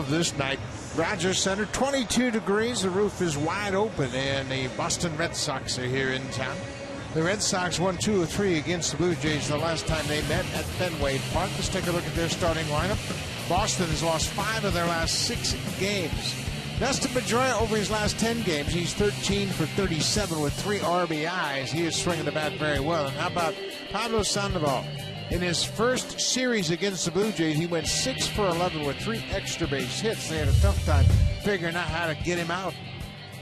of this night. Rogers Center, 22 degrees. The roof is wide open, and the Boston Red Sox are here in town. The Red Sox won 2 of 3 against the Blue Jays the last time they met at Fenway Park. Let's take a look at their starting lineup. Boston has lost 5 of their last 6 games. Dustin Pedroia, over his last 10 games, he's 13 for 37 with 3 RBIs. He is swinging the bat very well. And how about Pablo Sandoval? In his first series against the Blue Jays, he went 6 for 11 with 3 extra base hits. They had a tough time figuring out how to get him out.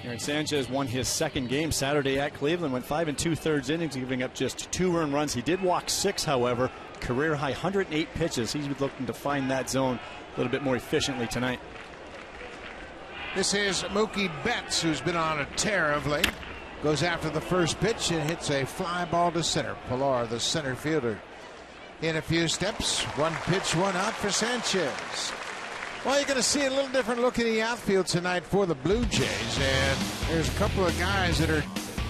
Aaron Sanchez won his second game Saturday at Cleveland, went 5 2/3 innings, giving up just 2 earned runs. He did walk 6, however. Career high 108 pitches. He's looking to find that zone a little bit more efficiently tonight. This is Mookie Betts, who's been on a tear of late. Goes after the first pitch and hits a fly ball to center. Pilar, the center fielder, in a few steps. 1 pitch, 1 out for Sanchez. Well, you're going to see a little different look in the outfield tonight for the Blue Jays. And there's a couple of guys that are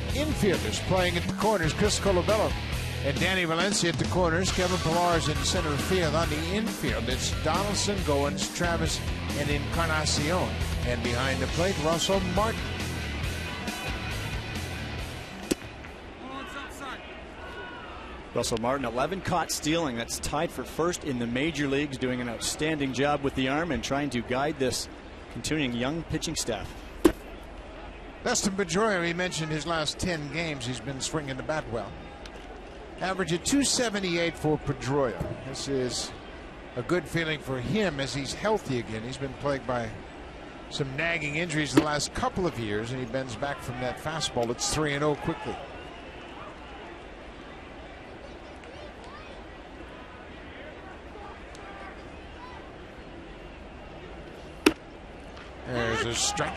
infielders playing at the corners. Chris Colabello and Danny Valencia at the corners. Kevin Pillar's in center field. On the infield, it's Donaldson, Goins, Travis, and Encarnacion. And behind the plate, Russell Martin. Russell Martin, 11 caught stealing. That's tied for first in the major leagues, doing an outstanding job with the arm and trying to guide this continuing young pitching staff. Dustin Pedroia, we mentioned his last 10 games, he's been swinging the bat well. Average of 278 for Pedroia. This is a good feeling for him as he's healthy again. He's been plagued by some nagging injuries the last couple of years, and he bends back from that fastball. It's 3-0 quickly. There's a strike.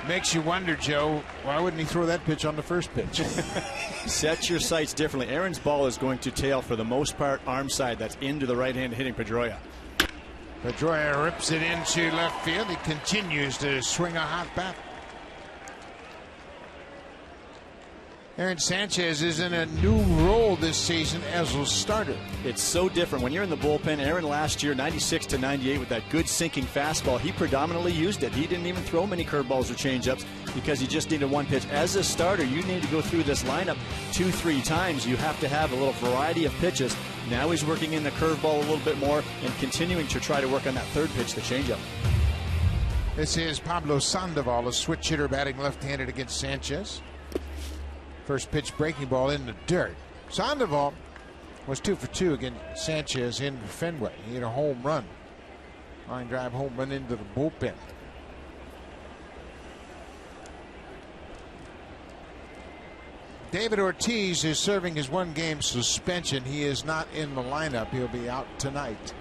Makes you wonder, Joe, why wouldn't he throw that pitch on the first pitch? Set your sights differently. Aaron's ball is going to tail for the most part arm side. That's into the right hand hitting Pedroia. Pedroia rips it into left field. He continues to swing a hot bat. Aaron Sanchez is in a new role this season as a starter. It's so different when you're in the bullpen. Aaron last year 96 to 98 with that good sinking fastball. He predominantly used it. He didn't even throw many curveballs or changeups because he just needed 1 pitch. As a starter, you need to go through this lineup 2-3 times. You have to have a little variety of pitches. Now he's working in the curveball a little bit more and continuing to try to work on that 3rd pitch, the changeup. This is Pablo Sandoval, a switch hitter batting left-handed against Sanchez. First pitch breaking ball in the dirt. Sandoval was 2 for 2 against Sanchez in Fenway. He hit a home run. Line drive home run into the bullpen. David Ortiz is serving his 1-game suspension. He is not in the lineup. He'll be out tonight.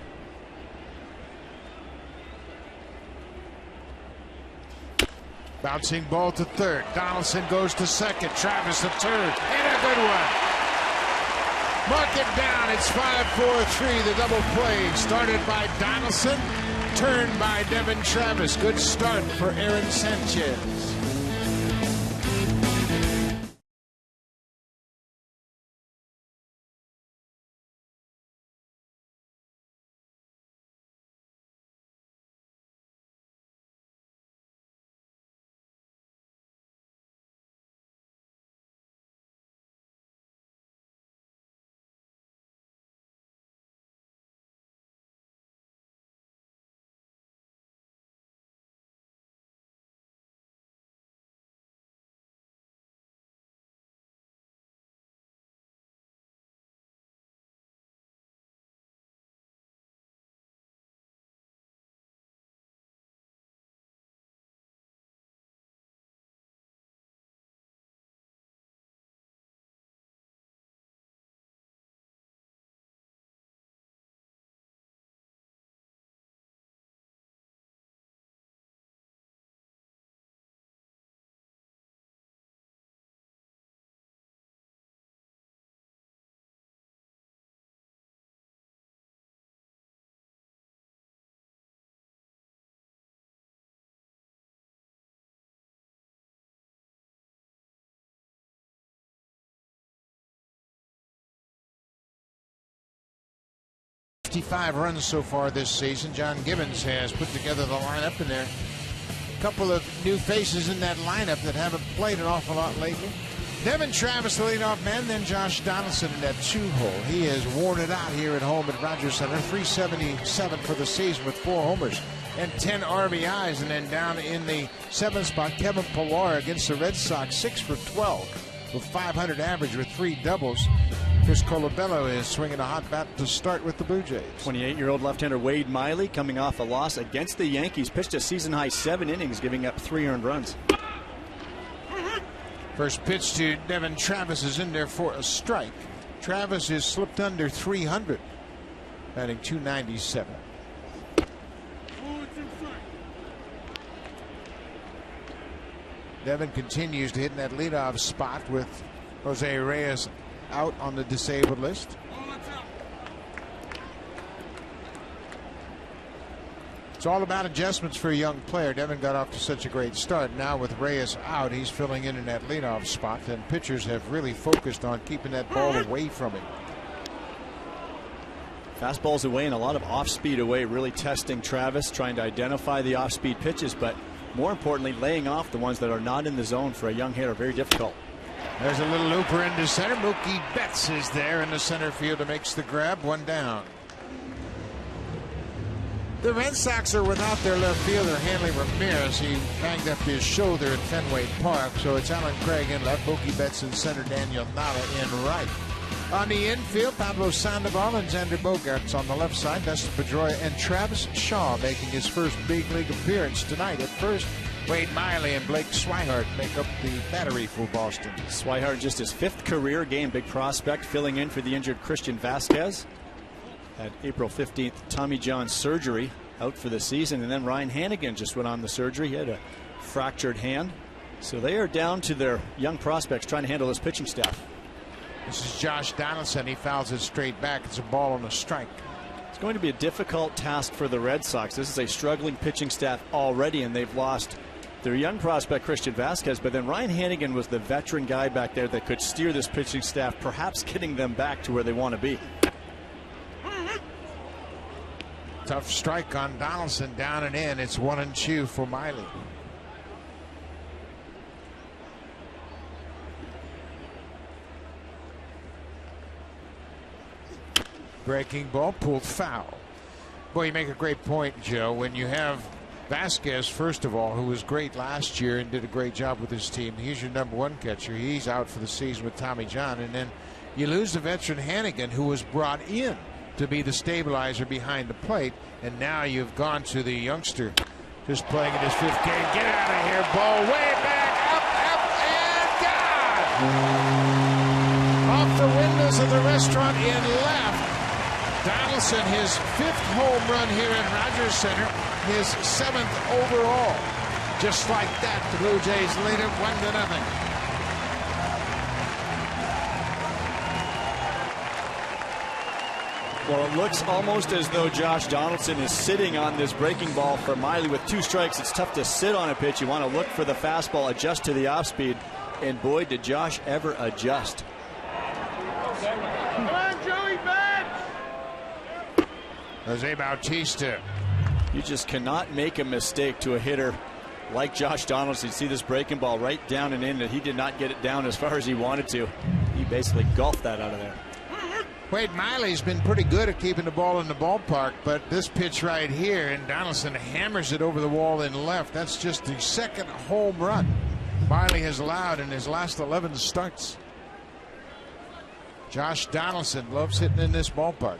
Bouncing ball to third. Donaldson goes to second. Travis to third. And a good one. Mark it down. It's 5-4-3. The double play started by Donaldson, turned by Devin Travis. Good start for Aaron Sanchez. 65 runs so far this season. John Gibbons has put together the lineup, and there are a couple of new faces in that lineup that haven't played an awful lot lately. Devin Travis, the leadoff man, then Josh Donaldson in that 2-hole. He has worn it out here at home at Rogers Center. 377 for the season with 4 homers and 10 RBIs. And then down in the 7th spot, Kevin Pillar against the Red Sox, 6 for 12 with 500 average with 3 doubles. Chris Colabello is swinging a hot bat to start with the Blue Jays. 28-year-old left-hander Wade Miley, coming off a loss against the Yankees, pitched a season-high 7 innings, giving up 3 earned runs. First pitch to Devin Travis is in there for a strike. Travis is slipped under 300, batting .297. Devin continues to hit in that leadoff spot with Jose Reyes out on the disabled list. It's all about adjustments for a young player. Devin got off to such a great start. Now with Reyes out, he's filling in that leadoff spot, and pitchers have really focused on keeping that ball away from him. Fastballs away and a lot of off-speed away, really testing Travis, trying to identify the off-speed pitches, but more importantly, laying off the ones that are not in the zone for a young hitter. Very difficult. There's a little looper into center. Mookie Betts is there in the center field and makes the grab. 1 down. The Red Sox are without their left fielder, Hanley Ramirez. He banged up his shoulder at Fenway Park, so it's Alan Craig in left, Mookie Betts in center, Daniel Nava in right. On the infield, Pablo Sandoval and Xander Bogaerts on the left side. Dustin Pedroia and Travis Shaw making his first big league appearance tonight. At first, Wade Miley and Blake Swihart make up the battery for Boston. Swihart just his 5th career game, big prospect, filling in for the injured Christian Vasquez. Had April 15th Tommy John surgery, out for the season, and then Ryan Hannigan just went on the surgery. He had a fractured hand. So they are down to their young prospects trying to handle this pitching staff. This is Josh Donaldson. He fouls it straight back. It's a ball on a strike. It's going to be a difficult task for the Red Sox. This is a struggling pitching staff already, and they've lost their young prospect Christian Vasquez, but then Ryan Hannigan was the veteran guy back there that could steer this pitching staff, perhaps getting them back to where they want to be. Tough strike on Donaldson, down and in. It's 1-2 for Miley. Breaking ball pulled foul. Boy, you make a great point, Joe. When you have Vasquez, first of all, who was great last year and did a great job with his team, he's your #1 catcher. He's out for the season with Tommy John. And then you lose the veteran Hannigan, who was brought in to be the stabilizer behind the plate, and now you've gone to the youngster just playing in his 5th game. Get out of here, ball way back, up, and gone! Off the windows of the restaurant in left. Donaldson, his 5th home run here in Rogers Center, his 7th overall. Just like that, the Blue Jays lead it 1-0. Well, it looks almost as though Josh Donaldson is sitting on this breaking ball for Miley with 2 strikes. It's tough to sit on a pitch. You want to look for the fastball, adjust to the off speed, and boy, did Josh ever adjust. Come on, Joey, back! Jose Bautista. You just cannot make a mistake to a hitter like Josh Donaldson. You see this breaking ball right down and in, and he did not get it down as far as he wanted to. He basically golfed that out of there. Wade Miley's been pretty good at keeping the ball in the ballpark, but this pitch right here, and Donaldson hammers it over the wall in left. That's just the 2nd home run Miley has allowed in his last 11 starts. Josh Donaldson loves hitting in this ballpark.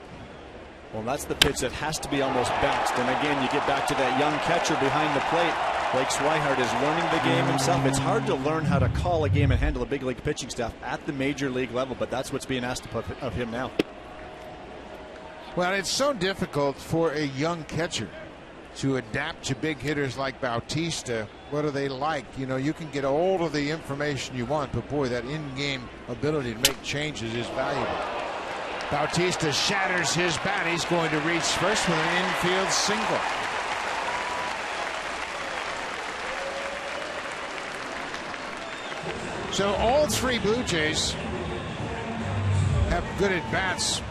Well, that's the pitch that has to be almost bounced. And again, you get back to that young catcher behind the plate. Blake Swihart is learning the game himself. It's hard to learn how to call a game and handle a big league pitching staff at the major league level, but that's what's being asked of him now. Well, it's so difficult for a young catcher to adapt to big hitters like Bautista. What are they like? You know, you can get all of the information you want, but boy, that in-game ability to make changes is valuable. Bautista shatters his bat. He's going to reach first with an infield single. So all 3 Blue Jays have good at bats.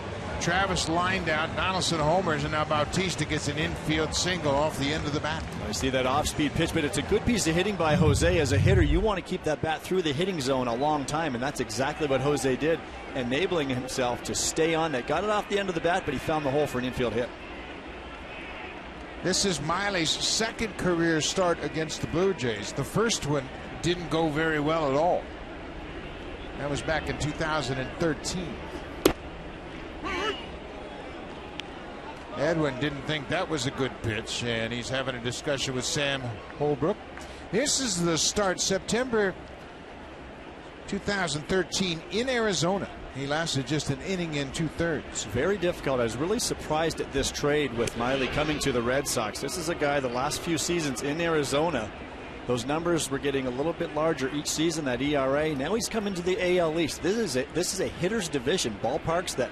Travis lined out, Donaldson homers, and now Bautista gets an infield single off the end of the bat. I see that off-speed pitch, but it's a good piece of hitting by Jose. As a hitter, you want to keep that bat through the hitting zone a long time, and that's exactly what Jose did, enabling himself to stay on that. Got it off the end of the bat, but he found the hole for an infield hit. This is Miley's second career start against the Blue Jays. The first one didn't go very well at all. That was back in 2013. Edwin didn't think that was a good pitch, and he's having a discussion with Sam Holbrook. This is the start, September 2013 in Arizona. He lasted just an inning and 2/3. Very difficult. I was really surprised at this trade with Miley coming to the Red Sox. This is a guy the last few seasons in Arizona, those numbers were getting a little bit larger each season, that ERA. Now he's coming to the AL East. This is a hitter's division. Ballparks that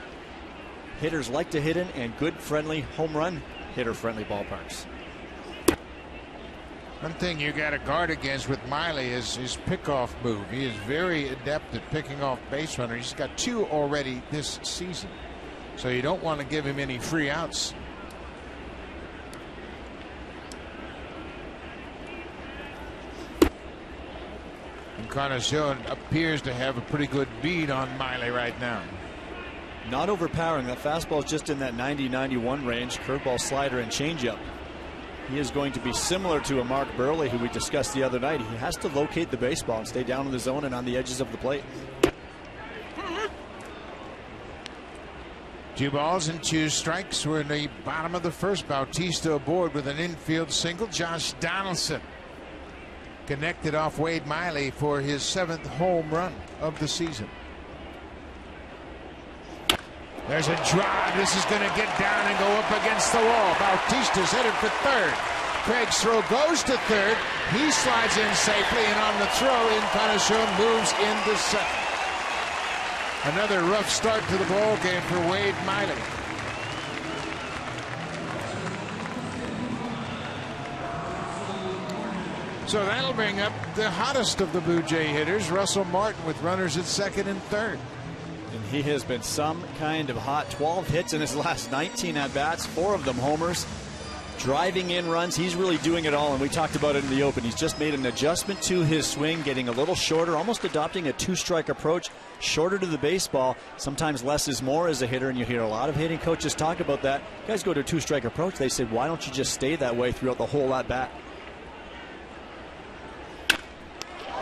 hitters like to hit in, and good, friendly, home run hitter-friendly ballparks. One thing you got to guard against with Miley is his pickoff move. He is very adept at picking off base runners. He's got 2 already this season, so you don't want to give him any free outs. Encarnacion appears to have a pretty good bead on Miley right now. Not overpowering. That fastball is just in that 90-91 range. Curveball, slider, and changeup. He is going to be similar to a Mark Burley, who we discussed the other night. He has to locate the baseball and stay down in the zone and on the edges of the plate. 2 balls and 2 strikes. We're in the bottom of the first. Bautista aboard with an infield single. Josh Donaldson connected off Wade Miley for his 7th home run of the season. There's a drive. This is going to get down and go up against the wall. Bautista's headed for third. Craig's throw goes to third. He slides in safely, and on the throw, Encarnacion moves into second. Another rough start to the ball game for Wade Miley. So that'll bring up the hottest of the Blue Jay hitters, Russell Martin, with runners at second and third. And he has been some kind of hot. 12 hits in his last 19 at-bats, 4 of them homers. Driving in runs, he's really doing it all, and we talked about it in the open. He's just made an adjustment to his swing, getting a little shorter, almost adopting a 2-strike approach, shorter to the baseball. Sometimes less is more as a hitter, and you hear a lot of hitting coaches talk about that. Guys go to a 2-strike approach, they say, why don't you just stay that way throughout the whole at-bat?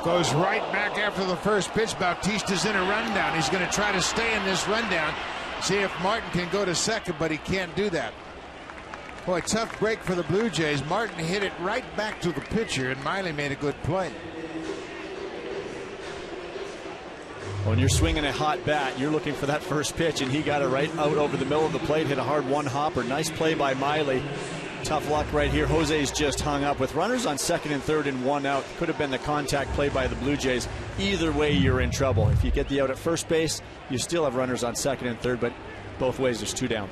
Goes right back after the first pitch. Bautista's in a rundown. He's going to try to stay in this rundown. See if Martin can go to second, but he can't do that. Boy, tough break for the Blue Jays. Martin hit it right back to the pitcher, and Miley made a good play. When you're swinging a hot bat, you're looking for that first pitch, and he got it right out over the middle of the plate, hit a hard one-hopper. Nice play by Miley. Tough luck right here. Jose's just hung up with runners on second and third and 1 out. Could have been the contact play by the Blue Jays. Either way, you're in trouble. If you get the out at first base, you still have runners on second and third, but both ways there's 2 down.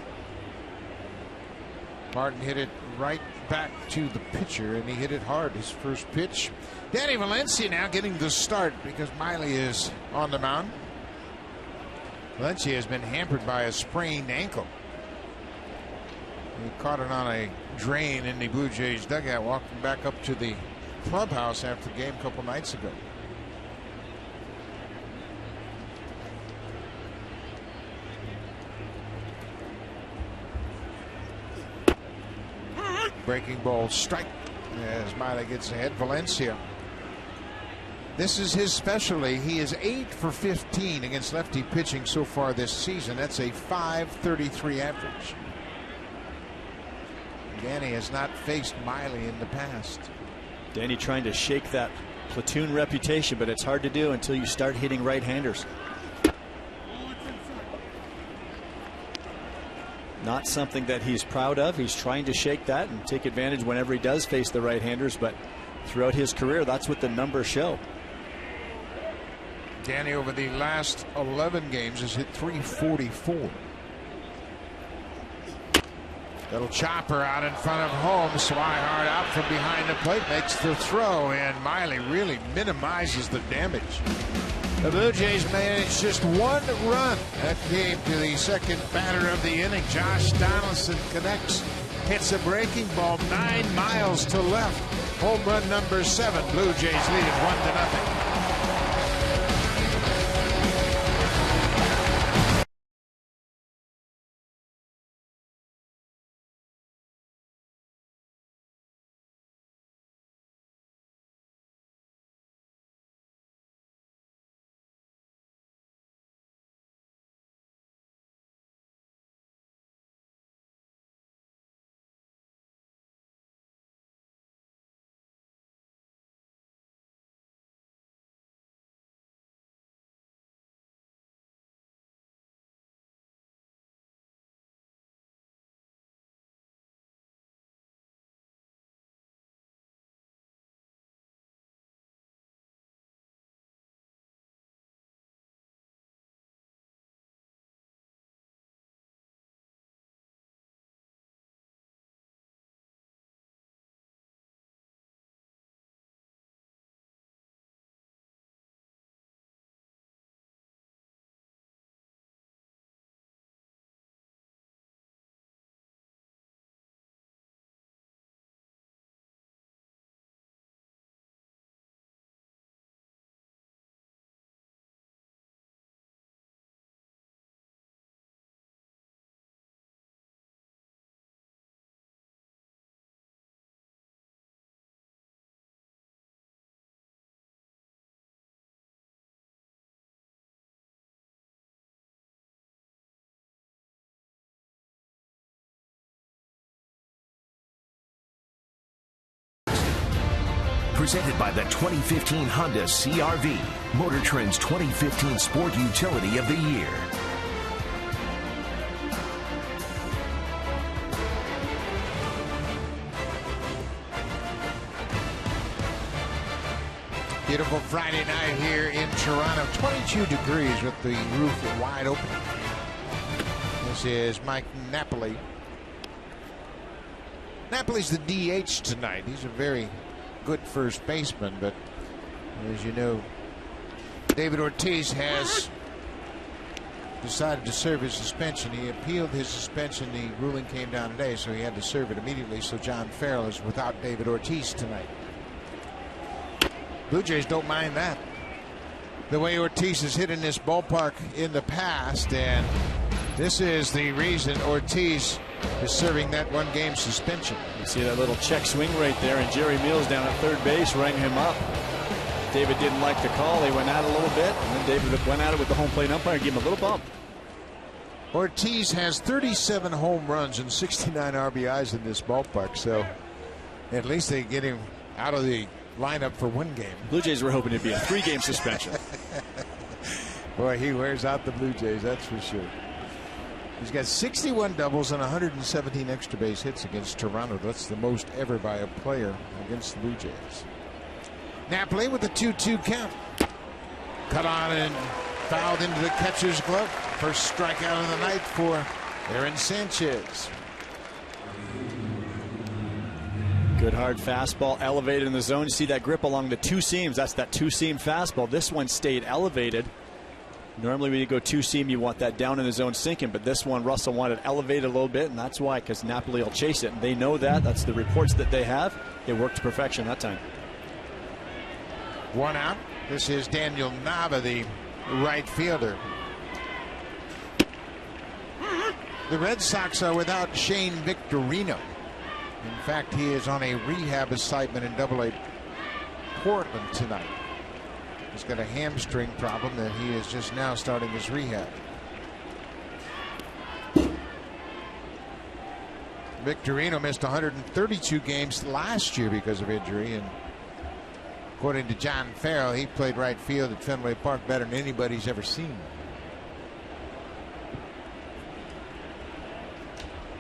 Martin hit it right back to the pitcher, and he hit it hard. His first pitch. Danny Valencia now getting the start because Miley is on the mound. Valencia has been hampered by a sprained ankle. He caught it on a drain in the Blue Jays dugout, walking back up to the clubhouse after the game a couple nights ago. Breaking ball strike as Miley gets ahead. Valencia. This is his specialty. He is 8 for 15 against lefty pitching so far this season. That's a .533 average. Danny has not faced Miley in the past. Danny trying to shake that platoon reputation, but it's hard to do until you start hitting right-handers. Not something that he's proud of. He's trying to shake that and take advantage whenever he does face the right-handers, but throughout his career, that's what the numbers show. Danny over the last 11 games has hit .344. Little chopper out in front of home. Swihart out from behind the plate, makes the throw, and Miley really minimizes the damage. The Blue Jays managed just one run. That came to the second batter of the inning. Josh Donaldson connects, hits a breaking ball 9 miles to left. Home run number 7. Blue Jays lead it 1-0. Presented by the 2015 Honda CR-V, Motor Trend's 2015 Sport Utility of the Year. Beautiful Friday night here in Toronto. 22 degrees with the roof wide open. This is Mike Napoli. Napoli's the DH tonight. He's a very good first baseman, but as you know, David Ortiz has decided to serve his suspension. He appealed his suspension. The ruling came down today, so he had to serve it immediately. So John Farrell is without David Ortiz tonight. Blue Jays don't mind that. The way Ortiz has hit in this ballpark in the past, and this is the reason Ortiz is serving that one-game suspension. You see that little check swing right there, and Jerry Mills down at third base rang him up. David didn't like the call. They went at it a little bit, and then David went at it with the home plate umpire and gave him a little bump. Ortiz has 37 home runs and 69 RBIs in this ballpark, so at least they get him out of the lineup for one game. Blue Jays were hoping it'd be a 3-game suspension. Boy, he wears out the Blue Jays, that's for sure. He's got 61 doubles and 117 extra base hits against Toronto. That's the most ever by a player against the Blue Jays. Napoli with the 2-2 count. Cut on and fouled into the catcher's glove. First strikeout of the night for Aaron Sanchez. Good hard fastball elevated in the zone. You see that grip along the two seams. That's that two-seam fastball. This one stayed elevated. Normally when you go two-seam, you want that down in the zone sinking, but this one Russell wanted elevated a little bit, and that's why, because Napoli will chase it, and they know that. That's the reports that they have. It worked to perfection that time. 1 out. This is Daniel Nava, the right fielder. The Red Sox are without Shane Victorino. In fact, he is on a rehab assignment in Double-A Portland tonight. He's got a hamstring problem that he is just now starting his rehab. Victorino missed 132 games last year because of injury, and according to John Farrell, he played right field at Fenway Park better than anybody's ever seen.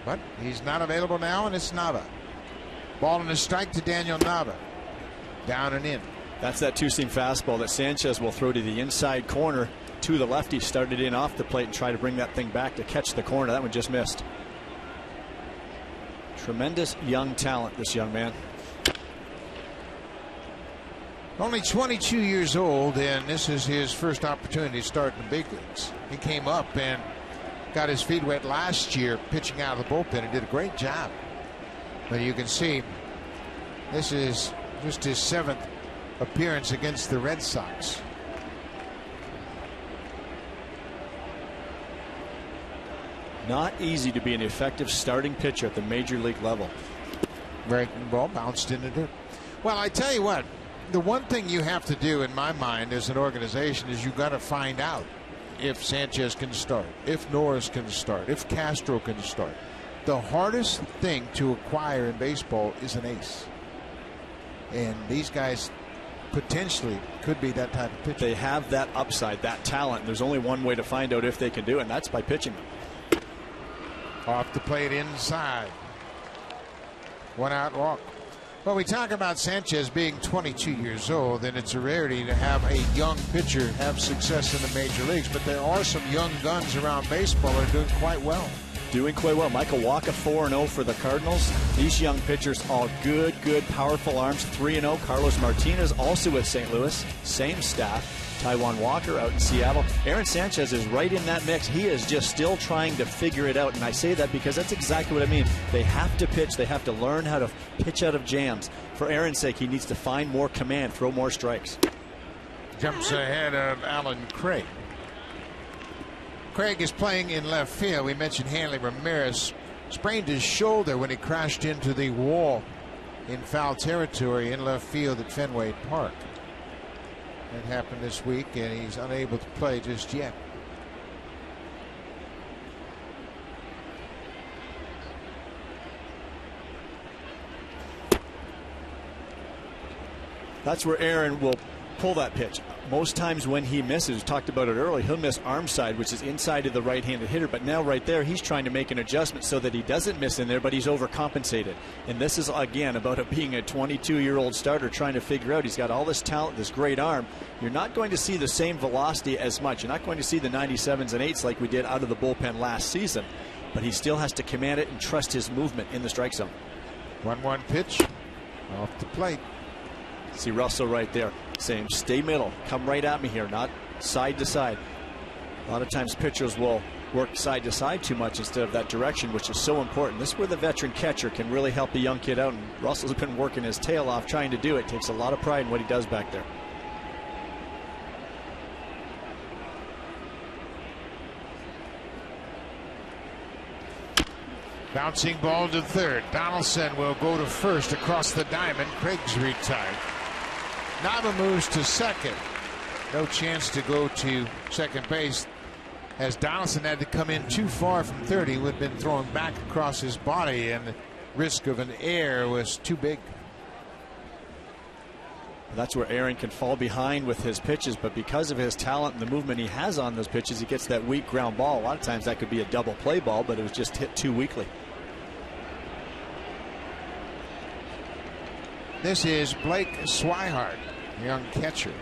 But he's not available now, and it's Nava. Ball and a strike to Daniel Nava. Down and in. That's that two-seam fastball that Sanchez will throw to the inside corner to the lefty. Started in off the plate and try to bring that thing back to catch the corner. That one just missed. Tremendous young talent, this young man. Only 22 years old, and this is his first opportunity to start in the big leagues. He came up and got his feet wet last year pitching out of the bullpen and did a great job. But you can see this is just his 7th appearance against the Red Sox. Not easy to be an effective starting pitcher at the major league level. Breaking ball bounced into dirt. Well, I tell you what, the one thing you have to do in my mind as an organization is you got to find out if Sanchez can start, if Norris can start, if Castro can start. The hardest thing to acquire in baseball is an ace. And these guys potentially could be that type of pitcher. They have that upside, that talent. There's only one way to find out if they can do it, and that's by pitching them. Off the plate inside. 1 out walk. Well, we talk about Sanchez being 22 years old, and it's a rarity to have a young pitcher have success in the major leagues. But there are some young guns around baseball that are doing quite well. Doing quite well. Michael Wacha 4-0 for the Cardinals. These young pitchers, all good, powerful arms. 3-0. Carlos Martinez also with St. Louis. Same staff. Taijuan Walker out in Seattle. Aaron Sanchez is right in that mix. He is just still trying to figure it out. And I say that because that's exactly what I mean. They have to pitch. They have to learn how to pitch out of jams. For Aaron's sake, he needs to find more command, throw more strikes. Jumps ahead of Alan Craig. Craig is playing in left field. We mentioned Hanley Ramirez sprained his shoulder when he crashed into the wall in foul territory in left field at Fenway Park. That happened this week, and he's unable to play just yet. That's where Aaron will pull that pitch. Most times when he misses, we talked about it earlier, he'll miss arm side, which is inside of the right-handed hitter. But now right there, he's trying to make an adjustment so that he doesn't miss in there, but he's overcompensated. And this is, again, about it being a 22-year-old starter trying to figure out. He's got all this talent, this great arm. You're not going to see the same velocity as much. You're not going to see the 97s and 8s like we did out of the bullpen last season. But he still has to command it and trust his movement in the strike zone. 1-1 pitch off the plate. See Russell right there saying, stay middle, come right at me here, not side to side. A lot of times pitchers will work side to side too much instead of that direction, which is so important. This is where the veteran catcher can really help the young kid out, and Russell's been working his tail off trying to do it. Takes a lot of pride in what he does back there. Bouncing ball to third. Donaldson will go to first across the diamond. Craig's retired. Nava moves to second. No chance to go to second base as Donaldson had to come in too far from third. He would have been thrown back across his body, and the risk of an error was too big. That's where Aaron can fall behind with his pitches, but because of his talent and the movement he has on those pitches, he gets that weak ground ball. A lot of times that could be a double play ball, but it was just hit too weakly. This is Blake Swihart, young catcher,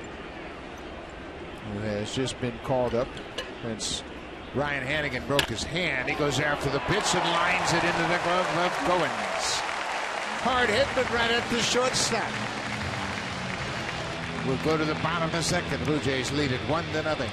who has just been called up since Ryan Hannigan broke his hand. He goes after the pitch and lines it into the glove of Goins. Hard hit, but right at the shortstop. We'll go to the bottom of the second. The Blue Jays lead it 1-0.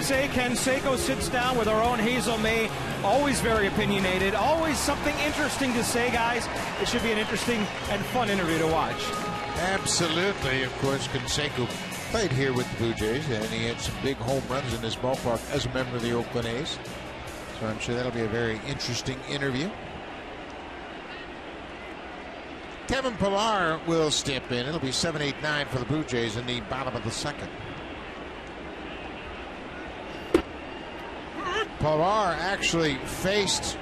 Jose Canseco sits down with our own Hazel May, always very opinionated, always something interesting to say, guys. It should be an interesting and fun interview to watch. Absolutely. Of course, Canseco played here with the Blue Jays, and he had some big home runs in this ballpark as a member of the Oakland A's. So I'm sure that'll be a very interesting interview. Kevin Pillar will step in. It'll be 7-8-9 for the Blue Jays in the bottom of the second. Pillar actually faced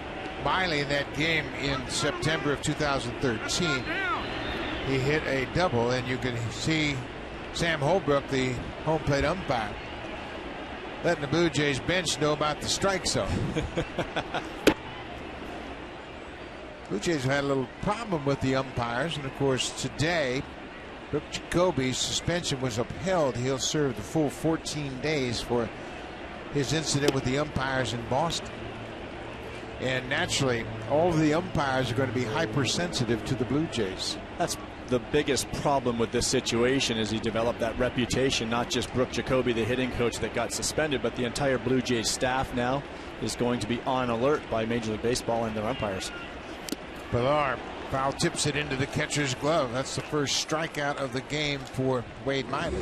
Miley in that game in September of 2013. He hit a double, and you can see Sam Holbrook, the home plate umpire, letting the Blue Jays bench know about the strike zone. Blue Jays have had a little problem with the umpires, and of course today Brooke Jacoby's suspension was upheld. He'll serve the full 14 days for his incident with the umpires in Boston. And naturally, all of the umpires are going to be hypersensitive to the Blue Jays. That's the biggest problem with this situation, is he developed that reputation, not just Brooke Jacoby, the hitting coach that got suspended, but the entire Blue Jays staff now is going to be on alert by Major League Baseball and their umpires. Pillar foul tips it into the catcher's glove. That's the first strikeout of the game for Wade Miley.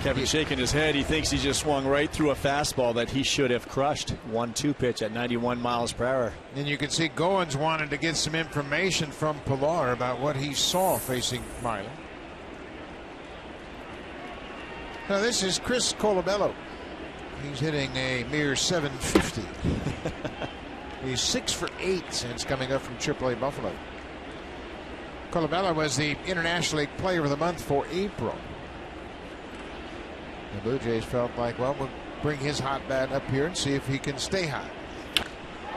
Kevin shaking his head. He thinks he just swung right through a fastball that he should have crushed. 1-2 pitch at 91 miles per hour. And you can see Goins wanted to get some information from Pillar about what he saw facing Miley. Now this is Chris Colabello. He's hitting a mere .750. He's 6 for 8 since coming up from AAA Buffalo. Colabello was the International League Player of the Month for April. The Blue Jays felt like, well, we'll bring his hot bat up here and see if he can stay hot.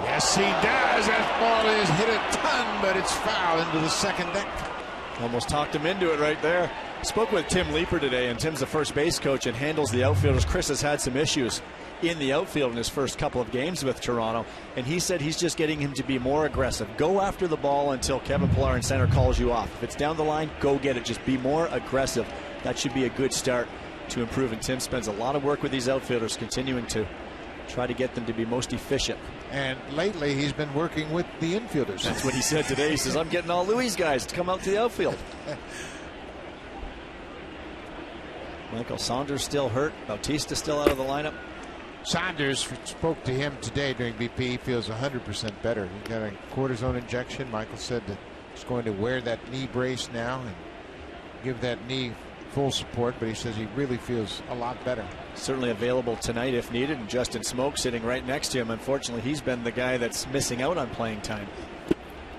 Yes, he does. That ball is hit a ton, but it's foul into the second deck. Almost talked him into it right there. Spoke with Tim Leeper today, and Tim's the first base coach and handles the outfielders. Chris has had some issues in the outfield in his first couple of games with Toronto, and he said he's just getting him to be more aggressive. Go after the ball until Kevin Pillar in center calls you off. If it's down the line, go get it. Just be more aggressive. That should be a good start to improve, and Tim spends a lot of work with these outfielders, continuing to try to get them to be most efficient. And lately he's been working with the infielders. That's what he said today. He says, I'm getting all Louis guys to come out to the outfield. Michael Saunders still hurt. Bautista still out of the lineup. Saunders spoke to him today during BP. He feels 100% better. He got a cortisone injection. Michael said that he's going to wear that knee brace now and give that knee full support, but he says he really feels a lot better. Certainly available tonight if needed, and Justin Smoke sitting right next to him. Unfortunately, he's been the guy that's missing out on playing time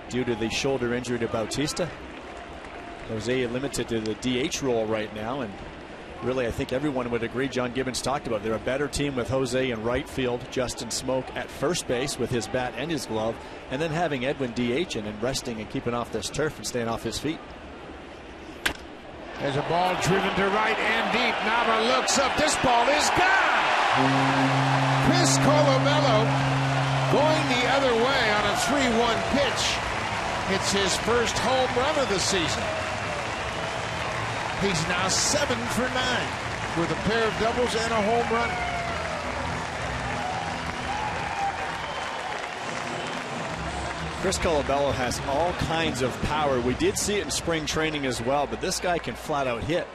due to the shoulder injury to Bautista. Jose limited to the DH role right now, and really I think everyone would agree, John Gibbons talked about it, they're a better team with Jose in right field, Justin Smoke at first base with his bat and his glove, and then having Edwin DH and resting and keeping off this turf and staying off his feet. There's a ball driven to right and deep. Nava looks up. This ball is gone. Chris Colabello going the other way on a 3-1 pitch. It's his first home run of the season. He's now 7 for 9 with a pair of doubles and a home run. Chris Colabello has all kinds of power. We did see it in spring training as well, but this guy can flat out hit.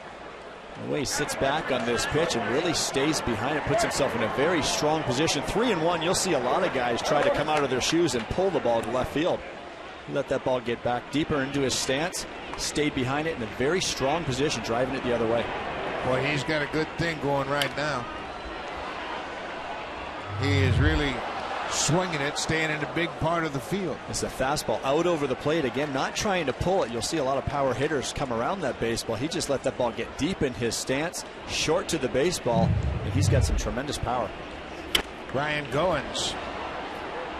The way he sits back on this pitch and really stays behind it, puts himself in a very strong position. 3-1, you'll see a lot of guys try to come out of their shoes and pull the ball to left field. He let that ball get back deeper into his stance, stayed behind it in a very strong position, driving it the other way. Boy, he's got a good thing going right now. He is really swinging it, staying in a big part of the field. It's a fastball out over the plate again, not trying to pull it. You'll see a lot of power hitters come around that baseball. He just let that ball get deep in his stance, short to the baseball, and he's got some tremendous power. Ryan Goins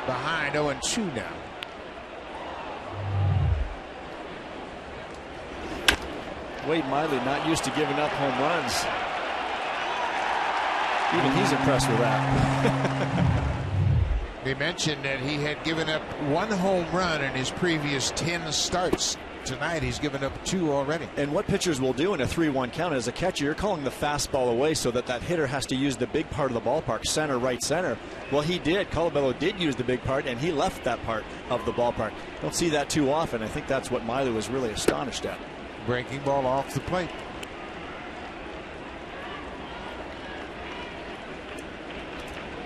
behind 0-2 now. Wade Miley not used to giving up home runs. Even he's impressed with that. They mentioned that he had given up 1 home run in his previous 10 starts tonight. He's given up 2 already. And what pitchers will do in a 3-1 count, as a catcher, you're calling the fastball away so that that hitter has to use the big part of the ballpark, center, right center. Well, he did. Colabello did use the big part, and he left that part of the ballpark. Don't see that too often. I think that's what Miley was really astonished at. Breaking ball off the plate.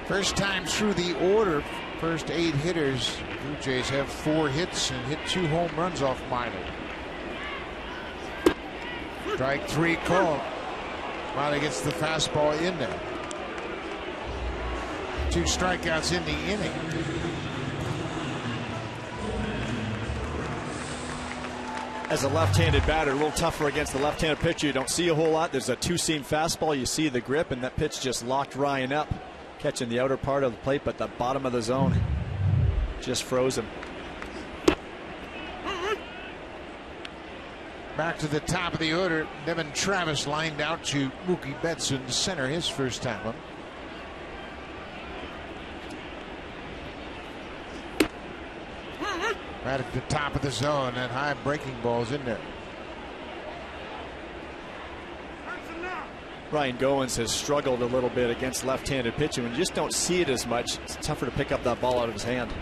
First time through the order, first 8 hitters. Blue Jays have 4 hits and hit 2 home runs off Miley. Strike 3 call. Miley gets the fastball in there. 2 strikeouts in the inning. As a left-handed batter, a little tougher against the left-handed pitcher. You don't see a whole lot. There's a 2-seam fastball. You see the grip, and that pitch just locked Ryan up, catching the outer part of the plate, but the bottom of the zone just froze him. Back to the top of the order. Devin Travis lined out to Mookie Betts in center, his first time up. Right at the top of the zone, and high breaking balls in there. Ryan Goins has struggled a little bit against left-handed pitching. When you just don't see it as much, it's tougher to pick up that ball out of his hand.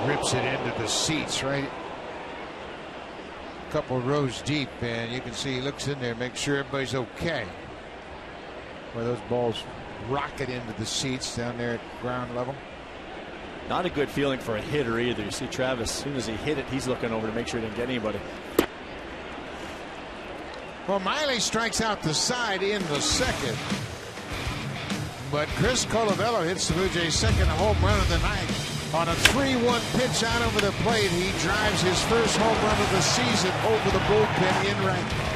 Rips it into the seats, right? A couple rows deep, and you can see he looks in there, make sure everybody's okay. Where those balls rocket into the seats down there at ground level. Not a good feeling for a hitter either. You see Travis, as soon as he hit it, he's looking over to make sure he didn't get anybody. Well, Miley strikes out the side in the second. But Chris Colabello hits the Blue Jays' second home run of the night. On a 3-1 pitch out over the plate, he drives his first home run of the season over the bullpen in right.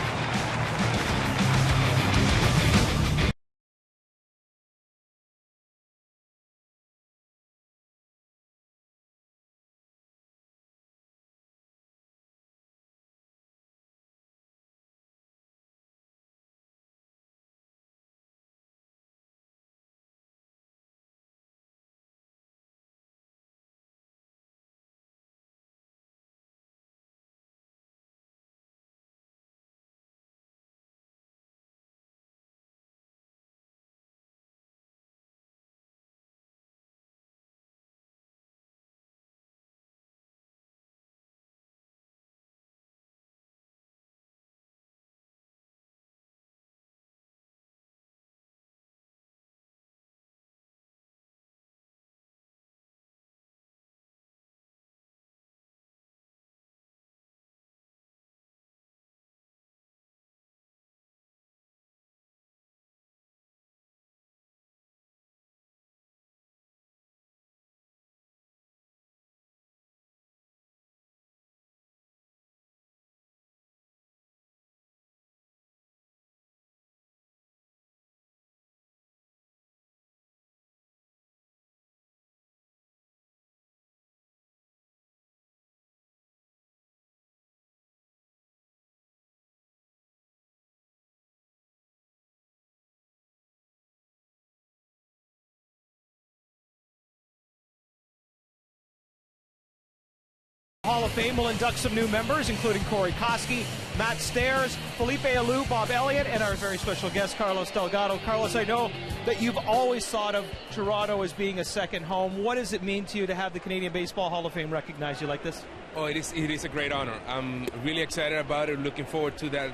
Hall of Fame will induct some new members, including Corey Koski, Matt Stairs, Felipe Alou, Bob Elliott, and our very special guest, Carlos Delgado. Carlos, I know that you've always thought of Toronto as being a second home. What does it mean to you to have the Canadian Baseball Hall of Fame recognize you like this? Oh, it is a great honor. I'm really excited about it. Looking forward to that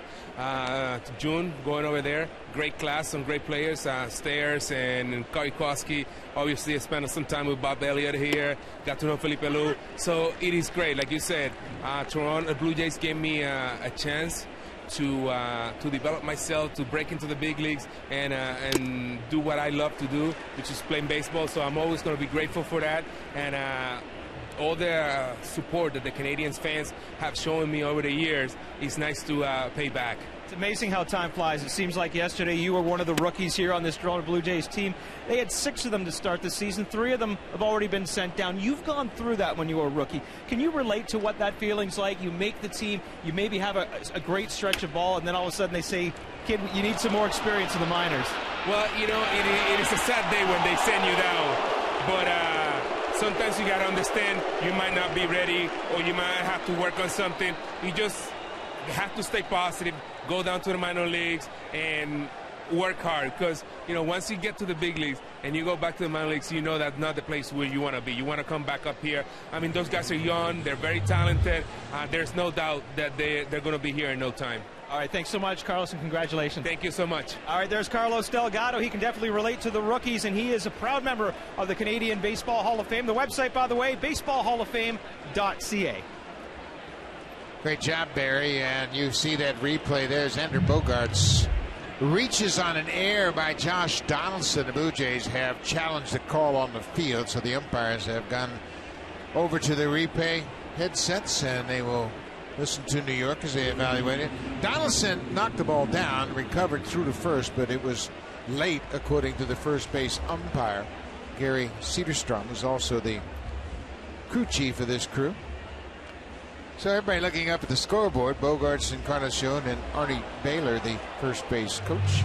to June, going over there. Great class, some great players, Stairs and Corey Koski. Obviously, I spent some time with Bob Elliott here. Got to know Felipe Alou. So it is great. Like you said, Toronto Blue Jays gave me a chance to develop myself, to break into the big leagues, and do what I love to do, which is playing baseball. So I'm always going to be grateful for that. And all the support that the Canadians fans have shown me over the years, it's nice to pay back. It's amazing how time flies. It seems like yesterday you were one of the rookies here on this Toronto Blue Jays team. They had 6 of them to start the season. 3 of them have already been sent down. You've gone through that when you were a rookie. Can you relate to what that feeling's like? You make the team, you maybe have a great stretch of ball, and then all of a sudden they say, kid, you need some more experience in the minors. Well, you know, it is a sad day when they send you down. But sometimes you got to understand you might not be ready, or you might have to work on something. You just have to stay positive, go down to the minor leagues, and work hard. Because, you know, once you get to the big leagues and you go back to the minor leagues, you know that's not the place where you want to be. You want to come back up here. I mean, those guys are young. They're very talented. There's no doubt that they're going to be here in no time. All right, thanks so much, Carlos, and congratulations. Thank you so much. All right, there's Carlos Delgado. He can definitely relate to the rookies, and he is a proud member of the Canadian Baseball Hall of Fame. The website, by the way, baseballhalloffame.ca. Great job, Barry, and you see that replay. There's Ender Bogaerts. Reaches on an error by Josh Donaldson. The Blue Jays have challenged the call on the field, so the umpires have gone over to the replay headsets, and they will listen to New York as they evaluate it. Donaldson knocked the ball down, recovered through to first, but it was late, according to the first base umpire. Gary Cederstrom is also the crew chief of this crew. So everybody looking up at the scoreboard, Bogaerts, Encarnacion, and Arnie Baylor, the first base coach.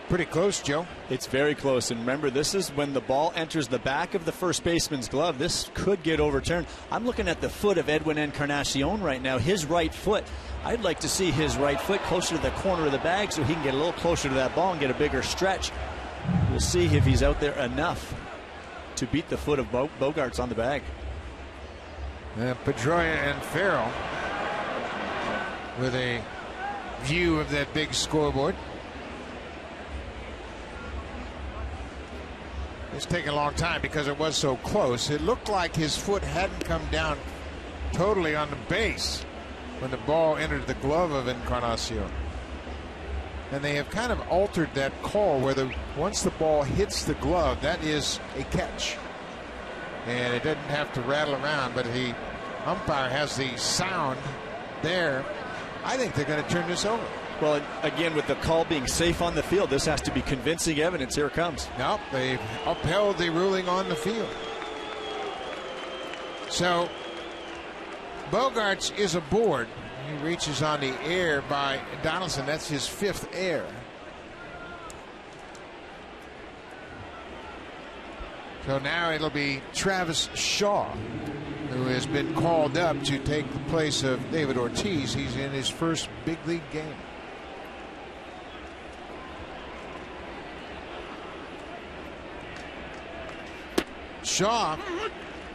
Pretty close, Joe. It's very close, and remember, this is when the ball enters the back of the first baseman's glove. This could get overturned. I'm looking at the foot of Edwin Encarnacion right now, his right foot. I'd like to see his right foot closer to the corner of the bag so he can get a little closer to that ball and get a bigger stretch. We'll see if he's out there enough to beat the foot of Bogaerts on the bag. Pedroia and Farrell with a view of that big scoreboard. It's taken a long time because it was so close. It looked like his foot hadn't come down totally on the base when the ball entered the glove of Encarnacion. And they have kind of altered that call where once the ball hits the glove, that is a catch. And it doesn't have to rattle around, but the umpire has the sound there. I think they're going to turn this over. Well, again, with the call being safe on the field, this has to be convincing evidence. Here it comes. Nope, they've upheld the ruling on the field. So Bogaerts is aboard. He reaches on the air by Donaldson. That's his 5th air. So now it'll be Travis Shaw, who has been called up to take the place of David Ortiz. He's in his first big league game. Shaw,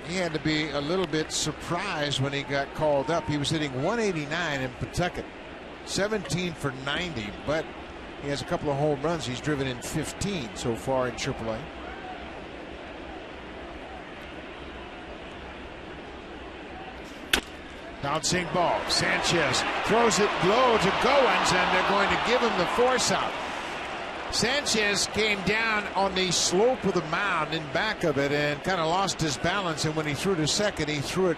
he had to be a little bit surprised when he got called up. He was hitting 189 in Pawtucket, 17 for 90, but he has a couple of home runs. He's driven in 15 so far in AAA. Bouncing ball. Sanchez throws it low to Goins, and they're going to give him the force out. Sanchez came down on the slope of the mound in back of it and kind of lost his balance, and when he threw to second, he threw it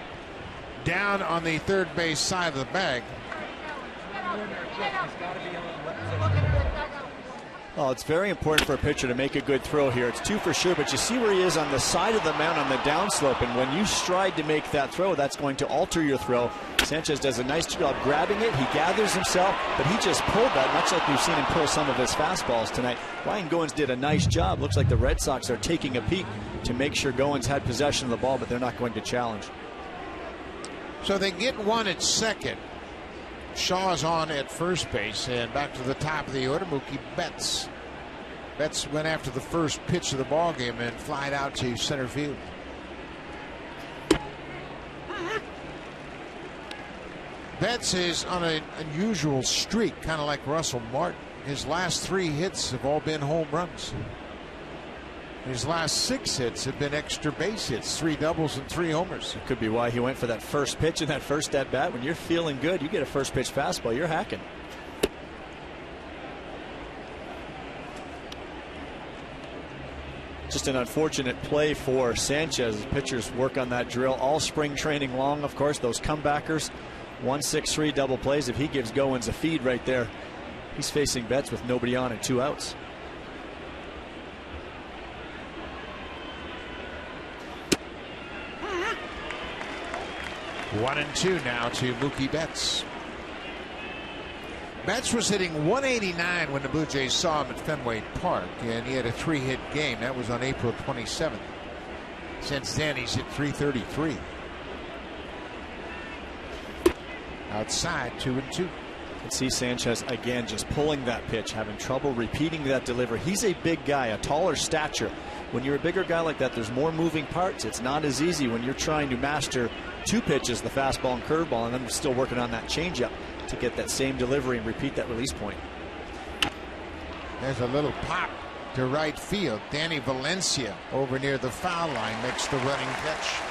down on the third base side of the bag. Well, it's very important for a pitcher to make a good throw here. It's 2 for sure, but you see where he is on the side of the mound on the downslope, and when you stride to make that throw, that's going to alter your throw. Sanchez does a nice job grabbing it. He gathers himself, but he just pulled that, much like we've seen him pull some of his fastballs tonight. Ryan Goins did a nice job. Looks like the Red Sox are taking a peek to make sure Goins had possession of the ball, but they're not going to challenge. So they get one at second. Shaw's on at first base, and back to the top of the order, Mookie Betts. Betts went after the first pitch of the ball game and flied out to center field. Betts is on an unusual streak, kind of like Russell Martin. His last 3 hits have all been home runs. His last 6 hits have been extra base hits, 3 doubles and 3 homers. It could be why he went for that first pitch in that first at bat. When you're feeling good, you get a first pitch fastball, you're hacking. Just an unfortunate play for Sanchez. Pitchers work on that drill all spring training long. Of course, those comebackers, 1-6-3 double plays. If he gives Goins a feed right there, he's facing Betts with nobody on and 2 outs. One and 2 now to Mookie Betts. Betts was hitting 189 when the Blue Jays saw him at Fenway Park, and he had a 3-hit game. That was on April 27th. Since then, he's hit 333. Outside, 2-2. You can see Sanchez again just pulling that pitch, having trouble repeating that delivery. He's a big guy, a taller stature. When you're a bigger guy like that, there's more moving parts. It's not as easy when you're trying to master 2 pitches, the fastball and curveball, and then you're still working on that changeup to get that same delivery and repeat that release point. There's a little pop to right field. Danny Valencia over near the foul line makes the running catch.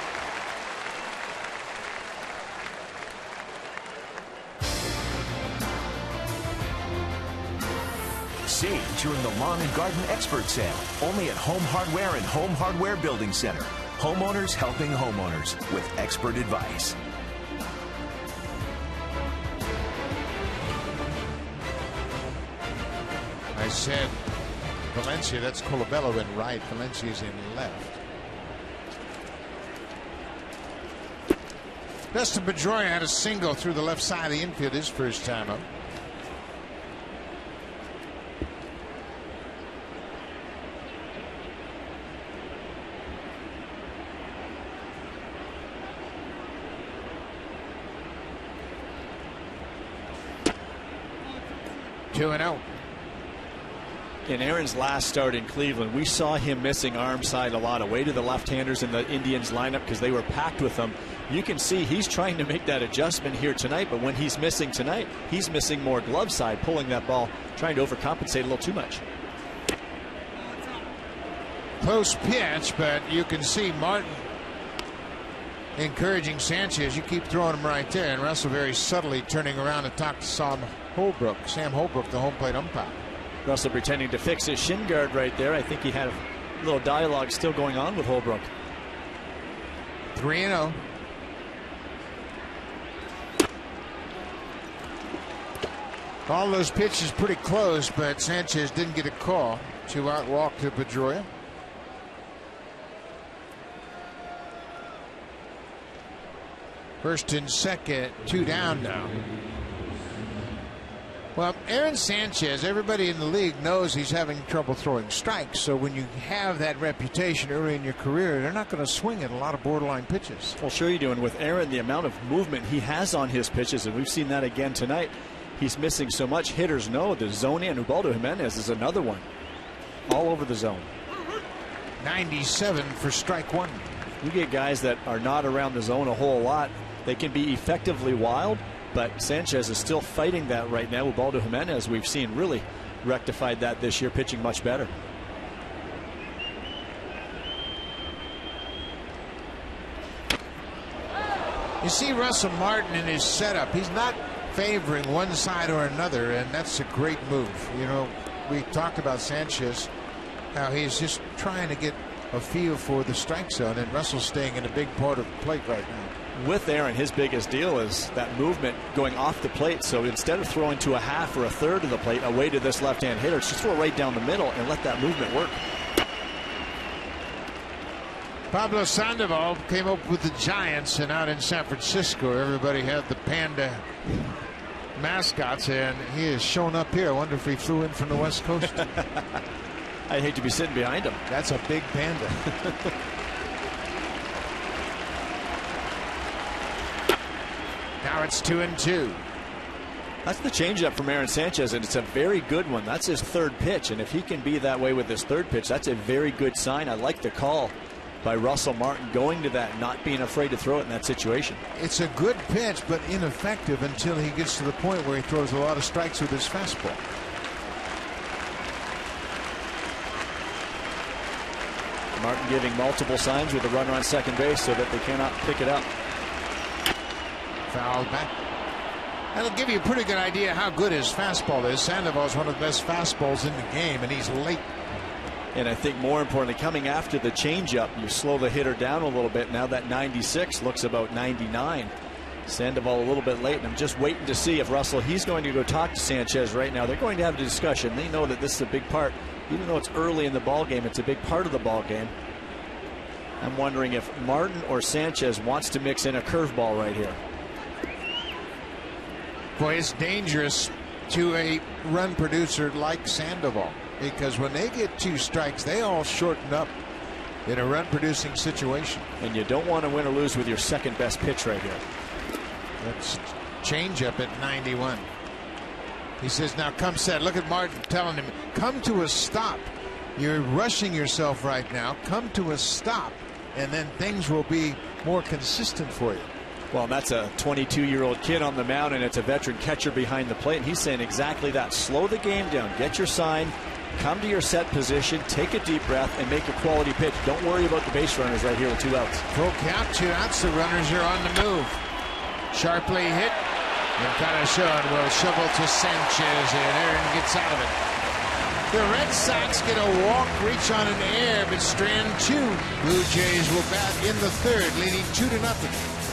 Save during the Lawn and Garden Expert Sale. Only at Home Hardware and Home Hardware Building Center. Homeowners helping homeowners with expert advice. I said Valencia, that's Colabello in right. Valencia's in left. Dustin Pedroia had a single through the left side of the infield his first time up. Two and out. In Aaron's last start in Cleveland, we saw him missing arm side a lot, away to the left-handers in the Indians lineup because they were packed with them. You can see he's trying to make that adjustment here tonight, but when he's missing tonight, he's missing more glove side, pulling that ball, trying to overcompensate a little too much. Close pitch, but you can see Martin encouraging Sanchez. You keep throwing him right there, and Russell very subtly turning around to talk to Sam Holbrook, the home plate umpire. Russell pretending to fix his shin guard right there. I think he had a little dialogue still going on with Holbrook. 3-0. All those pitches pretty close, but Sanchez didn't get a call. 2-out walk to Pedroia. First and second, 2 down now. Well, Aaron Sanchez, everybody in the league knows he's having trouble throwing strikes. So when you have that reputation early in your career, they're not going to swing at a lot of borderline pitches. Well, sure you do. And with Aaron, the amount of movement he has on his pitches, and we've seen that again tonight, he's missing so much. Hitters know the zone, and Ubaldo Jimenez is another one. All over the zone. 97 for strike one. You get guys that are not around the zone a whole lot. They can be effectively wild, but Sanchez is still fighting that right now. Ubaldo Jimenez, we've seen, really rectified that this year, pitching much better. You see Russell Martin in his setup. He's not favoring one side or another, and that's a great move. You know, we talked about Sanchez, how he's just trying to get a feel for the strike zone, and Russell's staying in a big part of the plate right now. With Aaron, his biggest deal is that movement going off the plate. So instead of throwing to a half or a third of the plate away to this left-hand hitter, just throw right down the middle and let that movement work. Pablo Sandoval came up with the Giants, and out in San Francisco, everybody had the Panda mascots, and he has shown up here. I wonder if he flew in from the West Coast. I'd hate to be sitting behind him. That's a big panda. Now it's 2-2. That's the changeup from Aaron Sanchez, and it's a very good one. That's his third pitch, and if he can be that way with his third pitch, that's a very good sign. I like the call by Russell Martin going to that, not being afraid to throw it in that situation. It's a good pitch, but ineffective until he gets to the point where he throws a lot of strikes with his fastball. Martin giving multiple signs with a runner on second base so that they cannot pick it up. Fouled back. That'll give you a pretty good idea how good his fastball is. Sandoval's one of the best fastballs in the game, and he's late. And I think more importantly, coming after the changeup, you slow the hitter down a little bit. Now that 96 looks about 99. Sandoval a little bit late, and I'm just waiting to see if Russell, he's going to go talk to Sanchez right now. They're going to have a discussion. They know that this is a big part. Even though it's early in the ball game, it's a big part of the ball game. I'm wondering if Martin or Sanchez wants to mix in a curveball right here. Boy, it's dangerous to a run producer like Sandoval, because when they get 2 strikes, they all shorten up in a run-producing situation. And you don't want to win or lose with your second best pitch right here. That's changeup at 91. He says, now come set. Look at Martin telling him, come to a stop. You're rushing yourself right now. Come to a stop, and then things will be more consistent for you. Well, that's a 22-year-old kid on the mound, and it's a veteran catcher behind the plate. And he's saying exactly that. Slow the game down. Get your sign. Come to your set position. Take a deep breath and make a quality pitch. Don't worry about the base runners right here with 2 outs. Full count, 2 outs. The runners are on the move. Sharply hit. And Cadashon will shovel to Sanchez, and Aaron gets out of it. The Red Sox get a walk, reach on an air, but strand 2. Blue Jays will bat in the 3rd, leading 2-0.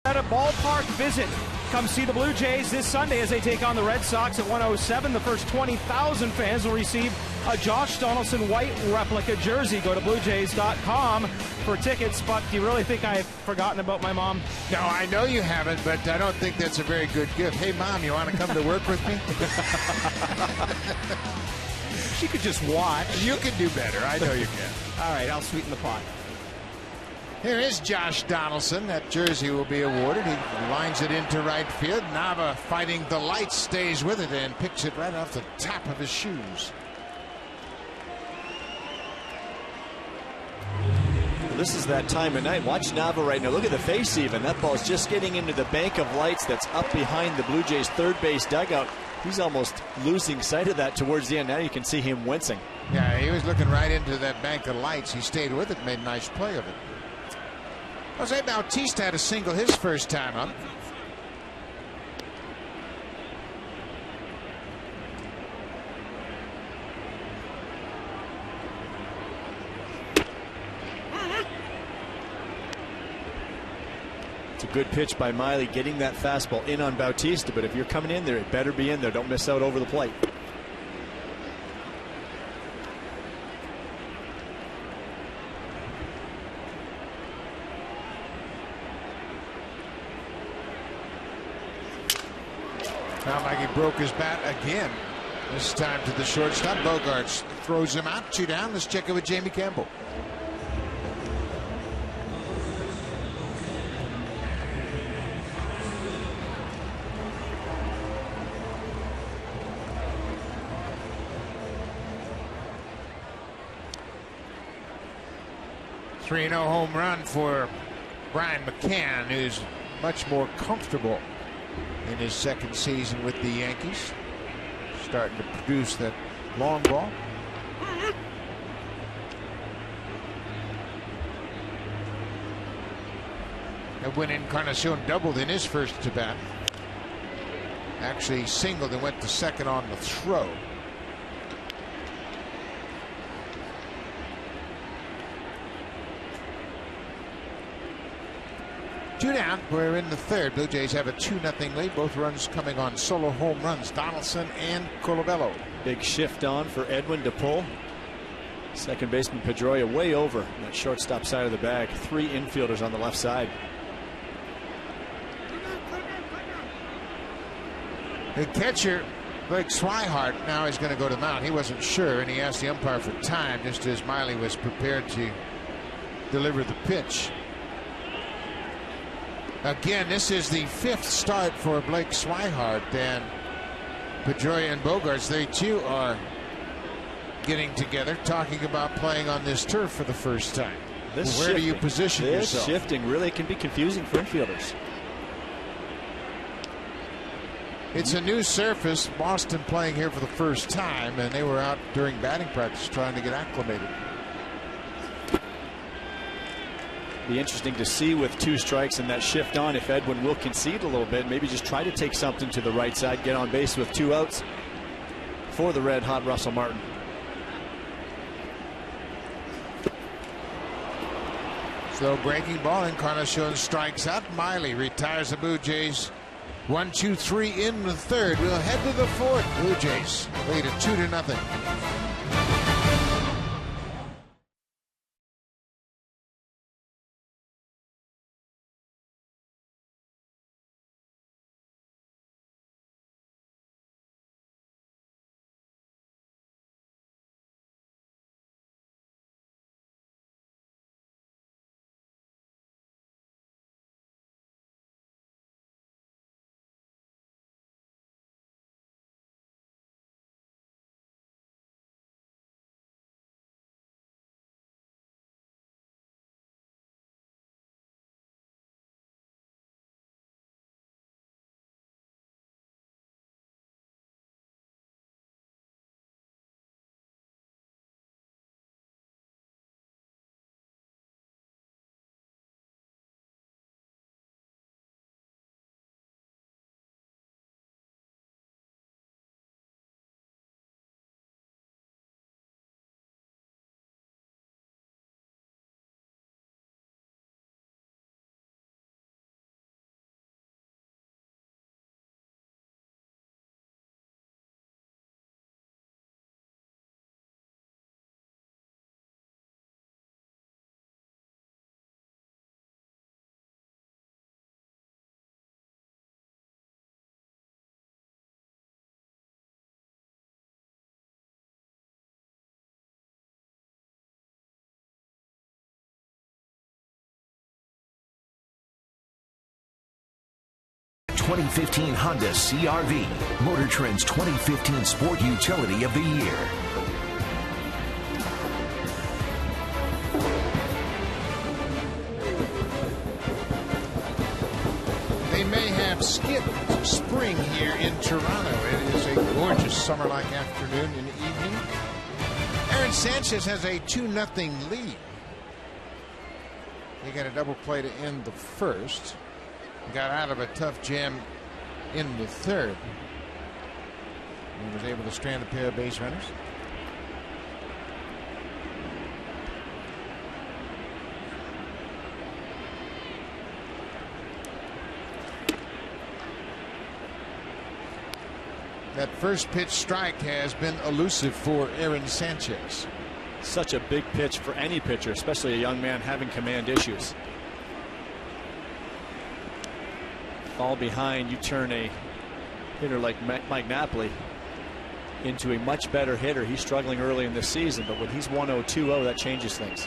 At a ballpark visit. Come see the Blue Jays this Sunday as they take on the Red Sox at 107. The first 20,000 fans will receive a Josh Donaldson white replica jersey. Go to BlueJays.com for tickets. But do you really think I've forgotten about my mom? No, I know you haven't, but I don't think that's a very good gift. Hey, Mom, you want to come to work with me? She could just watch. You can do better. I know you can. All right, I'll sweeten the pot. Here is Josh Donaldson. That jersey will be awarded. He lines it into right field. Nava, fighting the lights, stays with it and picks it right off the top of his shoes. This is that time of night. Watch Nava right now. Look at the face even. That ball's just getting into the bank of lights that's up behind the Blue Jays' third base dugout. He's almost losing sight of that towards the end. Now you can see him wincing. Yeah, he was looking right into that bank of lights. He stayed with it, made a nice play of it. Jose Bautista had a single his first time up. It's a good pitch by Miley, getting that fastball in on Bautista, but if you're coming in there, it better be in there. Don't miss out over the plate. Sound like he broke his bat again. This time to the shortstop. Bogarts throws him out. 2 down. Let's check it with Jamie Campbell. Three 3-0 home run for Brian McCann, who's much more comfortable in his second season with the Yankees. Starting to produce that long ball. And when Encarnacion doubled in his first to bat, actually singled and went to second on the throw. Two down. We're in the third. Blue Jays have a 2-0 lead. Both runs coming on solo home runs. Donaldson and Colabello. Big shift on for Edwin to pull. Second baseman Pedroia way over on that shortstop side of the bag. 3 infielders on the left side. The catcher, Blake Swihart, now is going to go to the mound. He wasn't sure, and he asked the umpire for time just as Miley was prepared to deliver the pitch. Again, this is the 5th start for Blake Swihart, and Pedroia and Bogaerts, they too are getting together, talking about playing on this turf for the first time. Where do you position yourself? This shifting really can be confusing for infielders. It's a new surface. Boston playing here for the first time, and they were out during batting practice trying to get acclimated. Be interesting to see with 2 strikes and that shift on if Edwin will concede a little bit, maybe just try to take something to the right side, get on base with 2 outs for the red hot Russell Martin. So breaking ball, Encarnacion strikes out. Miley retires the Blue Jays. 1, 2, 3 in the third. We'll head to the fourth. Blue Jays lead at 2-0. ...2015 Honda CR-V, Motor Trend's 2015 Sport Utility of the Year. They may have skipped spring here in Toronto. It is a gorgeous summer-like afternoon and evening. Aaron Sanchez has a 2-0 lead. He got a double play to end the first. Got out of a tough jam in the third. He was able to strand a pair of base runners. That first pitch strike has been elusive for Aaron Sanchez. Such a big pitch for any pitcher, especially a young man having command issues. Fall behind, you turn a hitter like Mike Napoli into a much better hitter. He's struggling early in this season, but when he's 1-0-2-0, that changes things.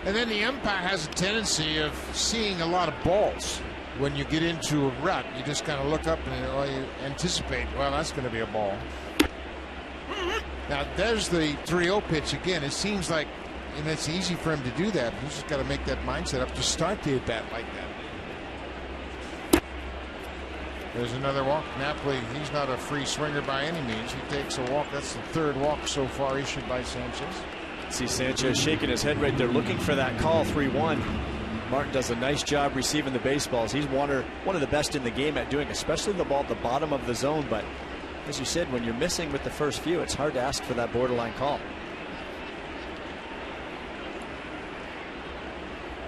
And then the umpire has a tendency of seeing a lot of balls. When you get into a rut, you just kind of look up and you anticipate, well, that's going to be a ball. Now, there's the 3-0 pitch again. It seems like, and it's easy for him to do that. He's just got to make that mindset up to start the at bat like that. There's another walk. Napoli, he's not a free swinger by any means. He takes a walk. That's the third walk so far issued by Sanchez. See Sanchez shaking his head right there, looking for that call. 3-1. Martin does a nice job receiving the baseballs. He's one of the best in the game at doing, especially the ball at the bottom of the zone. But as you said, when you're missing with the first few, it's hard to ask for that borderline call.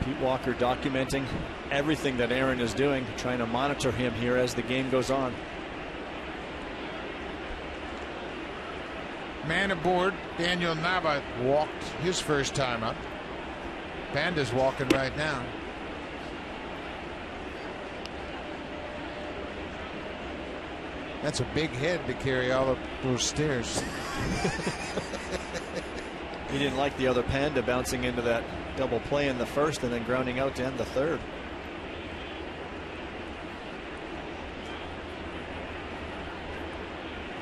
Pete Walker documenting everything that Aaron is doing, trying to monitor him here as the game goes on. Man aboard. Daniel Nava walked his first time up. Panda's walking right now. That's a big head to carry all up those stairs. He didn't like the other Panda bouncing into that double play in the first and then grounding out to end the third.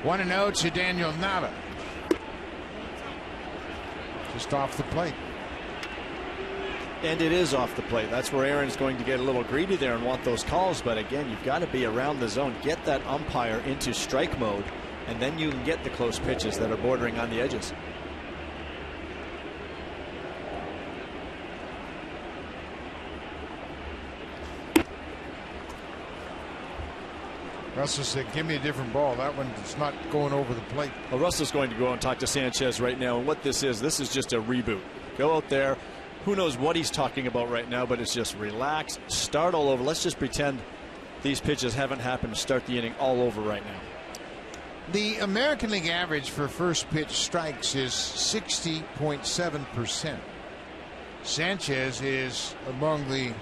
One and oh to Daniel Nava. Just off the plate. And it is off the plate. That's where Aaron's going to get a little greedy there and want those calls. But again, you've got to be around the zone, get that umpire into strike mode, and then you can get the close pitches that are bordering on the edges. Russell said, give me a different ball. That one's not going over the plate. Well, Russell's going to go and talk to Sanchez right now. And what this is just a reboot. Go out there. Who knows what he's talking about right now, but it's just relax, start all over. Let's just pretend these pitches haven't happened to start the inning all over right now. The American League average for first pitch strikes is 60.7%. Sanchez is among the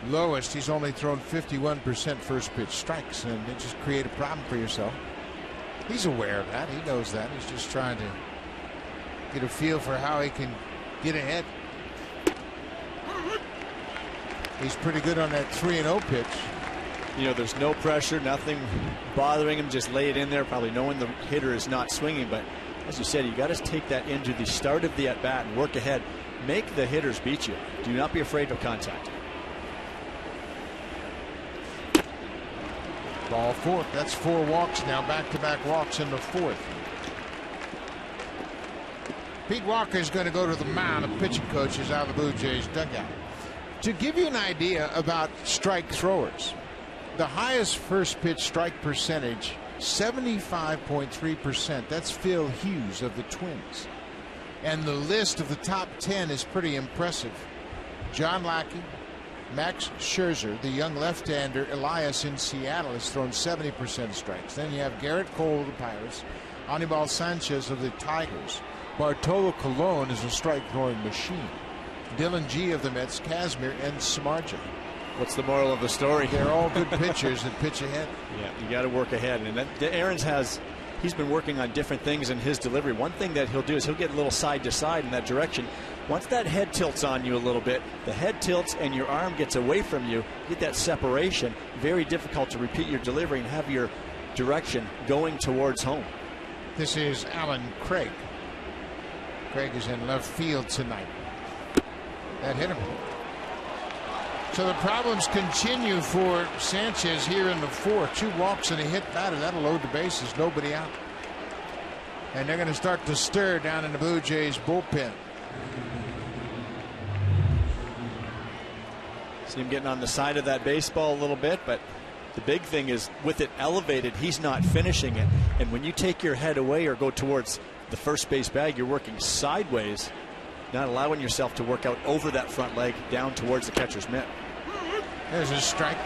lowest. He's only thrown 51% first pitch strikes, and it just create a problem for yourself. He's aware of that. He knows that. He's just trying to get a feel for how he can get ahead. He's pretty good on that 3-0 pitch. You know, there's no pressure, nothing bothering him. Just lay it in there, probably knowing the hitter is not swinging. But as you said, you got to take that into the start of the at-bat and work ahead. Make the hitters beat you. Do not be afraid of contact. Ball fourth. That's 4 walks now, back-to-back walks in the fourth. Pete Walker is going to go to the mound. The pitching coach is out of the Blue Jays dugout. To give you an idea about strike throwers, the highest first pitch strike percentage, 75.3%. That's Phil Hughes of the Twins. And the list of the top 10 is pretty impressive. John Lackey, Max Scherzer, the young left-hander. Elias in Seattle has thrown 70% strikes. Then you have Garrett Cole of the Pirates, Anibal Sanchez of the Tigers. Bartolo Colon is a strike-throwing machine. Dylan G of the Mets, Kazmir, and Samardzija. What's the moral of the story? They're all good pitchers that pitch ahead. Yeah, you got to work ahead. And Aaron's he's been working on different things in his delivery. One thing that he'll do is he'll get a little side to side in that direction. Once that head tilts on you a little bit, the head tilts and your arm gets away from you, get that separation. Very difficult to repeat your delivery and have your direction going towards home. This is Alan Craig. Craig is in left field tonight. That hit him. So the problems continue for Sanchez here in the fourth. 2 walks and a hit batter. That'll load the bases. Nobody out. And they're going to start to stir down in the Blue Jays bullpen. See him getting on the side of that baseball a little bit, but the big thing is with it elevated, he's not finishing it. And when you take your head away or go towards the first base bag, you're working sideways, not allowing yourself to work out over that front leg down towards the catcher's mitt. There's a strike.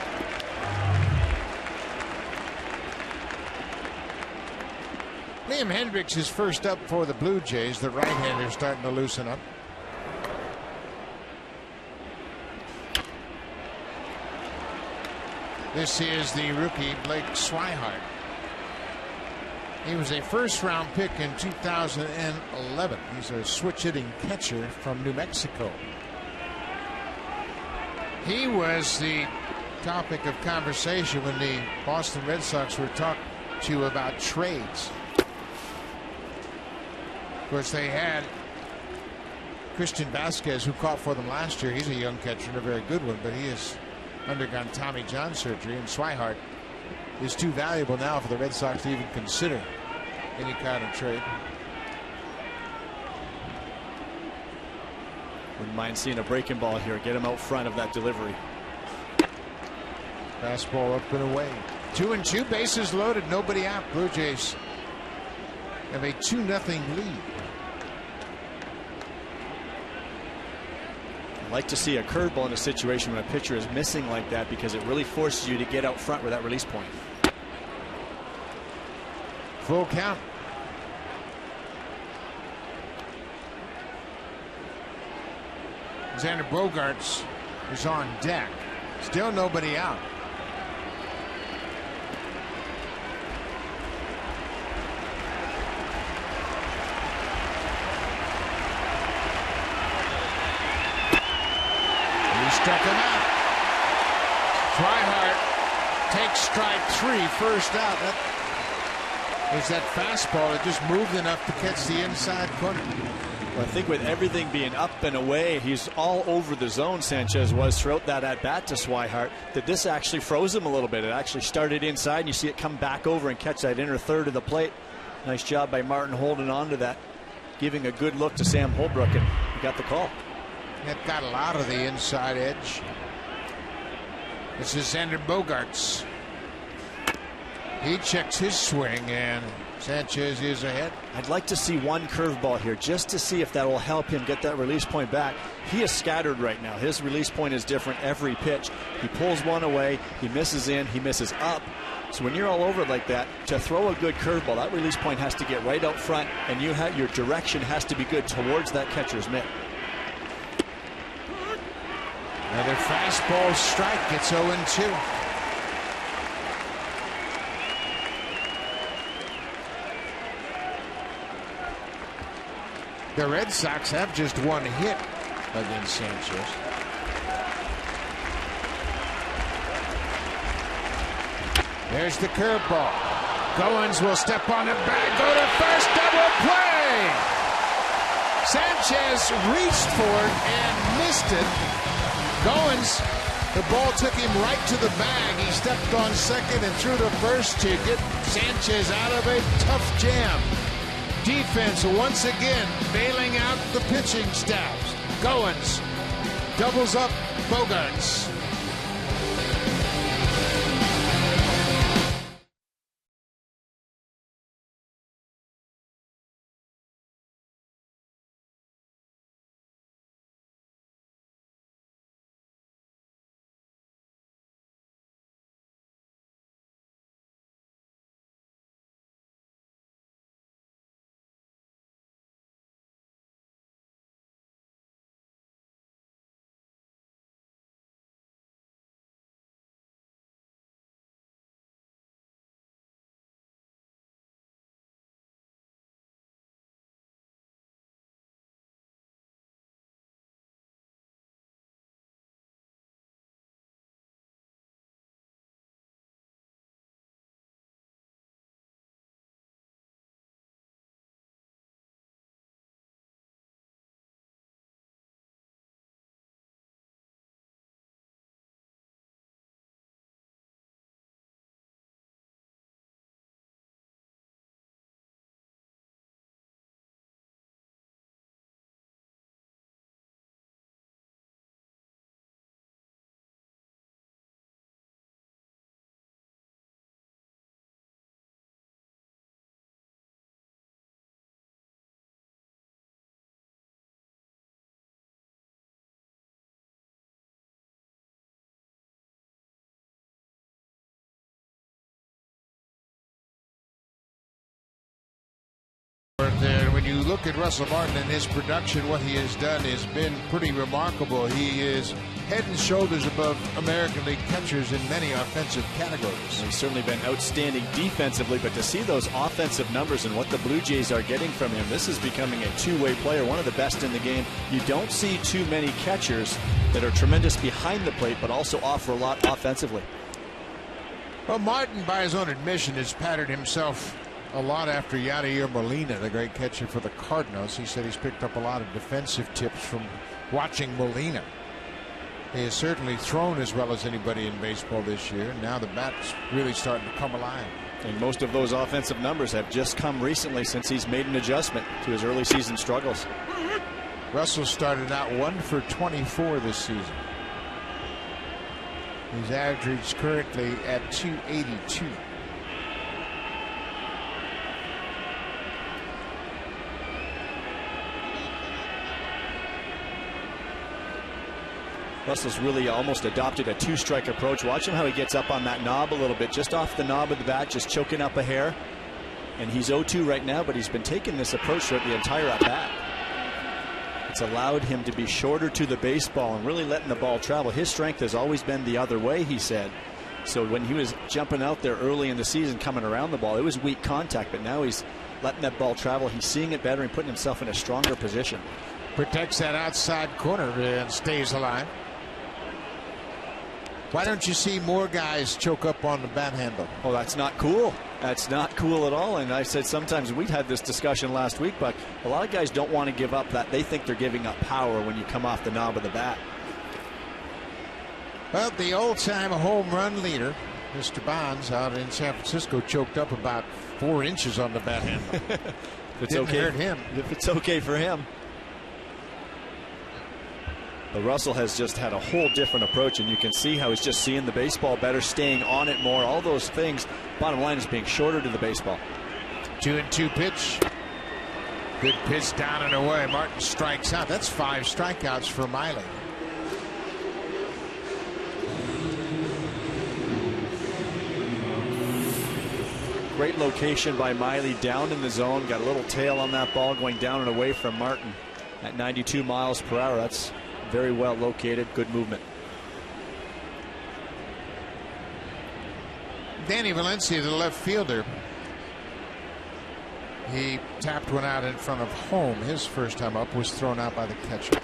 Liam Hendricks is first up for the Blue Jays. The right-hander starting to loosen up. This is the rookie Blake Swihart. He was a first-round pick in 2011. He's a switch-hitting catcher from New Mexico. He was the topic of conversation when the Boston Red Sox were talked to about trades. Of course, they had Christian Vasquez, who caught for them last year. He's a young catcher and a very good one, but he has undergone Tommy John surgery, and Swihart is too valuable now for the Red Sox to even consider any kind of trade. Wouldn't mind seeing a breaking ball here. Get him out front of that delivery. Fastball up and away. 2-2, bases loaded, nobody out. Blue Jays have a 2-0 lead. I'd like to see a curveball in a situation when a pitcher is missing like that, because it really forces you to get out front with that release point. Full count. Xander Bogaerts is on deck. Still nobody out. He struck him out. Swihart takes strike 3, first out. That was that fastball that just moved enough to catch the inside corner. Well, I think with everything being up and away, he's all over the zone, Sanchez was, throughout that at-bat to Swihart, that this actually froze him a little bit. It actually started inside, and you see it come back over and catch that inner third of the plate. Nice job by Martin holding on to that, giving a good look to Sam Holbrook, and he got the call. That got a lot of the inside edge. This is Xander Bogaerts. He checks his swing, and Sanchez is ahead. I'd like to see one curveball here just to see if that will help him get that release point back. He is scattered right now. His release point is different every pitch. He pulls one away, he misses in, he misses up. So when you're all over it like that, to throw a good curveball, that release point has to get right out front, and your direction has to be good towards that catcher's mitt. Another fastball strike. It's 0-2. The Red Sox have just one hit against Sanchez. There's the curveball. Goins will step on the bag, go to first, double play. Sanchez reached for it and missed it. Goins, the ball took him right to the bag. He stepped on second and threw to first to get Sanchez out of a tough jam. Defense once again bailing out the pitching staffs. Goins doubles up Bogaerts. When you look at Russell Martin and his production, what he has done has been pretty remarkable. He is head and shoulders above American League catchers in many offensive categories. He's certainly been outstanding defensively, but to see those offensive numbers and what the Blue Jays are getting from him, this is becoming a two-way player, one of the best in the game. You don't see too many catchers that are tremendous behind the plate, but also offer a lot offensively. Well, Martin, by his own admission, has patterned himself a lot after Yadier Molina, the great catcher for the Cardinals. He said he's picked up a lot of defensive tips from watching Molina. He has certainly thrown as well as anybody in baseball this year. Now the bat's really starting to come alive. And most of those offensive numbers have just come recently since he's made an adjustment to his early season struggles. Russell started out 1 for 24 this season. He's averaged currently at 282. Russell's really almost adopted a two-strike approach. Watch him how he gets up on that knob a little bit, just off the knob of the bat, just choking up a hair. And he's 0-2 right now, but he's been taking this approach throughout the entire at-bat. It's allowed him to be shorter to the baseball and really letting the ball travel. His strength has always been the other way, he said. So when he was jumping out there early in the season, coming around the ball, it was weak contact, but now he's letting that ball travel. He's seeing it better and putting himself in a stronger position. Protects that outside corner and stays alive. Why don't you see more guys choke up on the bat handle? Oh, that's not cool. That's not cool at all. And I said sometimes, we'd had this discussion last week, but a lot of guys don't want to give up that. They think they're giving up power when you come off the knob of the bat. Well, the old-time home run leader, Mr. Bonds, out in San Francisco, choked up about 4 inches on the bat handle. If it's Didn't okay, hurt him. If it's okay for him. But Russell has just had a whole different approach, and you can see how he's just seeing the baseball better, staying on it more, all those things. Bottom line is being shorter to the baseball. 2-2 pitch. Good pitch down and away. Martin strikes out. That's 5 strikeouts for Miley. Great location by Miley down in the zone. Got a little tail on that ball going down and away from Martin at 92 miles per hour. That's very well located. Good movement. Danny Valencia, the left fielder, he tapped one out in front of home. His first time up was thrown out by the catcher.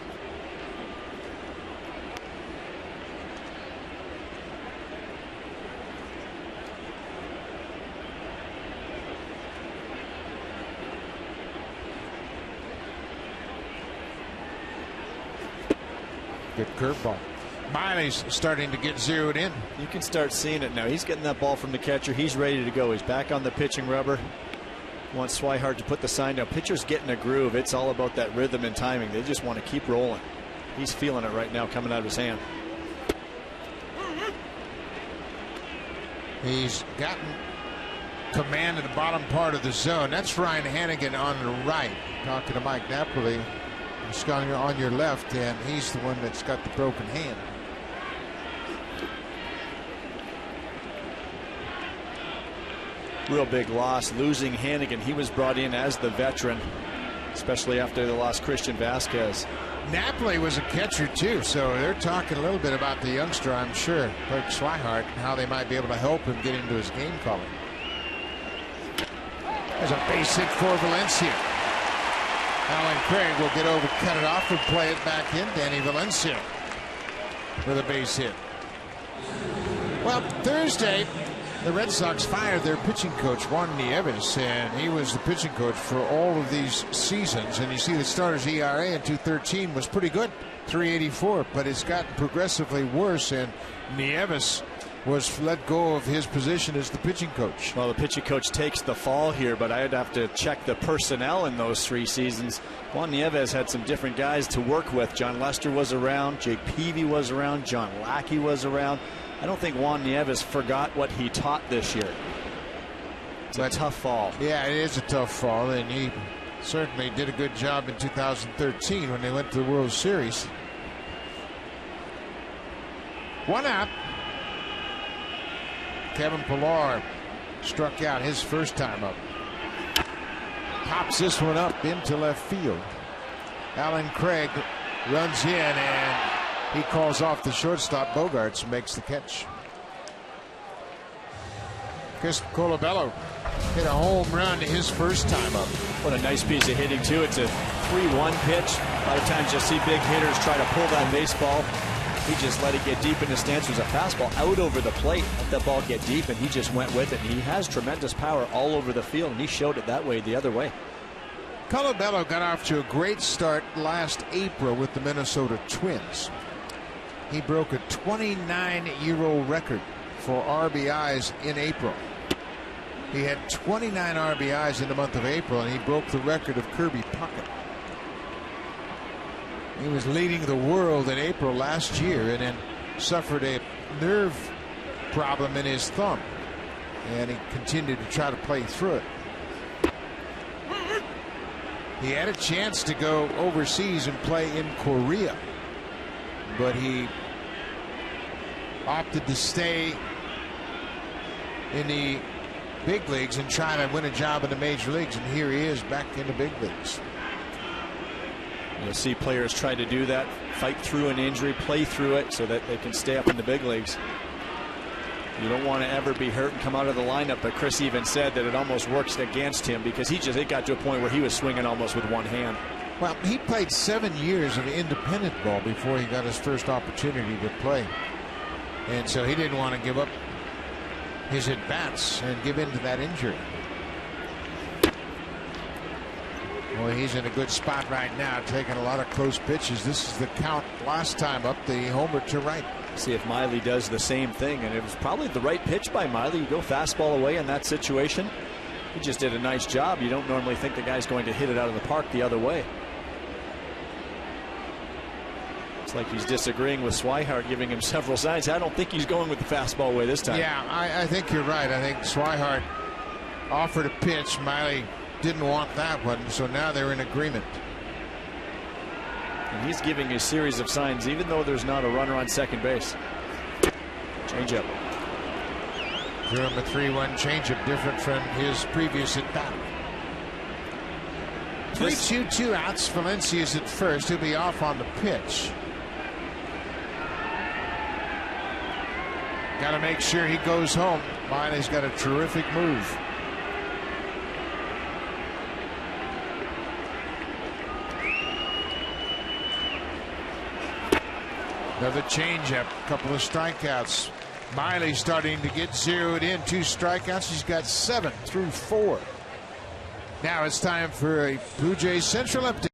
Good curveball. Miley's starting to get zeroed in. You can start seeing it now. He's getting that ball from the catcher. He's ready to go. He's back on the pitching rubber. Wants Swihart to put the sign down. Pitcher's getting a groove. It's all about that rhythm and timing. They just want to keep rolling. He's feeling it right now coming out of his hand. He's gotten command of the bottom part of the zone. That's Ryan Hannigan on the right. Talking to Mike Napoli. He's on your left, and he's the one that's got the broken hand. Real big loss, losing Hannigan. He was brought in as the veteran, especially after they lost Christian Vasquez. Napoli was a catcher too, so they're talking a little bit about the youngster, I'm sure, Kirk Swihart, and how they might be able to help him get into his game calling. There's a base hit for Valencia. Alan Craig will get over, cut it off, and play it back in. Danny Valencia with a base hit. Well, Thursday, the Red Sox fired their pitching coach, Juan Nieves, and he was the pitching coach for all of these seasons. And you see the starter's ERA in 213 was pretty good, 384, but it's gotten progressively worse, and Nieves was let go of his position as the pitching coach. Well, the pitching coach takes the fall here, but I'd have to check the personnel in those 3 seasons. Juan Nieves had some different guys to work with. John Lester was around, Jake Peavy was around, John Lackey was around. I don't think Juan Nieves forgot what he taught this year. It's a tough fall. Yeah, it is a tough fall, and he certainly did a good job in 2013 when they went to the World Series. 1 out. Kevin Pillar struck out his first time up. Pops this one up into left field. Alan Craig runs in, and he calls off the shortstop. Bogarts makes the catch. Chris Colabello hit a home run his first time up. What a nice piece of hitting, too. It's a 3-1 pitch. A lot of times you'll see big hitters try to pull that baseball. He just let it get deep in the stance. It was a fastball out over the plate. Let that ball get deep, and he just went with it. And he has tremendous power all over the field, and he showed it that way, the other way. Colabello got off to a great start last April with the Minnesota Twins. He broke a 29-year-old record for RBIs in April. He had 29 RBIs in the month of April, and he broke the record of Kirby Puckett. He was leading the world in April last year and then suffered a nerve problem in his thumb, and he continued to try to play through it. He had a chance to go overseas and play in Korea, but he opted to stay in the big leagues and try to win a job in the major leagues, and here he is back in the big leagues. You'll see players try to do that, fight through an injury, play through it so that they can stay up in the big leagues. You don't want to ever be hurt and come out of the lineup, but Chris even said that it almost works against him because it got to a point where he was swinging almost with one hand. Well, he played 7 years of independent ball before he got his first opportunity to play, and so he didn't want to give up his at-bats and give in to that injury. Well, he's in a good spot right now, taking a lot of close pitches. This is the count last time up, the homer to right. See if Miley does the same thing, and it was probably the right pitch by Miley. You go fastball away in that situation. He just did a nice job. You don't normally think the guy's going to hit it out of the park the other way. It's like he's disagreeing with Swihart, giving him several signs. I don't think he's going with the fastball away this time. Yeah, I think you're right. I think Swihart offered a pitch. Miley didn't want that one, so now they're in agreement. And he's giving a series of signs, even though there's not a runner on second base. Changeup. Threw him a 3-1 changeup, different from his previous at bat. 3-2 outs. Valencia's at first. He'll be off on the pitch. Got to make sure he goes home. Miley's got a terrific move. Another changeup, couple of strikeouts. Miley starting to get zeroed in. 2 strikeouts. He's got 7 through 4. Now it's time for a Blue Jays Central update.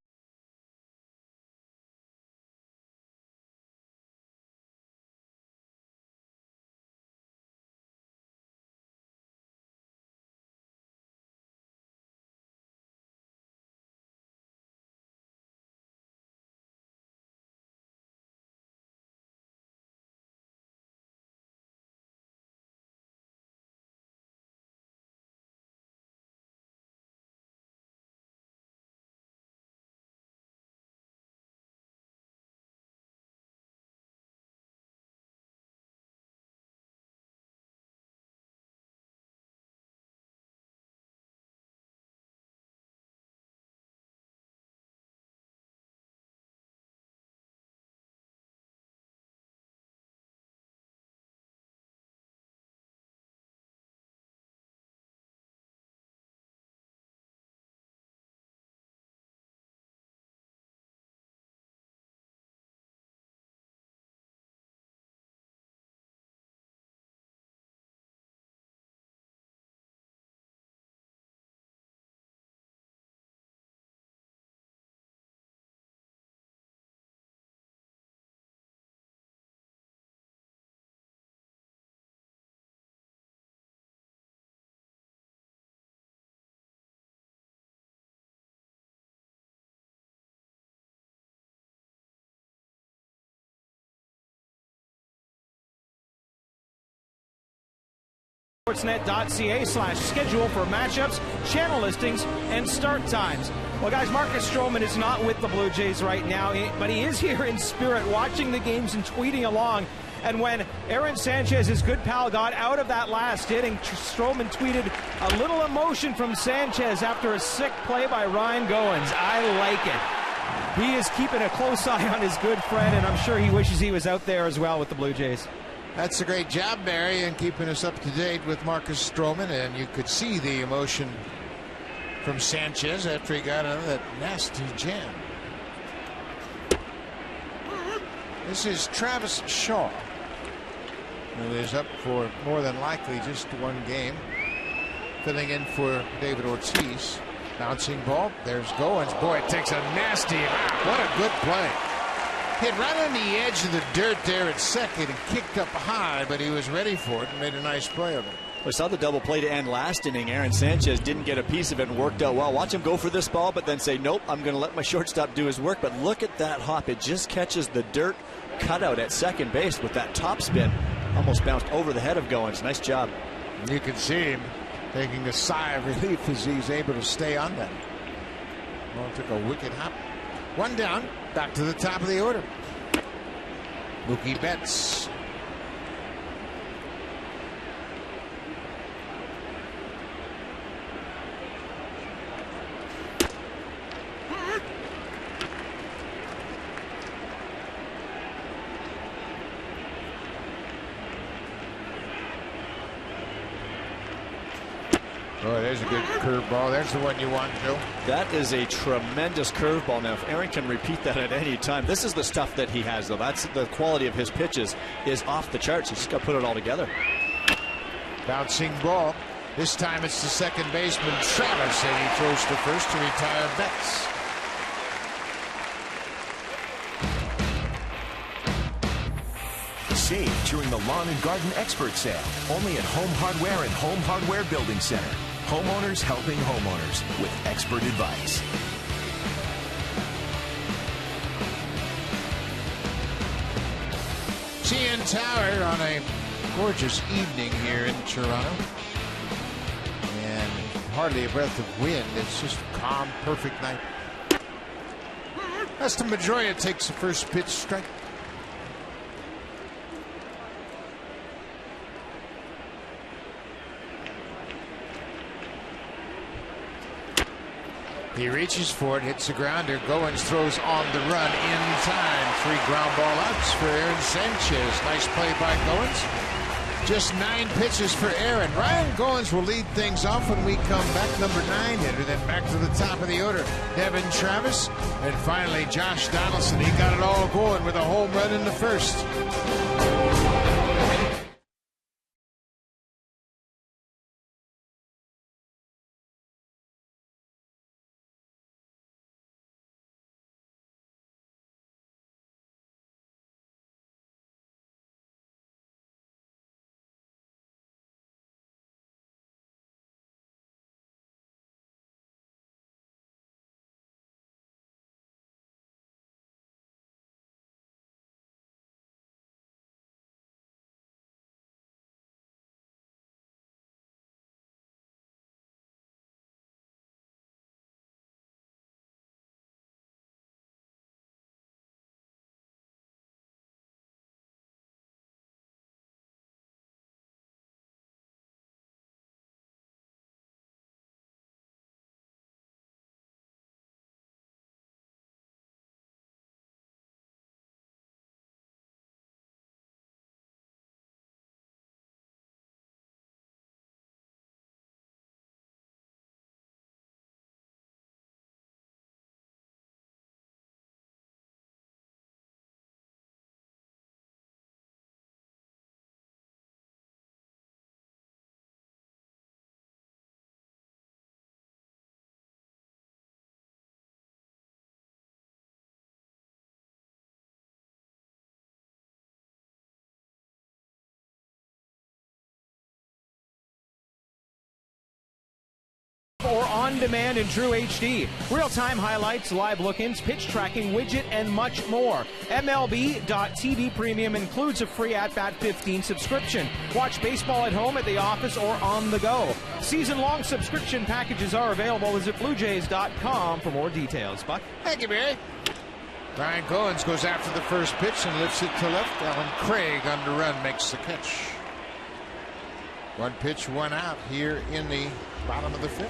Sportsnet.ca/schedule for matchups, channel listings, and start times. Well, guys, Marcus Stroman is not with the Blue Jays right now, but he is here in spirit, watching the games and tweeting along. And when Aaron Sanchez, his good pal, got out of that last inning, Stroman tweeted a little emotion from Sanchez after a sick play by Ryan Goins. I like it. He is keeping a close eye on his good friend, and I'm sure he wishes he was out there as well with the Blue Jays. That's a great job, Barry, in keeping us up to date with Marcus Stroman, and you could see the emotion from Sanchez after he got out of that nasty jam. This is Travis Shaw, who is up for more than likely just one game, filling in for David Ortiz. Bouncing ball. There's Goins. Boy, it takes a nasty. What a good play. Hit right on the edge of the dirt there at second and kicked up high, but he was ready for it and made a nice play of it. We saw the double play to end last inning. Aaron Sanchez didn't get a piece of it and worked out well. Watch him go for this ball, but then say, nope, I'm going to let my shortstop do his work. But look at that hop. It just catches the dirt cutout at second base with that top spin. Almost bounced over the head of Goins. Nice job. You can see him taking a sigh of relief as he's able to stay on that. Well, took a wicked hop. One down, back to the top of the order. Mookie Betts. Oh, there's a good curveball. There's the one you want, Joe. That is a tremendous curveball. Now, if Aaron can repeat that at any time, this is the stuff that he has, though. That's the quality of his pitches is off the charts. He's just got to put it all together. Bouncing ball. This time it's the second baseman, Travis, and he throws to first to retire Betts. Save during the Lawn and Garden Expert Sale. Only at Home Hardware and Home Hardware Building Center. Homeowners helping homeowners with expert advice. CN Tower on a gorgeous evening here in Toronto. And hardly a breath of wind. It's just a calm, perfect night. Heston Pedroia takes the first pitch strike. He reaches for it, hits the grounder. Goins throws on the run in time. 3 ground ball outs for Aaron Sanchez. Nice play by Goins. Just 9 pitches for Aaron. Ryan Goins will lead things off when we come back. Number 9 hitter, then back to the top of the order. Devin Travis, and finally Josh Donaldson. He got it all going with a home run in the first. Or on demand in true HD. Real-time highlights, live look-ins, pitch tracking, widget, and much more. MLB.TV Premium includes a free At-Bat 15 subscription. Watch baseball at home, at the office, or on the go. Season-long subscription packages are available. Visit BlueJays.com for more details. Buck? Thank you, Barry. Ryan Goins goes after the first pitch and lifts it to left. Alan Craig on the run makes the catch. 1 pitch, 1 out here in the bottom of the 5th.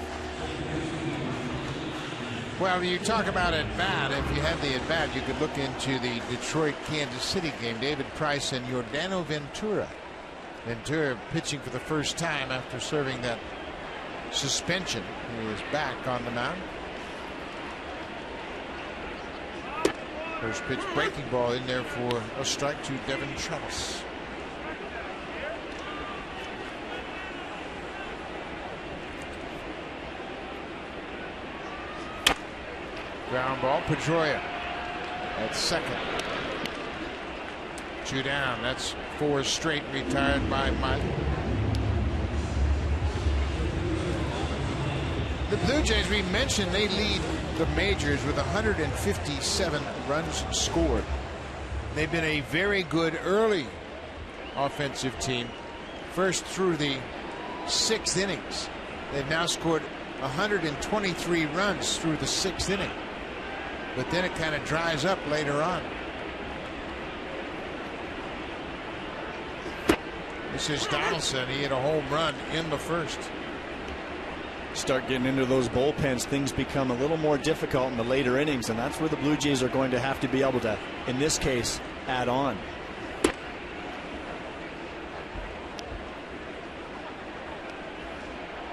Well, you talk about at bat. If you had the at bat, you could look into the Detroit-Kansas City game. David Price and Yordano Ventura. Ventura pitching for the first time after serving that suspension. He is back on the mound. First pitch breaking ball in there for a strike to Devin Travis. Ground ball, Pedroia at second. 2 down. That's 4 straight retired by Miley. The Blue Jays, we mentioned, they lead the majors with 157 runs scored. They've been a very good early offensive team. First through the 6th innings. They've now scored 123 runs through the 6th inning. But then it kind of dries up later on. This is Donaldson. He hit a home run in the first. Start getting into those bullpens, things become a little more difficult in the later innings, and that's where the Blue Jays are going to have to be able to, in this case, add on.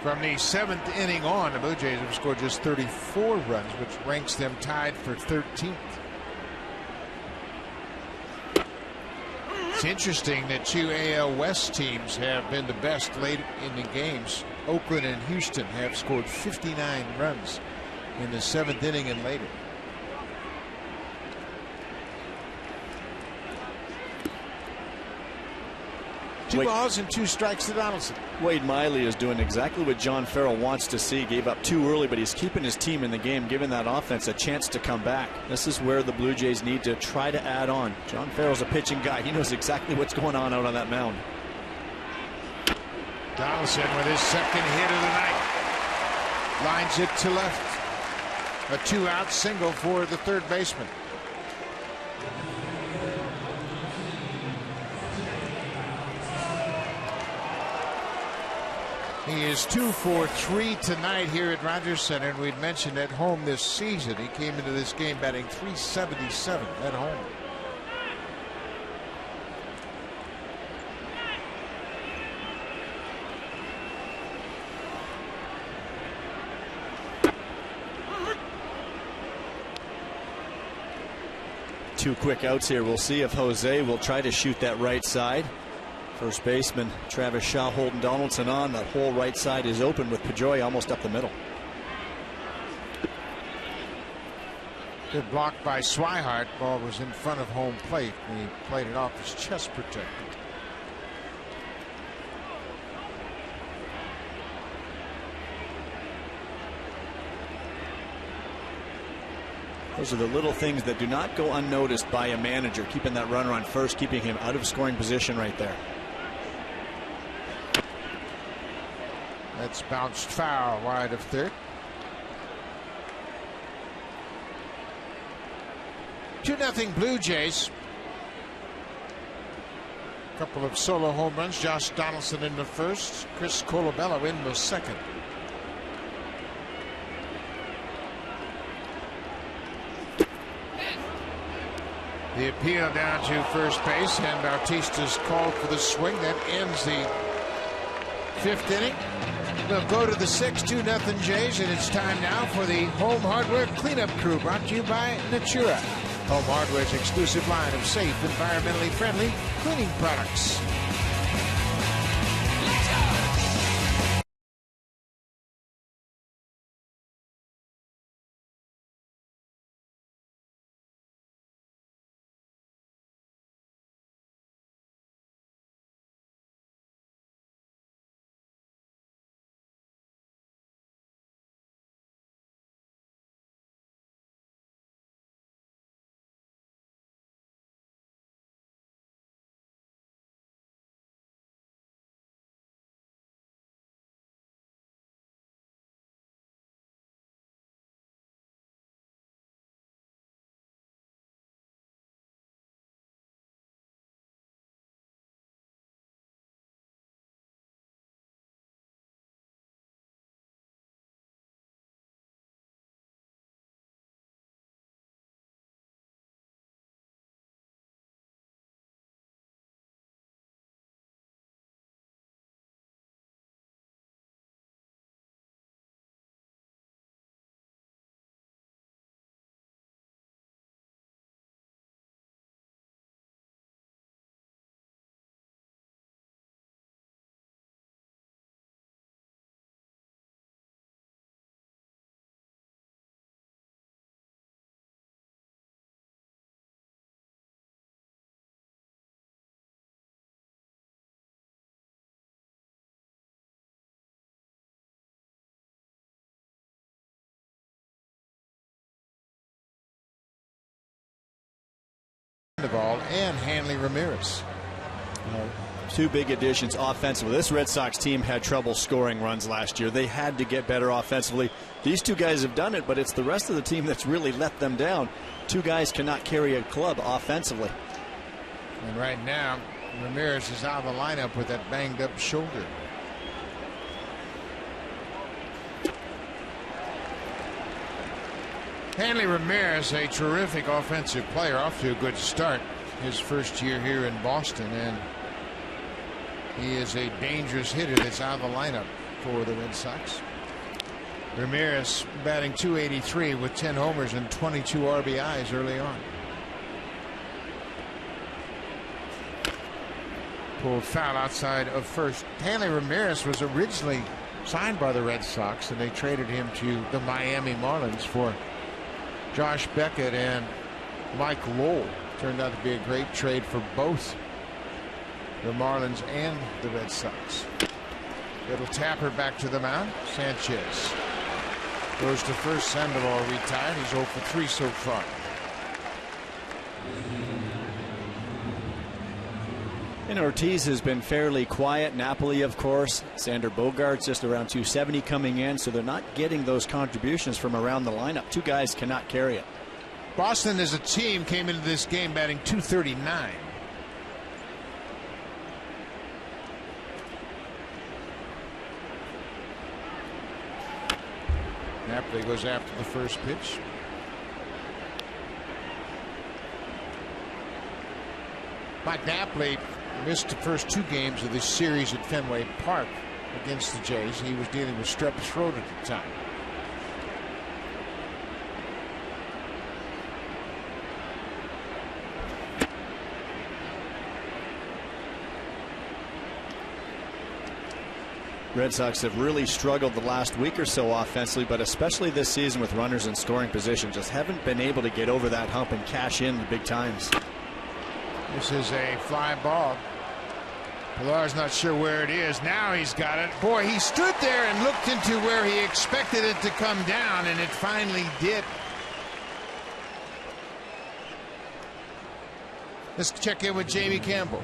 From the 7th inning on, the Blue Jays have scored just 34 runs, which ranks them tied for 13th. It's interesting that 2 AL West teams have been the best late in the games. Oakland and Houston have scored 59 runs in the 7th inning and later. Two balls and 2 strikes to Donaldson. Wade Miley is doing exactly what John Farrell wants to see. Gave up too early, but he's keeping his team in the game, giving that offense a chance to come back. This is where the Blue Jays need to try to add on. John Farrell's a pitching guy. He knows exactly what's going on out on that mound. Donaldson with his 2nd hit of the night. Lines it to left. A 2-out single for the 3rd baseman. He is 2 for 3 tonight here at Rogers Center, and we'd mentioned at home this season. He came into this game batting .377 at home. Two quick outs here. We'll see if Jose will try to shoot that right side. First baseman Travis Shaw holding Donaldson on. That whole right side is open with Pedroia almost up the middle. Good block by Swihart. Ball was in front of home plate, and he played it off his chest protector. Those are the little things that do not go unnoticed by a manager, keeping that runner on first, keeping him out of scoring position right there. That's bounced foul wide of 3rd. 2-0 Blue Jays. A couple of solo home runs. Josh Donaldson in the first. Chris Colabello in the second. The appeal down to first base, and Bautista's called for the swing. That ends the 5th inning. We'll go to the 6th, 2-0 Jays, and it's time now for the Home Hardware Cleanup Crew, brought to you by Natura. Home Hardware's exclusive line of safe, environmentally friendly cleaning products. Sandoval and Hanley Ramirez. Two big additions offensively. This Red Sox team had trouble scoring runs last year. They had to get better offensively. These two guys have done it, but it's the rest of the team that's really let them down. Two guys cannot carry a club offensively. And right now, Ramirez is out of the lineup with that banged up shoulder. Hanley Ramirez, a terrific offensive player, off to a good start his first year here in Boston, and he is a dangerous hitter that's out of the lineup for the Red Sox. Ramirez batting .283 with 10 homers and 22 RBIs early on. Pulled foul outside of first. Hanley Ramirez was originally signed by the Red Sox, and they traded him to the Miami Marlins for Josh Beckett and Mike Lowell. Turned out to be a great trade for both the Marlins and the Red Sox. Little tapper back to the mound. Sanchez goes to first. Sandoval retired. He's 0 for 3 so far. And Ortiz has been fairly quiet. Napoli, of course. Sander Bogart's just around 270 coming in, so they're not getting those contributions from around the lineup. Two guys cannot carry it. Boston as a team came into this game batting .239. Napoli goes after the first pitch. Mike Napoli missed the first 2 games of this series at Fenway Park against the Jays. He was dealing with strep throat at the time. Red Sox have really struggled the last week or so offensively, but especially this season with runners in scoring position. Just haven't been able to get over that hump and cash in the big times. This is a fly ball. Pilar's not sure where it is. Now he's got it. Boy, he stood there and looked into where he expected it to come down, and it finally did. Let's check in with Jamie Campbell.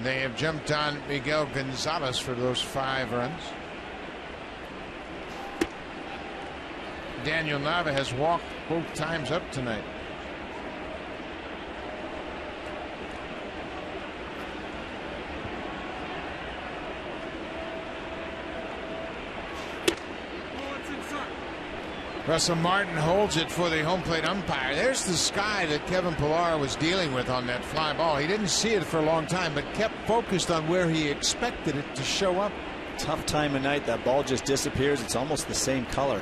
They have jumped on Miguel Gonzalez for those 5 runs. Daniel Nava has walked both times up tonight. Russell Martin holds it for the home plate umpire. There's the sky that Kevin Pillar was dealing with on that fly ball. He didn't see it for a long time, but kept focused on where he expected it to show up. Tough time of night. That ball just disappears. It's almost the same color.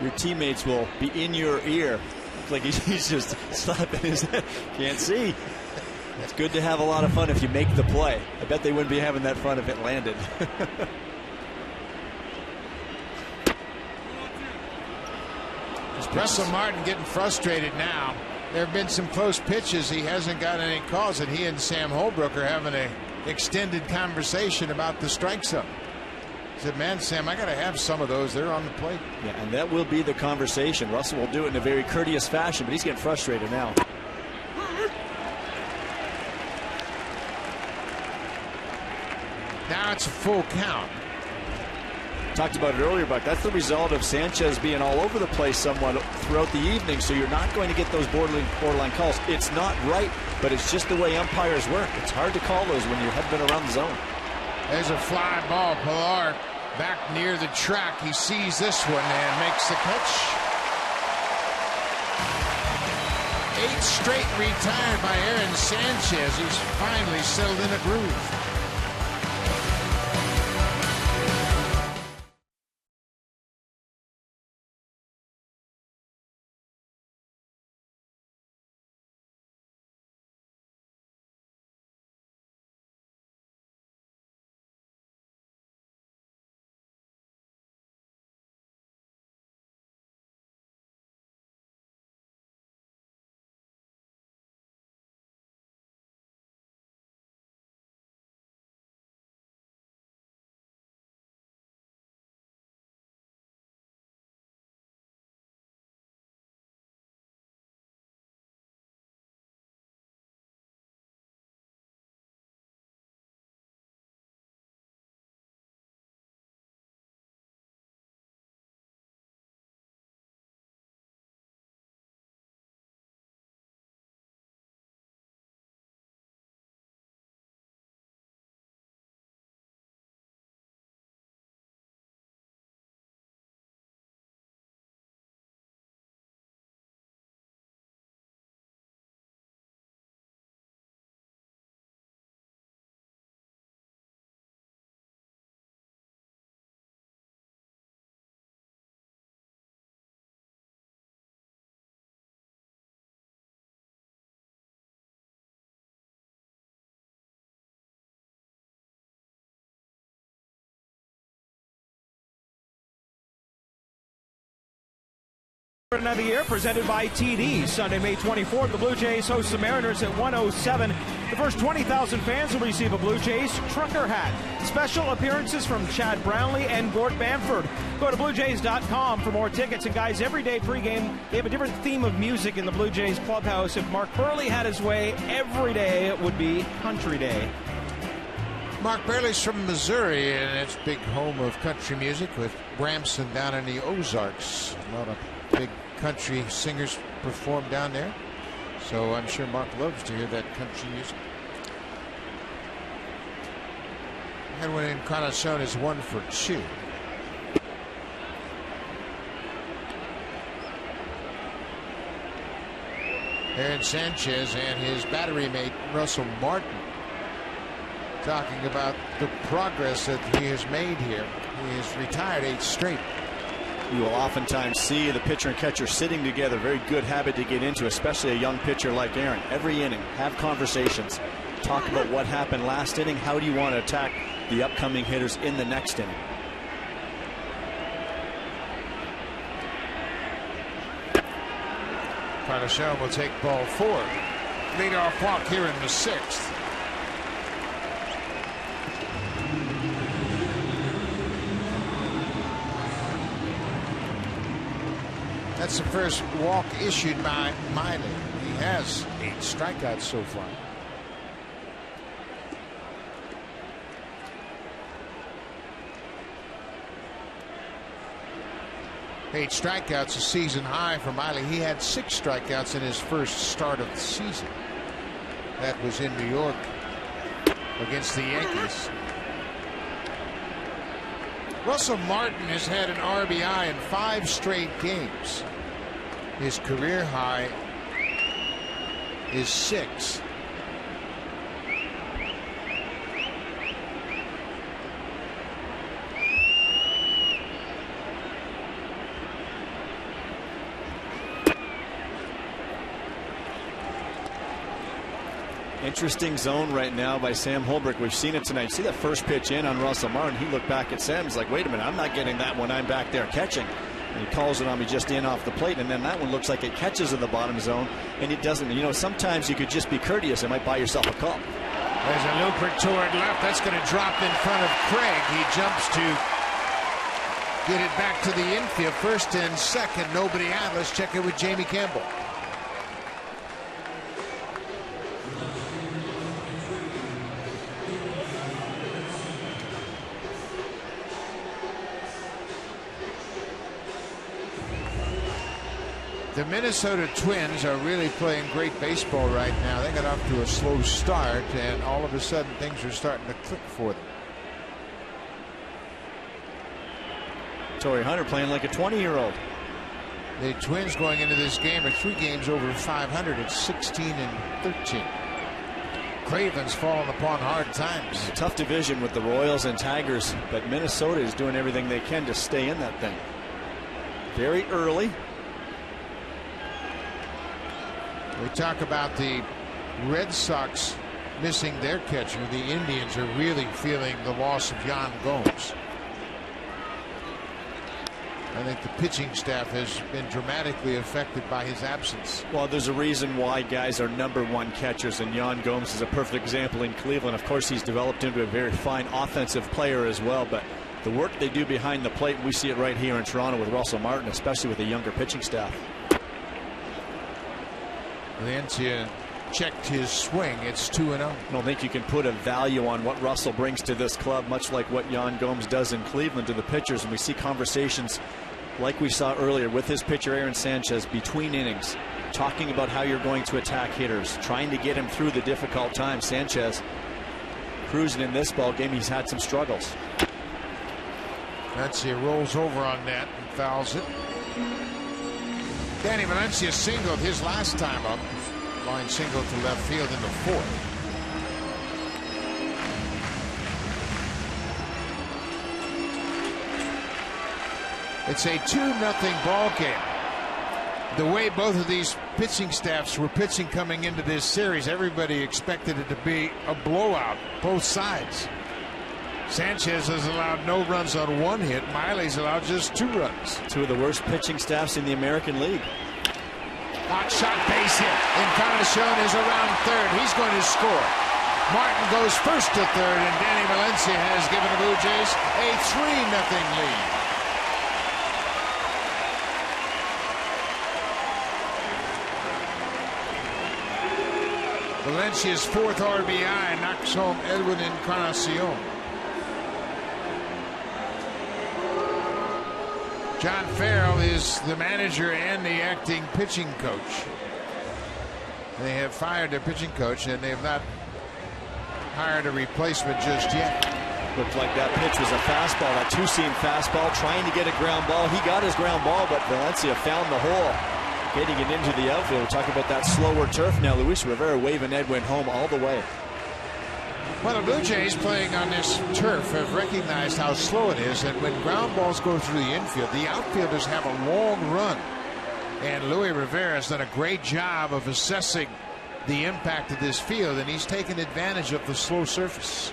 Your teammates will be in your ear. Looks like he's just slapping his head. Can't see. It's good to have a lot of fun if you make the play. I bet they wouldn't be having that fun if it landed. Russell Martin getting frustrated now. There have been some close pitches. He hasn't got any calls, and he and Sam Holbrook are having an extended conversation about the strike zone. He said, man, Sam, I got to have some of those. They're on the plate. Yeah, and that will be the conversation. Russell will do it in a very courteous fashion, but he's getting frustrated now. Now it's a full count. Talked about it earlier, but that's the result of Sanchez being all over the place somewhat throughout the evening, so you're not going to get those borderline calls. It's not right, but it's just the way umpires work. It's hard to call those when you haven't been around the zone. There's a fly ball. Pilar back near the track. He sees this one and makes the catch. 8 straight retired by Aaron Sanchez. He's finally settled in a groove. Another year presented by TD. Sunday, May 24th, the Blue Jays host the Mariners at 1:07. The first 20,000 fans will receive a Blue Jays trucker hat. Special appearances from Chad Brownlee and Gort Bamford. Go to BlueJays.com for more tickets. And guys, every day pregame, they have a different theme of music in the Blue Jays clubhouse. If Mark Burley had his way, every day would be Country Day. Mark Burley's from Missouri, and it's big home of country music with Bramson down in the Ozarks. A lot of big country singers perform down there, so I'm sure Mark loves to hear that country music. And when Encarnacion is 1 for 2. Aaron Sanchez and his battery mate Russell Martin talking about the progress that he has made here. He has retired 8 straight. You will oftentimes see the pitcher and catcher sitting together. Very good habit to get into, especially a young pitcher like Aaron. Every inning, have conversations. Talk about what happened last inning. How do you want to attack the upcoming hitters in the next inning? Encarnacion will take ball 4. Leadoff walk here in the 6th. That's the first walk issued by Miley. He has 8 strikeouts so far. Eight strikeouts, a season high for Miley. He had 6 strikeouts in his first start of the season. That was in New York against the Yankees. Russell Martin has had an RBI in 5 straight games. His career high is 6. Interesting zone right now by Sam Holbrook. We've seen it tonight. See that first pitch in on Russell Martin. He looked back at Sam. He's like, wait a minute, I'm not getting that when I'm back there catching. And he calls it on me just in off the plate. And then that one looks like it catches in the bottom zone. And it doesn't. You know, sometimes you could just be courteous and might buy yourself a call. There's a looper toward left. That's going to drop in front of Craig. He jumps to get it back to the infield. First and second. Nobody out. Let's check it with Jamie Campbell. The Minnesota Twins are really playing great baseball right now. They got off to a slow start, and all of a sudden things are starting to click for them. Torrey Hunter playing like a 20-year-old. The Twins going into this game are 3 games over 500 at 16-13. Cleveland's fallen upon hard times. A tough division with the Royals and Tigers, but Minnesota is doing everything they can to stay in that thing. Very early. We talk about the Red Sox missing their catcher. The Indians are really feeling the loss of Yan Gomes. I think the pitching staff has been dramatically affected by his absence. Well, there's a reason why guys are #1 catchers, and Yan Gomes is a perfect example in Cleveland. Of course, he's developed into a very fine offensive player as well, but the work they do behind the plate, we see it right here in Toronto with Russell Martin, especially with a younger pitching staff. Valencia checked his swing. It's 2-0. I don't think you can put a value on what Russell brings to this club, much like what Yan Gomes does in Cleveland to the pitchers. And we see conversations like we saw earlier with his pitcher Aaron Sanchez between innings, talking about how you're going to attack hitters, trying to get him through the difficult times. Sanchez cruising in this ball game. He's had some struggles. Valencia rolls over on that and fouls it. Danny Valencia singled his last time up. Line single to left field in the 4th. It's a 2-0 ball game. The way both of these pitching staffs were pitching coming into this series, everybody expected it to be a blowout, both sides. Sanchez has allowed no runs on 1 hit. Miley's allowed just 2 runs. 2 of the worst pitching staffs in the American League. Hot shot, base hit. Encarnacion is around third. He's going to score. Martin goes first to third, and Danny Valencia has given the Blue Jays a 3-0 lead. Valencia's 4th RBI knocks home Edwin Encarnacion. John Farrell is the manager and the acting pitching coach. They have fired their pitching coach, and they have not hired a replacement just yet. Looked like that pitch was a fastball, that 2-seam fastball, trying to get a ground ball. He got his ground ball, but Valencia found the hole, getting it into the outfield. We're talking about that slower turf now. Luis Rivera waving Edwin home all the way. Well, the Blue Jays playing on this turf have recognized how slow it is, and when ground balls go through the infield, the outfielders have a long run. And Luis Rivera has done a great job of assessing the impact of this field, and he's taken advantage of the slow surface.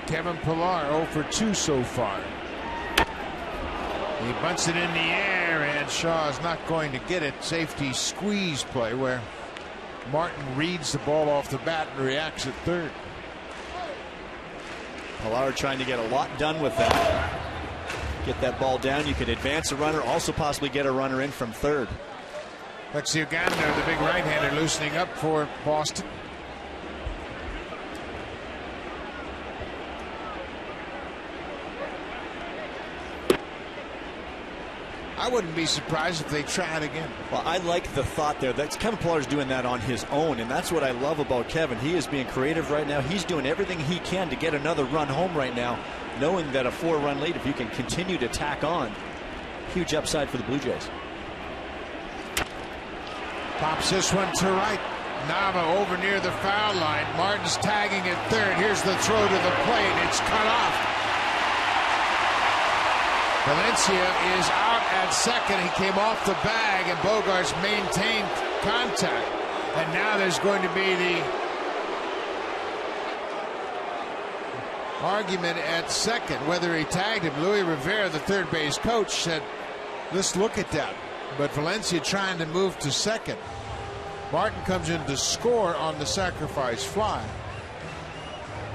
Kevin Pillar 0 for 2 so far. He bunts it in the air, and Shaw is not going to get it. Safety squeeze play where Martin reads the ball off the bat and reacts at third. Pillar trying to get a lot done with that. Get that ball down. You could advance a runner, also possibly get a runner in from third. Lexi Uganda, the big right-hander, loosening up for Boston. I wouldn't be surprised if they try it again. Well, I like the thought there. That's Kevin Pillar's doing that on his own, and that's what I love about Kevin. He is being creative right now. He's doing everything he can to get another run home right now, knowing that a 4-run lead, if you can continue to tack on, huge upside for the Blue Jays. Pops this one to right. Nava over near the foul line. Martin's tagging at third. Here's the throw to the plate. It's cut off. Valencia is out at second. He came off the bag, and Bogaerts maintained contact. And now there's going to be the argument at second whether he tagged him. Luis Rivera, the third base coach, said, let's look at that. But Valencia trying to move to second. Martin comes in to score on the sacrifice fly.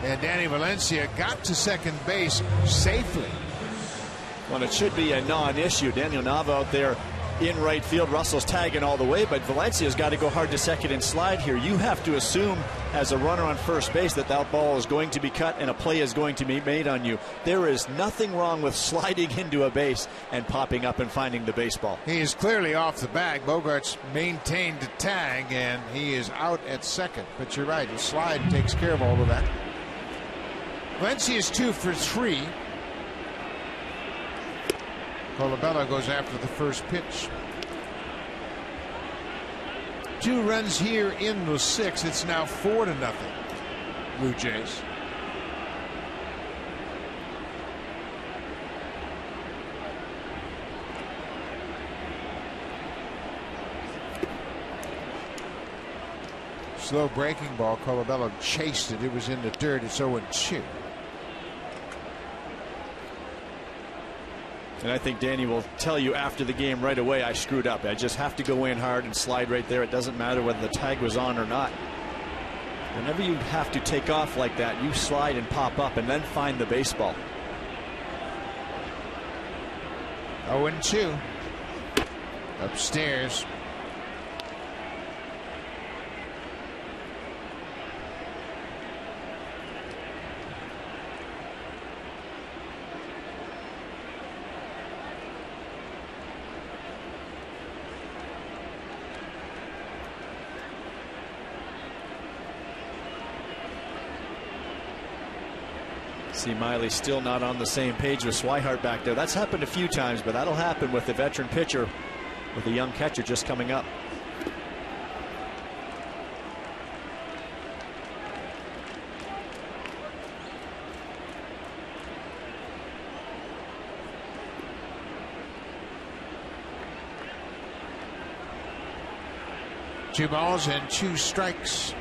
And Danny Valencia got to second base safely. Well, it should be a non-issue. Daniel Nava out there in right field. Russell's tagging all the way, but Valencia's got to go hard to second and slide here. You have to assume as a runner on first base that that ball is going to be cut and a play is going to be made on you. There is nothing wrong with sliding into a base and popping up and finding the baseball. He is clearly off the bag. Bogaerts maintained the tag, and he is out at second. But you're right, the slide takes care of all of that. Valencia is 2 for 3. Colabello goes after the first pitch. 2 runs here in the 6th. It's now 4-0. Blue Jays. Slow breaking ball. Colabello chased it. It was in the dirt. It's 0-2. And I think Danny will tell you after the game right away, I screwed up. I just have to go in hard and slide right there. It doesn't matter whether the tag was on or not. Whenever you have to take off like that, you slide and pop up and then find the baseball. 0-2. Upstairs. See Miley still not on the same page with Swihart back there. That's happened a few times, but that'll happen with a veteran pitcher with a young catcher just coming up. 2 balls and 2 strikes.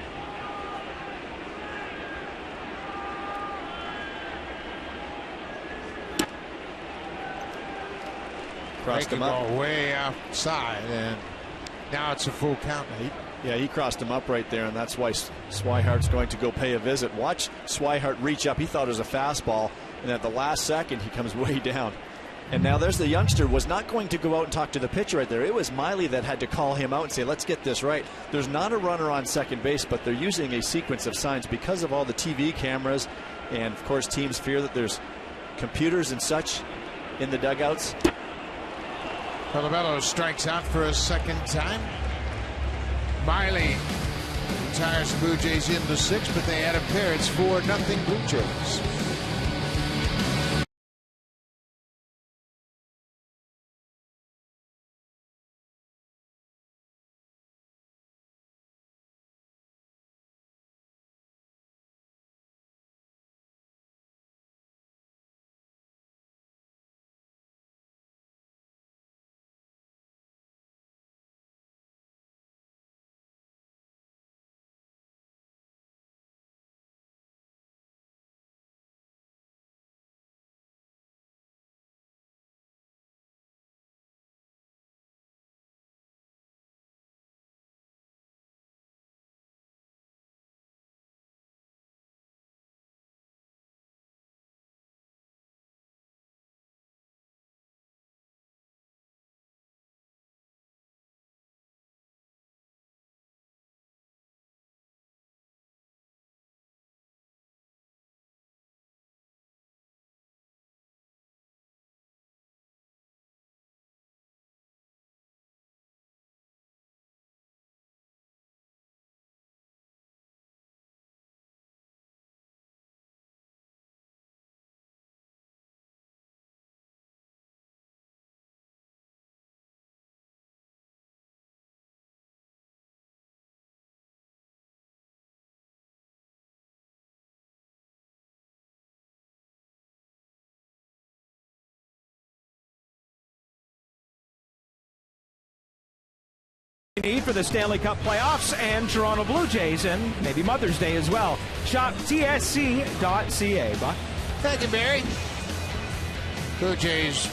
Crossed him up. Ball way outside, and now it's a full count. He crossed him up right there, and that's why Swihart's going to go pay a visit. Watch Swihart reach up. He thought it was a fastball, and at the last second, he comes way down. And now there's the youngster, was not going to go out and talk to the pitcher right there. It was Miley that had to call him out and say, let's get this right. There's not a runner on second base, but they're using a sequence of signs because of all the TV cameras. And, of course, teams fear that there's computers and such in the dugouts. Colabello strikes out for a second time. Miley retires the Blue Jays into 6, but they had a pair. It's 4-0 Blue Jays. Need for the Stanley Cup playoffs and Toronto Blue Jays, and maybe Mother's Day as well. Shop tsc.ca. Buck. Thank you, Barry. Blue Jays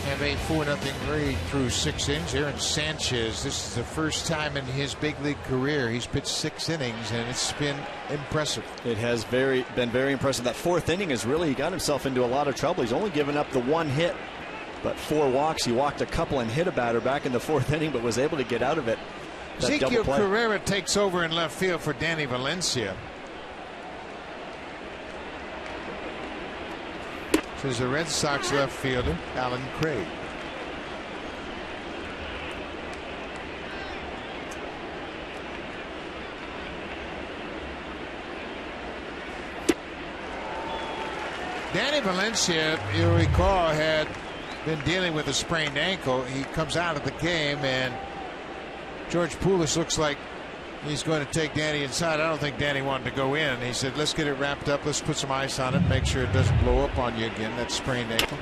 have a 4-0 lead through 6 innings. Aaron Sanchez, this is the first time in his big league career he's pitched 6 innings, and it's been impressive. It has been very impressive. That 4th inning has really got himself into a lot of trouble. He's only given up the 1 hit. But 4 walks. He walked a couple and hit a batter back in the 4th inning, but was able to get out of it. Ezekiel Carrera takes over in left field for Danny Valencia. This is the Red Sox left fielder, Alan Craig. Danny Valencia, you'll recall, had been dealing with a sprained ankle. He comes out of the game, and George Poulos looks like he's going to take Danny inside. I don't think Danny wanted to go in. He said, let's get it wrapped up. Let's put some ice on it. Make sure it doesn't blow up on you again. That sprained ankle.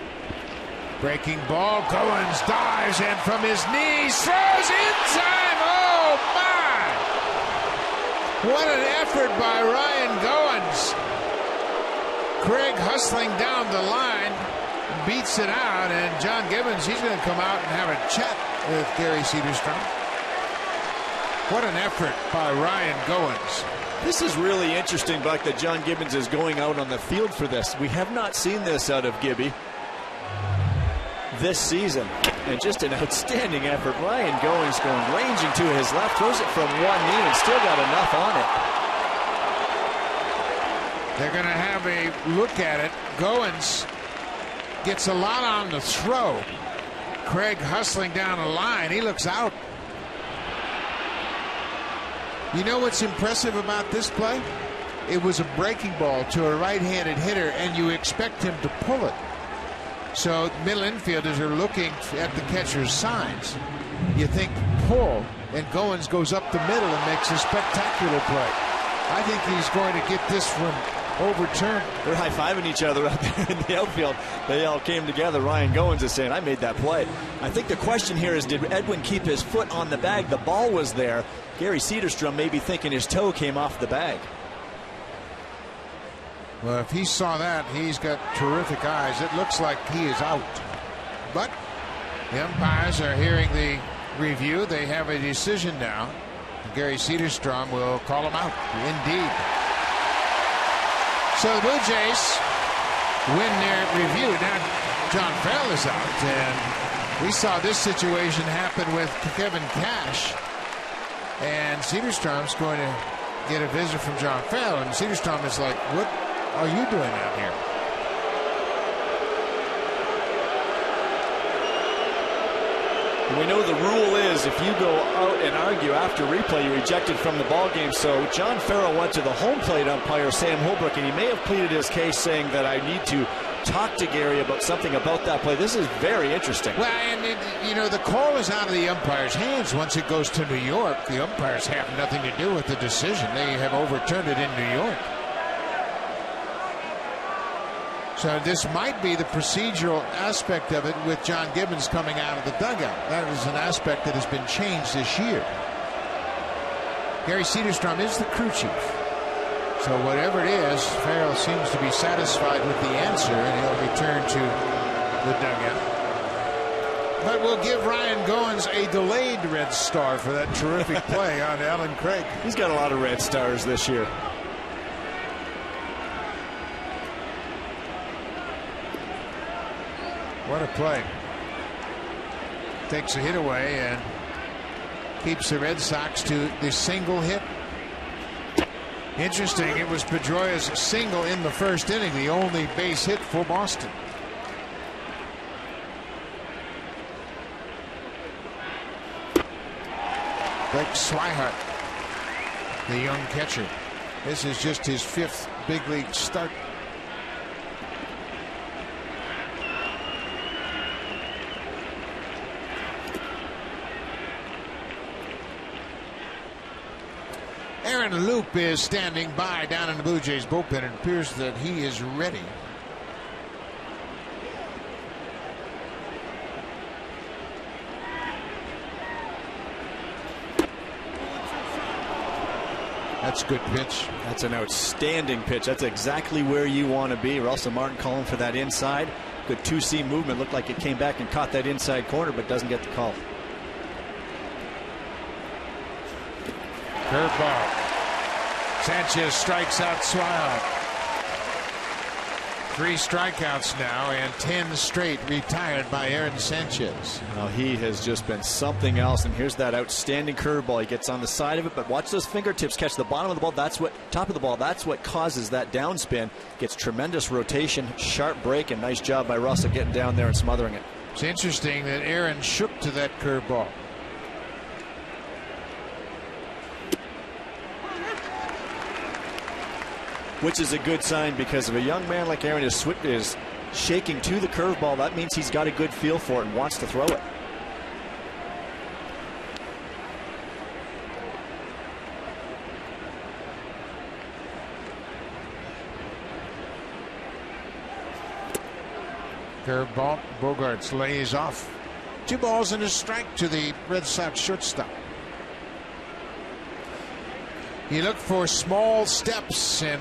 Breaking ball. Goins dives, and from his knees throws in time. Oh, my. What an effort by Ryan Goins. Craig hustling down the line. Beats it out, and John Gibbons, he's going to come out and have a chat with Gary Cederstrom. What an effort by Ryan Goins. This is really interesting, Buck, that John Gibbons is going out on the field for this. We have not seen this out of Gibby this season. And just an outstanding effort. Ryan Goins going ranging to his left, throws it from 1 knee and still got enough on it. They're going to have a look at it. Goins gets a lot on the throw. Craig hustling down the line. He looks out. You know what's impressive about this play? It was a breaking ball to a right-handed hitter, and you expect him to pull it. So middle infielders are looking at the catcher's signs. You think pull, and Goins goes up the middle and makes a spectacular play. I think he's going to get this from overturned. They're high-fiving each other out there in the outfield. They all came together. Ryan Goins is saying, I made that play. I think the question here is, did Edwin keep his foot on the bag? The ball was there. Gary Cederstrom may be thinking his toe came off the bag. Well, if he saw that, he's got terrific eyes. It looks like he is out. But the umpires are hearing the review. They have a decision now. Gary Cederstrom will call him out. Indeed. So the Blue Jays win their review. Now John Farrell is out, and we saw this situation happen with Kevin Cash. And Cederstrom's going to get a visit from John Farrell, and Cederstrom is like, what are you doing out here? We know the rule is if you go out and argue after replay, you're ejected from the ball game. So John Farrell went to the home plate umpire, Sam Holbrook, and he may have pleaded his case saying that I need to talk to Gary about something about that play. This is very interesting. Well, and you know, the call is out of the umpire's hands once it goes to New York. The umpires have nothing to do with the decision. They have overturned it in New York. So this might be the procedural aspect of it with John Gibbons coming out of the dugout. That is an aspect that has been changed this year. Gary Cederstrom is the crew chief. So whatever it is, Farrell seems to be satisfied with the answer, and he'll return to the dugout. But we'll give Ryan Goins a delayed red star for that terrific play on Alan Craig. He's got a lot of red stars this year. What a play. Takes a hit away and keeps the Red Sox to the single hit. Interesting, it was Pedroia's single in the first inning, the only base hit for Boston. Blake Swihart, the young catcher. This is just his 5th big league start. Aaron Loop is standing by down in the Blue Jays bullpen. It appears that he is ready. That's a good pitch. That's an outstanding pitch. That's exactly where you want to be. Russell Martin calling for that inside. Good 2-seam movement. Looked like it came back and caught that inside corner, but doesn't get the call. Curveball. Sanchez strikes out Swihart. 3 strikeouts now, and 10 straight retired by Aaron Sanchez. Well, he has just been something else, and here's that outstanding curveball. He gets on the side of it, but watch those fingertips catch the bottom of the ball. That's what, top of the ball, that's what causes that downspin. Gets tremendous rotation, sharp break, and nice job by Russell getting down there and smothering it. It's interesting that Aaron shook to that curveball. Which is a good sign, because if a young man like Aaron is shaking to the curveball, that means he's got a good feel for it and wants to throw it. Curveball. Bogarts lays off. 2 balls and a strike to the Red Sox shortstop. You look for small steps and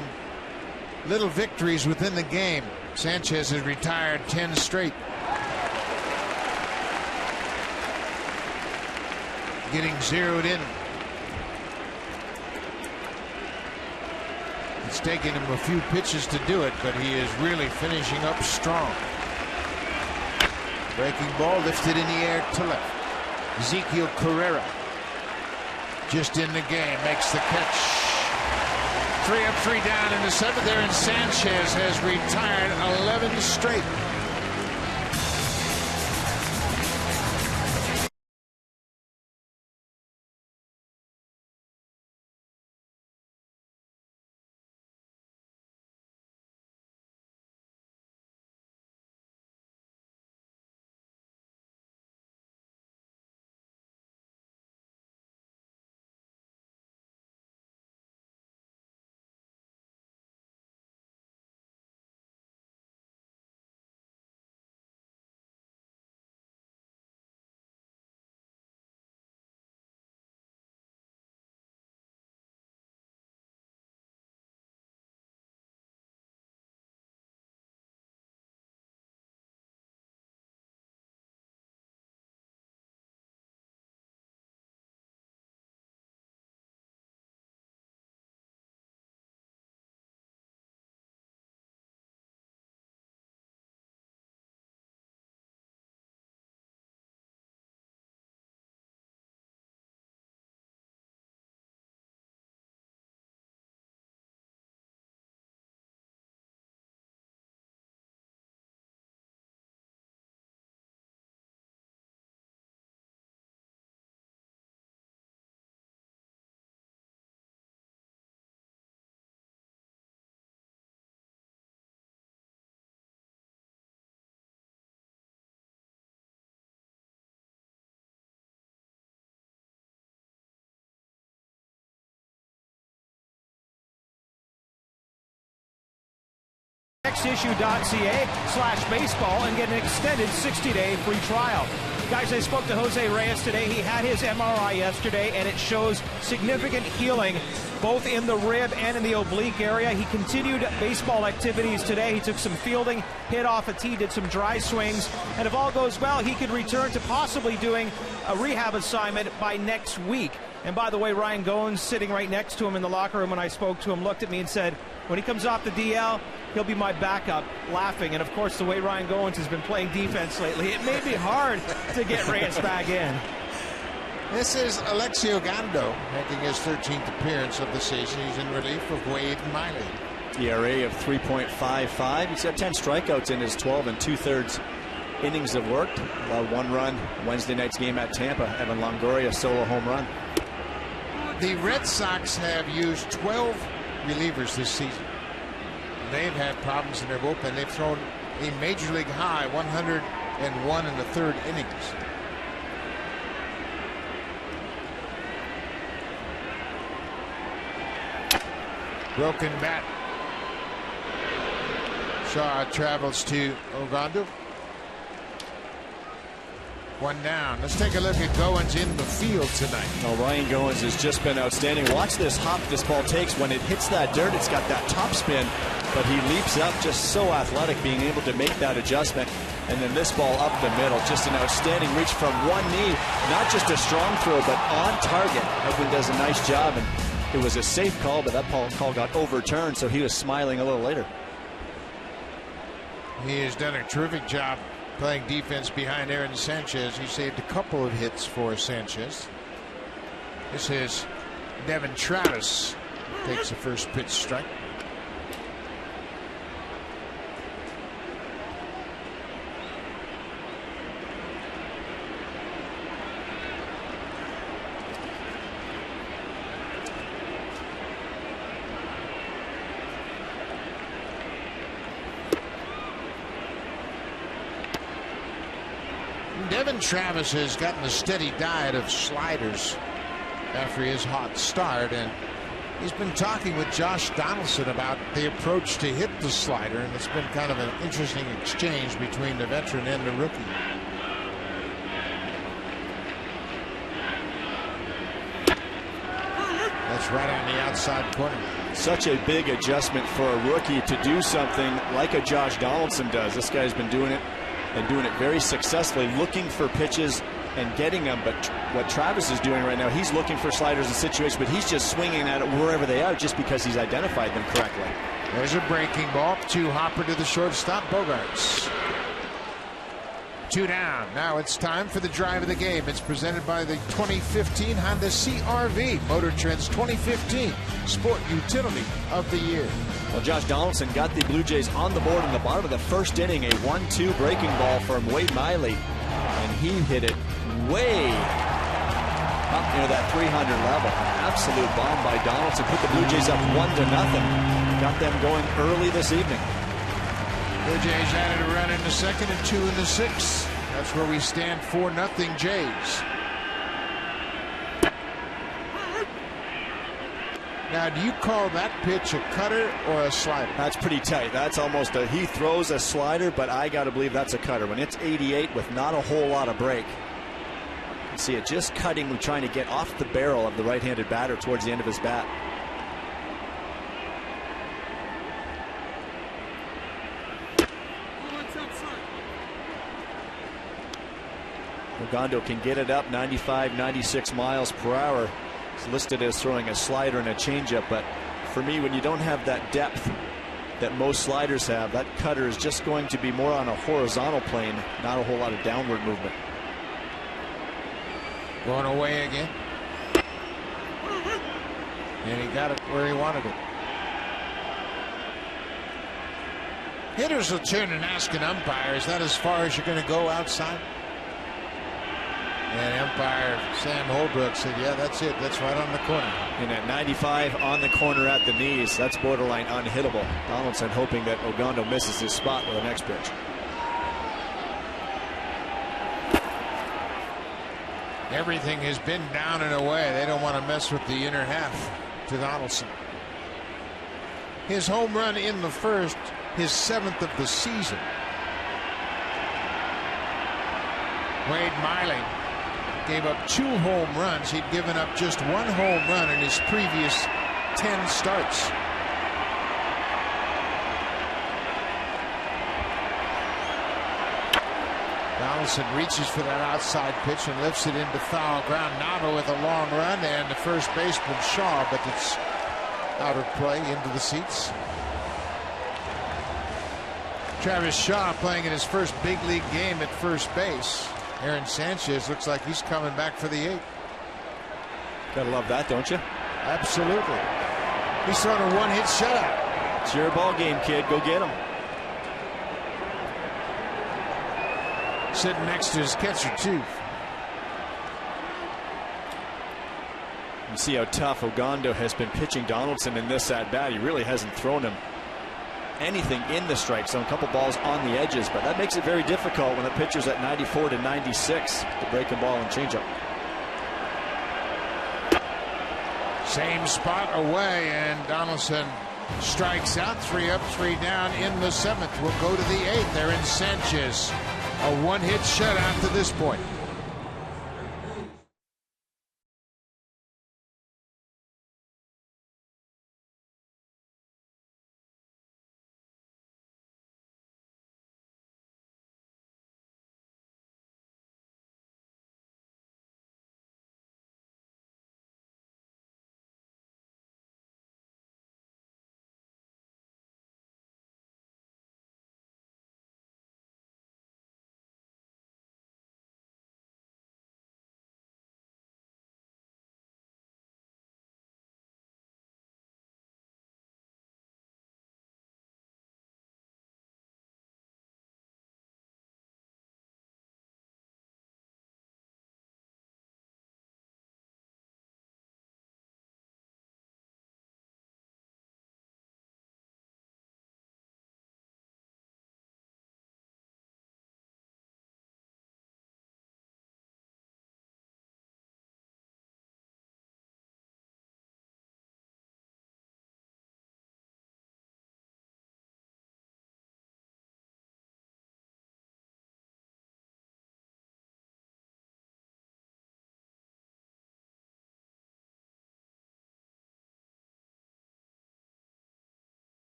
little victories within the game. Sanchez has retired 10 straight. Getting zeroed in. It's taken him a few pitches to do it, but he is really finishing up strong. Breaking ball lifted in the air to left. Ezekiel Carrera just in the game makes the catch. 3 up, 3 down in the 7th there, and Sanchez has retired 11 straight. nextissue.ca/baseball and get an extended 60-day free trial. Guys, I spoke to Jose Reyes today. He had his MRI yesterday, and it shows significant healing both in the rib and in the oblique area. He continued baseball activities today. He took some fielding, hit off a tee, did some dry swings, and if all goes well, he could return to possibly doing a rehab assignment by next week. And by the way, Ryan Goins, sitting right next to him in the locker room when I spoke to him, looked at me and said, when he comes off the DL, he'll be my backup, laughing. And of course, the way Ryan Goins has been playing defense lately, it may be hard to get Reyes back in. This is Alexio Gando making his 13th appearance of the season. He's in relief of Wade Miley. ERA of 3.55. He's got 10 strikeouts in his 12 2/3 innings have worked. Allowed 1 run Wednesday night's game at Tampa. Evan Longoria solo home run. The Red Sox have used 12 relievers this season. They've had problems in their bullpen. They've thrown a major league high 101 in the 3rd innings. Broken bat. Shaw travels to Ogando. 1 down. Let's take a look at Goins in the field tonight. Oh, Ryan Goins has just been outstanding. Watch this hop this ball takes. When it hits that dirt, it's got that top spin, but he leaps up, just so athletic, being able to make that adjustment. And then this ball up the middle, just an outstanding reach from one knee. Not just a strong throw, but on target. Edwin does a nice job, and it was a safe call, but that call got overturned, so he was smiling a little later. He has done a terrific job playing defense behind Aaron Sanchez. He saved a couple of hits for Sanchez. This is Devin Travis. Takes the first pitch strike. Devin Travis has gotten a steady diet of sliders after his hot start, and he's been talking with Josh Donaldson about the approach to hit the slider, and it's been kind of an interesting exchange between the veteran and the rookie. That's right on the outside corner. Such a big adjustment for a rookie to do something like a Josh Donaldson does. This guy's been doing it, and doing it very successfully, looking for pitches and getting them. But what Travis is doing right now, he's looking for sliders in situations, but he's just swinging at it wherever they are just because he's identified them correctly. There's a breaking ball to Hopper to the shortstop, Bogarts. 2 down. Now it's time for the drive of the game. It's presented by the 2015 Honda CR-V, Motor Trend's 2015 Sport Utility of the Year. Well, Josh Donaldson got the Blue Jays on the board in the bottom of the 1st inning. A 1-2 breaking ball from Wade Miley, and he hit it way up near that 300 level. Absolute bomb by Donaldson. Put the Blue Jays up 1-0. Got them going early this evening. Blue Jays added a run in the 2nd and 2 in the 6th. That's where we stand, 4-0 Jays. Now, do you call that pitch a cutter or a slider? That's pretty tight. That's almost a, he throws a slider, but I got to believe that's a cutter. When it's 88 with not a whole lot of break, you see it just cutting, trying to get off the barrel of the right-handed batter towards the end of his bat. Ogando can get it up 95, 96 miles per hour. It's listed as throwing a slider and a changeup, but for me, when you don't have that depth that most sliders have, that cutter is just going to be more on a horizontal plane, not a whole lot of downward movement. Going away again. And he got it where he wanted it. Hitters will turn and ask an umpire, is that as far as you're going to go outside? And umpire Sam Holbrook said, yeah, that's it. That's right on the corner. And at 95 on the corner at the knees, that's borderline unhittable. Donaldson hoping that Ogando misses his spot with the next pitch. Everything has been down and away. They don't want to mess with the inner half to Donaldson. His home run in the 1st his 7th of the season. Wade Miley gave up 2 home runs. He'd given up just 1 home run in his previous 10 starts. Donaldson reaches for that outside pitch and lifts it into foul ground. Nava with a long run, and the first baseman Shaw, but it's out of play into the seats. Travis Shaw playing in his first big league game at first base. Aaron Sanchez looks like he's coming back for the 8th. Gotta love that, don't you? Absolutely. He's throwing a 1-hit shutout. It's your ball game, kid. Go get him. Sitting next to his catcher, too. You see how tough Ogando has been pitching Donaldson in this at-bat. He really hasn't thrown him anything in the strike zone. A couple balls on the edges, but that makes it very difficult when the pitcher's at 94 to 96 to break a ball and change up. Same spot away, and Donaldson strikes out. 3 up, 3 down in the 7th. We'll go to the 8th. They're in Sanchez. A 1-hit shutout to this point.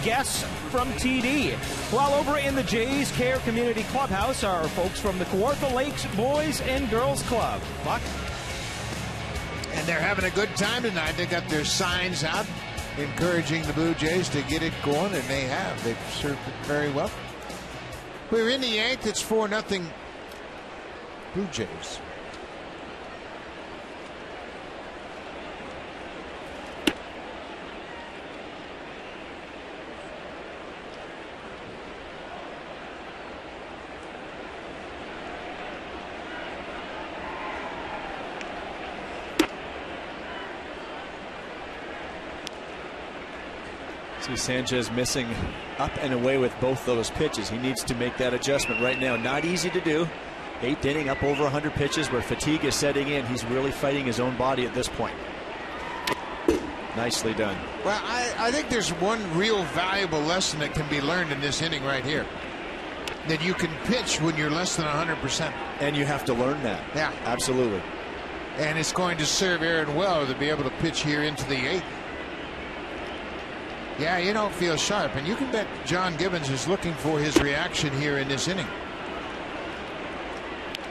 Guests from TD. While over in the Jays Care Community Clubhouse are folks from the Kawartha Lakes Boys and Girls Club. Buck? And they're having a good time tonight. They got their signs out encouraging the Blue Jays to get it going, and they have. They've served it very well. We're in the 8th. It's 4-0 Blue Jays. See Sanchez missing up and away with both those pitches. He needs to make that adjustment right now. Not easy to do. 8th inning, up over 100 pitches where fatigue is setting in. He's really fighting his own body at this point. Nicely done. Well, I think there's one real valuable lesson that can be learned in this inning right here. That you can pitch when you're less than 100%. And you have to learn that. Yeah. Absolutely. And it's going to serve Aaron well to be able to pitch here into the 8th. Yeah, you don't feel sharp, and you can bet John Gibbons is looking for his reaction here in this inning.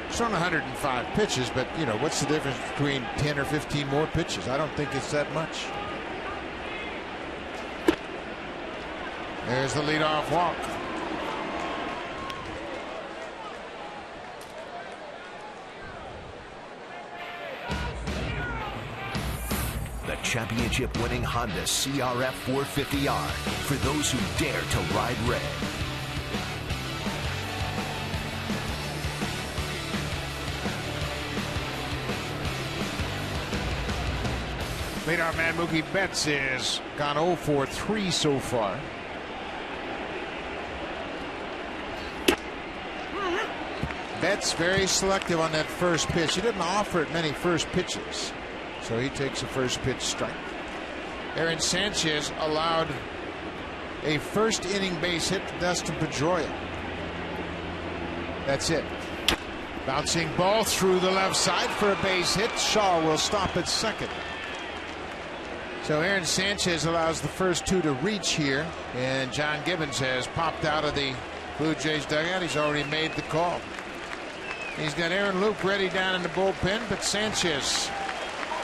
He's thrown 105 pitches, but, you know, what's the difference between 10 or 15 more pitches? I don't think it's that much. There's the leadoff walk. Championship-winning Honda CRF 450R for those who dare to ride red. Leadoff man Mookie Betts is gone 0 for 3 so far. Betts very selective on that first pitch. He didn't offer it many first pitches, so he takes a first pitch strike. Aaron Sanchez allowed a first inning base hit to Dustin Pedroia. That's it. Bouncing ball through the left side for a base hit. Shaw will stop at second. So Aaron Sanchez allows the first two to reach here, and John Gibbons has popped out of the Blue Jays dugout. He's already made the call. He's got Aaron Loup ready down in the bullpen, but Sanchez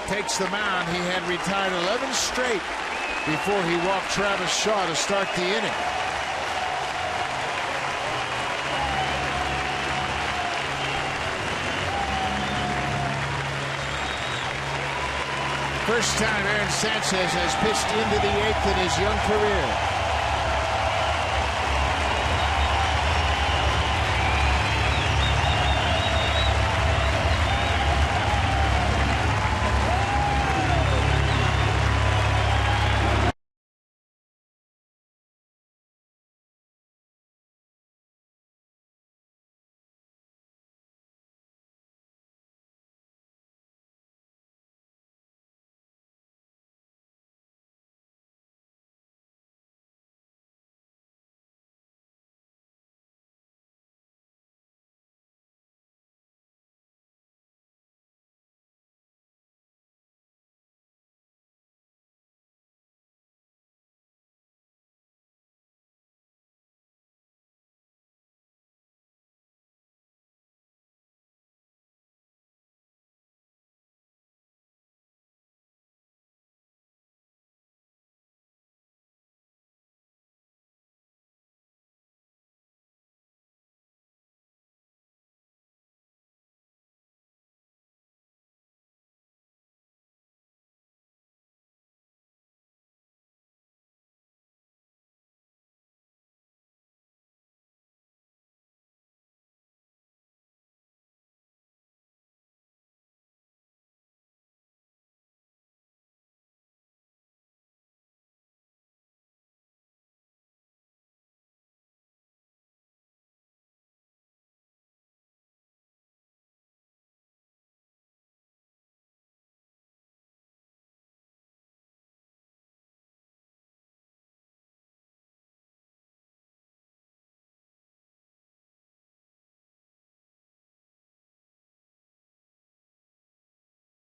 takes the mound. He had retired 11 straight before he walked Travis Shaw to start the inning. First time Aaron Sanchez has pitched into the eighth in his young career.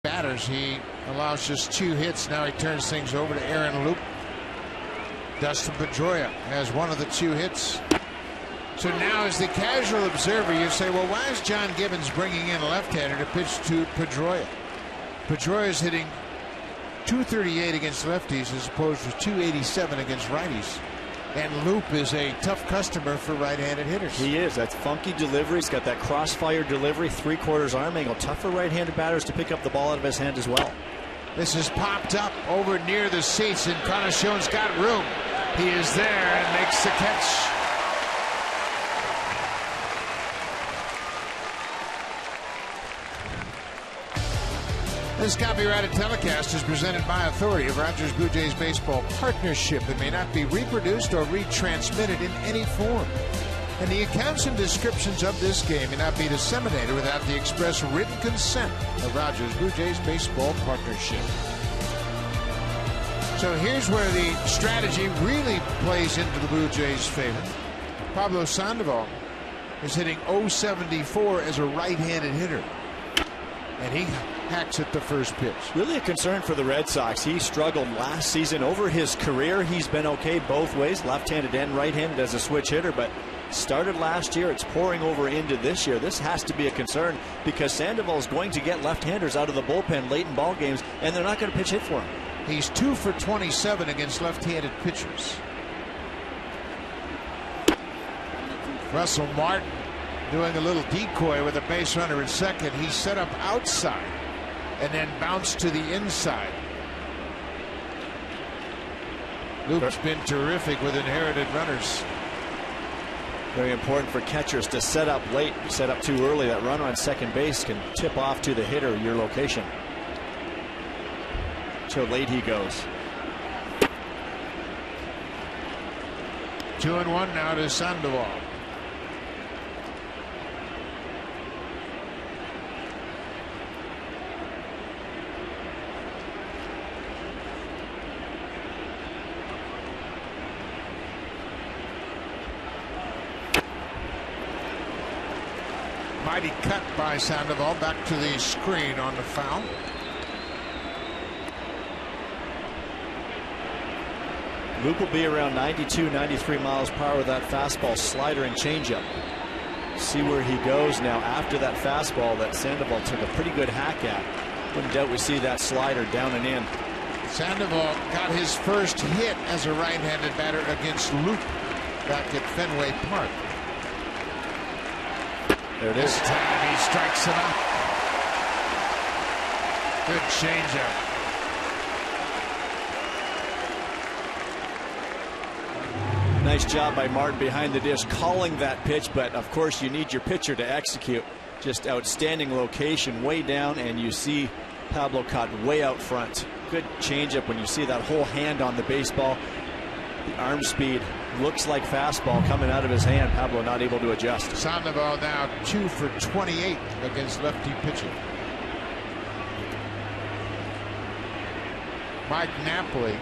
Batters, he allows just 2 hits. Now he turns things over to Aaron Loup. Dustin Pedroia has one of the 2 hits. So now, as the casual observer, you say, well, why is John Gibbons bringing in a left-hander to pitch to Pedroia? Pedroia is hitting .238 against lefties as opposed to .287 against righties. And Loup is a tough customer for right-handed hitters. He is. That funky delivery. He's got that crossfire delivery, 3/4 arm angle. Tough for right-handed batters to pick up the ball out of his hand as well. This is popped up over near the seats, and Encarnacion's got room. He is there and makes the catch. This copyrighted telecast is presented by authority of Rogers Blue Jays Baseball Partnership and may not be reproduced or retransmitted in any form. And the accounts and descriptions of this game may not be disseminated without the express written consent of Rogers Blue Jays Baseball Partnership. So here's where the strategy really plays into the Blue Jays' favor. Pablo Sandoval is hitting .074 as a right-handed hitter. And he hacks at the first pitch. Really a concern for the Red Sox. He struggled last season. Over his career, he's been okay both ways, left-handed and right-handed as a switch hitter, but started last year. It's pouring over into this year. This has to be a concern because Sandoval is going to get left-handers out of the bullpen late in ball games, and they're not going to pitch hit for him. He's 2 for 27 against left-handed pitchers. Russell Martin doing a little decoy with a base runner at second. He's set up outside and then bounced to the inside. Luke's been terrific with inherited runners. Very important for catchers to set up late. Set up too early. That runner on second base can tip off to the hitter your location. So late he goes. 2-1 now to Sandoval. Mighty cut by Sandoval. Back to the screen on the foul. Luke will be around 92, 93 miles per hour with that fastball, slider, and changeup. See where he goes now after that fastball that Sandoval took a pretty good hack at. Wouldn't doubt we see that slider down and in. Sandoval got his first hit as a right-handed batter against Luke back at Fenway Park. There it is. This time he strikes him out. Good changeup. Nice job by Martin behind the dish calling that pitch, but of course you need your pitcher to execute. Just outstanding location, way down, and you see Pablo caught way out front. Good changeup when you see that whole hand on the baseball. The arm speed looks like fastball coming out of his hand. Pablo not able to adjust. Sandoval now 2 for 28 against lefty pitching. Mike Napoli,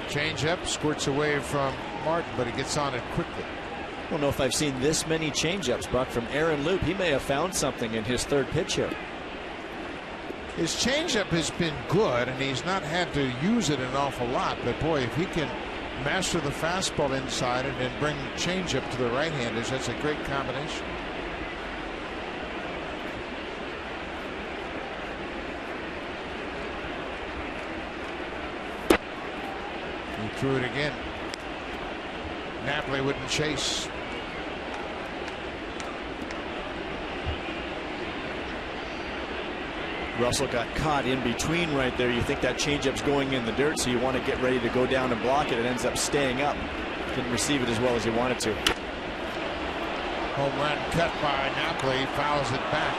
changeup, squirts away from Martin, but he gets on it quickly. I don't know if I've seen this many changeups, Buck, from Aaron Loup. He may have found something in his third pitch here. His changeup has been good, and he's not had to use it an awful lot. But boy, if he can master the fastball inside and then bring changeup to the right-handers, that's a great combination. He threw it again. Napoli wouldn't chase. Russell got caught in between right there. You think that changeup's going in the dirt, so you want to get ready to go down and block it. It ends up staying up. Didn't receive it as well as he wanted to. Home run cut by Napoli, fouls it back.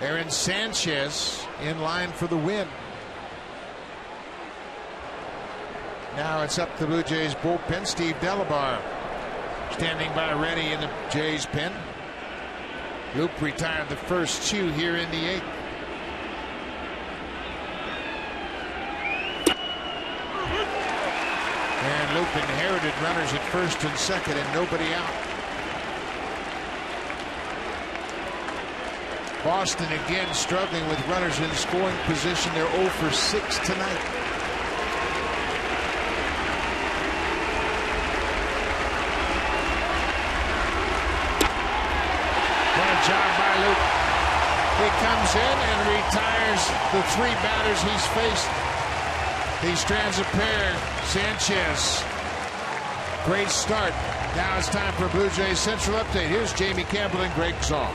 Aaron Sanchez in line for the win. Now it's up to the Blue Jays bullpen. Steve Delabar standing by ready in the Jays pen. Loup retired the first 2 here in the 8th. And Loup inherited runners at first and second and nobody out. Boston again struggling with runners in scoring position. They're 0 for 6 tonight. Job by Luke. He comes in and retires the 3 batters he's faced. He strands a pair. Sanchez. Great start. Now it's time for a Blue Jays Central Update. Here's Jamie Campbell and Greg Zaw.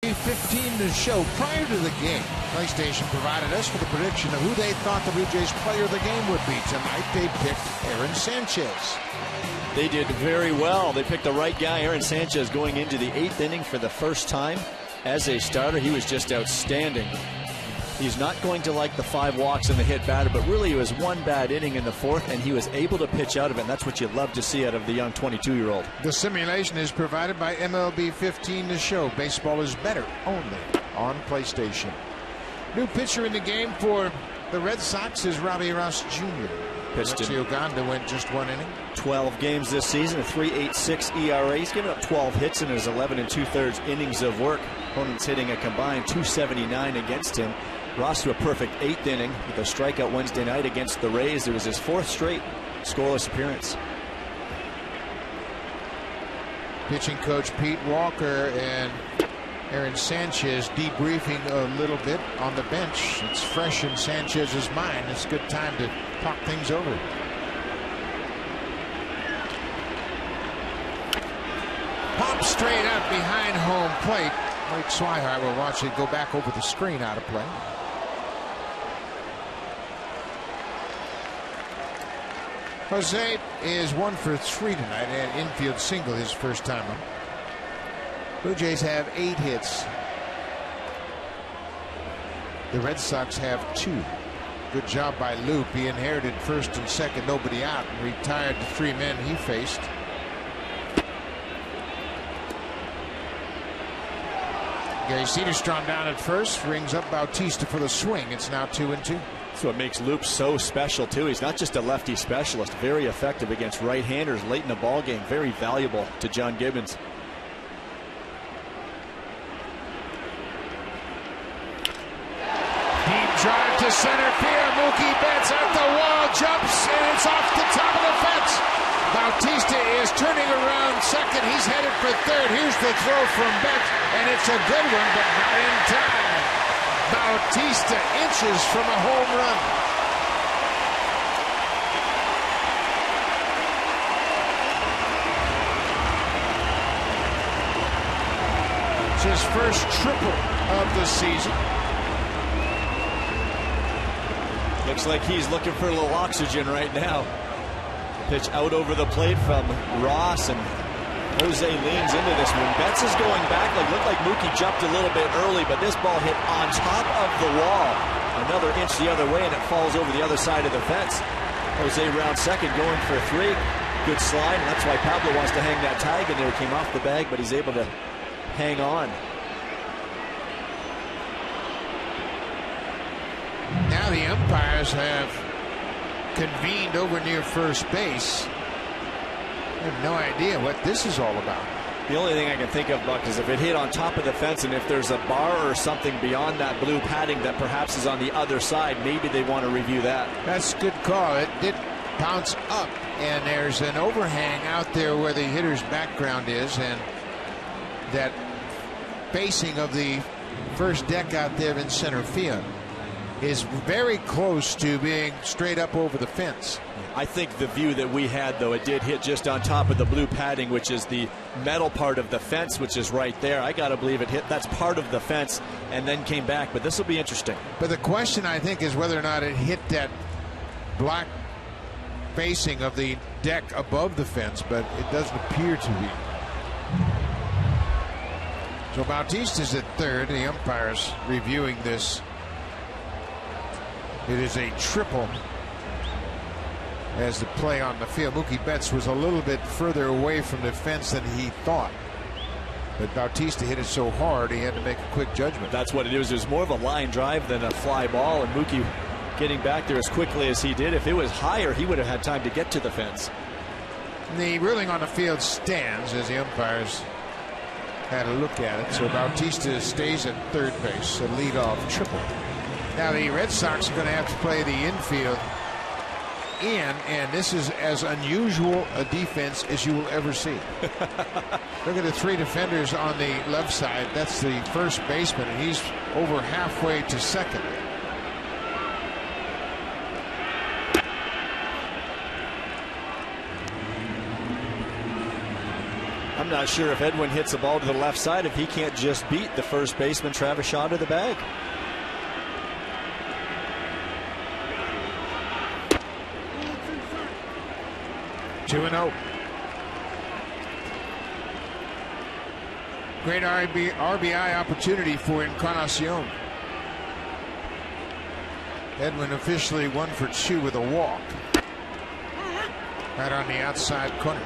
.15 to show. Prior to the game, PlayStation provided us with a prediction of who they thought the Blue Jays player of the game would be. Tonight they picked Aaron Sanchez. They did very well. They picked the right guy. Aaron Sanchez going into the 8th inning for the first time as a starter. He was just outstanding. He's not going to like the 5 walks and the hit batter, but really it was one bad inning in the 4th, and he was able to pitch out of it, and that's what you love to see out of the young 22-year-old. The simulation is provided by MLB 15 The Show. Baseball is better only on PlayStation. New pitcher in the game for the Red Sox is Robbie Ross Jr. Pitched in Uganda went just 1 inning. 12 games this season, a 3.86 ERA. He's given up 12 hits in his 11 2/3 innings of work. Opponents hitting a combined .279 against him. Ross to a perfect 8th inning with a strikeout Wednesday night against the Rays. It was his 4th straight scoreless appearance. Pitching coach Pete Walker and Aaron Sanchez debriefing a little bit on the bench. It's fresh in Sanchez's mind. It's a good time to talk things over. Pop straight up behind home plate. Mike Swihart will watch it go back over the screen, out of play. Jose is 1 for 3 tonight, and infield single his first time up. Blue Jays have 8 hits. The Red Sox have 2. Good job by Loop. He inherited first and second, nobody out, and retired the 3 men he faced. Gary Cederstrom down at first, rings up Bautista for the swing. It's now 2-2. That's what makes Loop so special, too. He's not just a lefty specialist, very effective against right-handers late in the ball game. Very valuable to John Gibbons. Deep drive to center field. Mookie Betts at the wall, jumps, and it's off the top of the fence. Bautista is turning around second. He's headed for third. Here's the throw from Betts, and it's a good one, but not in time. Bautista inches from a home run. It's his first triple of the season. Looks like he's looking for a little oxygen right now. Pitch out over the plate from Ross, and Jose leans into this one. Betts is going back. Looked like Mookie jumped a little bit early, but this ball hit on top of the wall. Another inch the other way, and it falls over the other side of the fence. Jose round second, going for 3. Good slide, and that's why Pablo wants to hang that tag in there. It came off the bag, but he's able to hang on. Now the umpires have convened over near first base. I have no idea what this is all about. The only thing I can think of, Buck, is if it hit on top of the fence, and if there's a bar or something beyond that blue padding that perhaps is on the other side, maybe they want to review that. That's a good call. It did bounce up, and there's an overhang out there where the hitter's background is, and that facing of the first deck out there in center field is very close to being straight up over the fence. I think the view that we had, though, it did hit just on top of the blue padding, which is the metal part of the fence, which is right there. I got to believe it hit. That's part of the fence and then came back. But this will be interesting. But the question, I think, is whether or not it hit that black facing of the deck above the fence, but it doesn't appear to be. So Bautista's at third. The umpires reviewing this. It is a triple as the play on the field. Mookie Betts was a little bit further away from the fence than he thought, but Bautista hit it so hard he had to make a quick judgment. That's what it is. It was more of a line drive than a fly ball, and Mookie getting back there as quickly as he did. If it was higher, he would have had time to get to the fence. The ruling on the field stands as the umpires had a look at it. So Bautista stays at third base, a leadoff triple. Now the Red Sox are going to have to play the infield in, and this is as unusual a defense as you will ever see. Look at the 3 defenders on the left side. That's the first baseman, and he's over halfway to second. I'm not sure if Edwin hits a ball to the left side if he can't just beat the first baseman Travis Shaw to the bag. 2-0. Great RBI opportunity for Encarnacion. Edwin officially 1 for 2 with a walk. Right on the outside corner.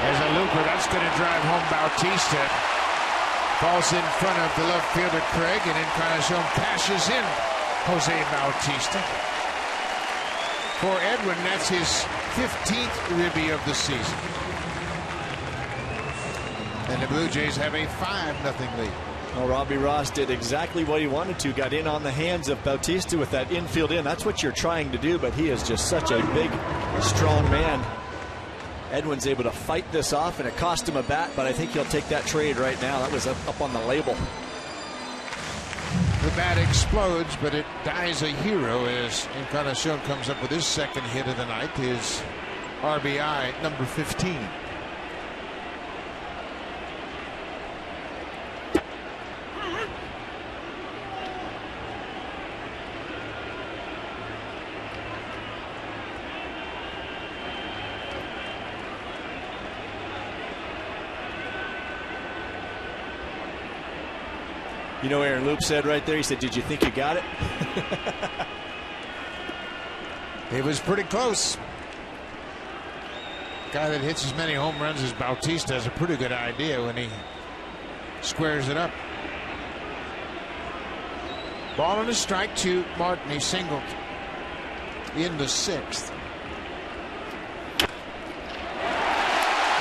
There's a looper. That's going to drive home Bautista. Falls in front of the left fielder Craig, and Encarnacion cashes in Jose Bautista. For Edwin, that's his 15th ribby of the season. And the Blue Jays have a 5-0 lead. Well, Robbie Ross did exactly what he wanted to. Got in on the hands of Bautista with that infield in. That's what you're trying to do, but he is just such a big, strong man. Edwin's able to fight this off, and it cost him a bat, but I think he'll take that trade right now. That was up on the label. The bat explodes, but it dies a hero as Encarnacion comes up with his second hit of the night, his RBI number 15. You know, Aaron Loop said right there, he said, "Did you think you got it?" It was pretty close. Guy that hits as many home runs as Bautista has a pretty good idea when he squares it up. Ball and a strike to Martin. He singled in the 6th.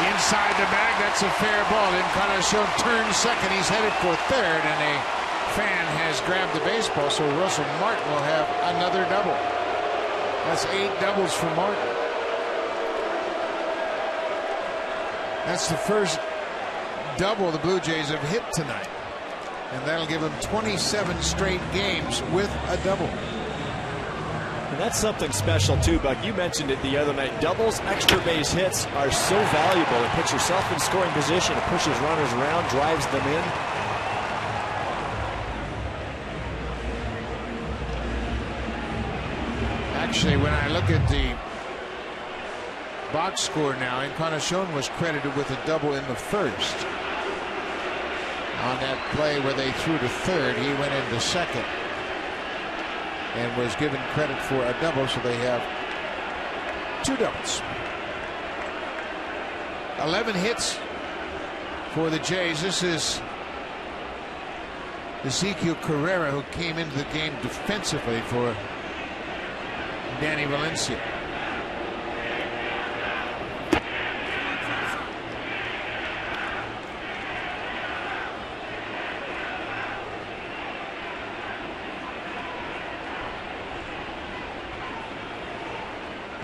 Inside the bag, that's a fair ball. Encarnacion turns second. He's headed for third, and a fan has grabbed the baseball, so Russell Martin will have another double. That's 8 doubles for Martin. That's the first double the Blue Jays have hit tonight, and that'll give them 27 straight games with a double. And that's something special too, Buck. You mentioned it the other night. Doubles, extra base hits are so valuable. It puts yourself in scoring position. It pushes runners around, drives them in. Actually, when I look at the box score now, Encarnacion was credited with a double in the 1st. On that play where they threw to third, he went into second and was given credit for a double, so they have 2 doubles. 11 hits for the Jays. This is Ezequiel Carrera, who came into the game defensively for Danny Valencia.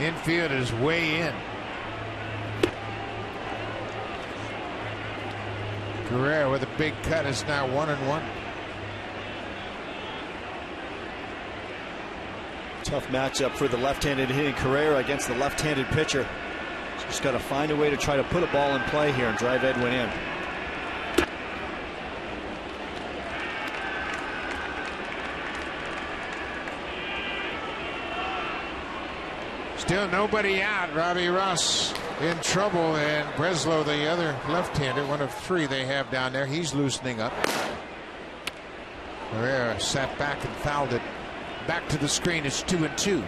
Infield is way in. Carrera with a big cut is now 1-1. Tough matchup for the left-handed hitting Carrera against the left-handed pitcher. Just got to find a way to try to put a ball in play here and drive Edwin in. Still nobody out. Robbie Ross in trouble, and Breslow, the other left-hander, one of 3 they have down there, he's loosening up. Carrera sat back and fouled it back to the screen. It's 2-2.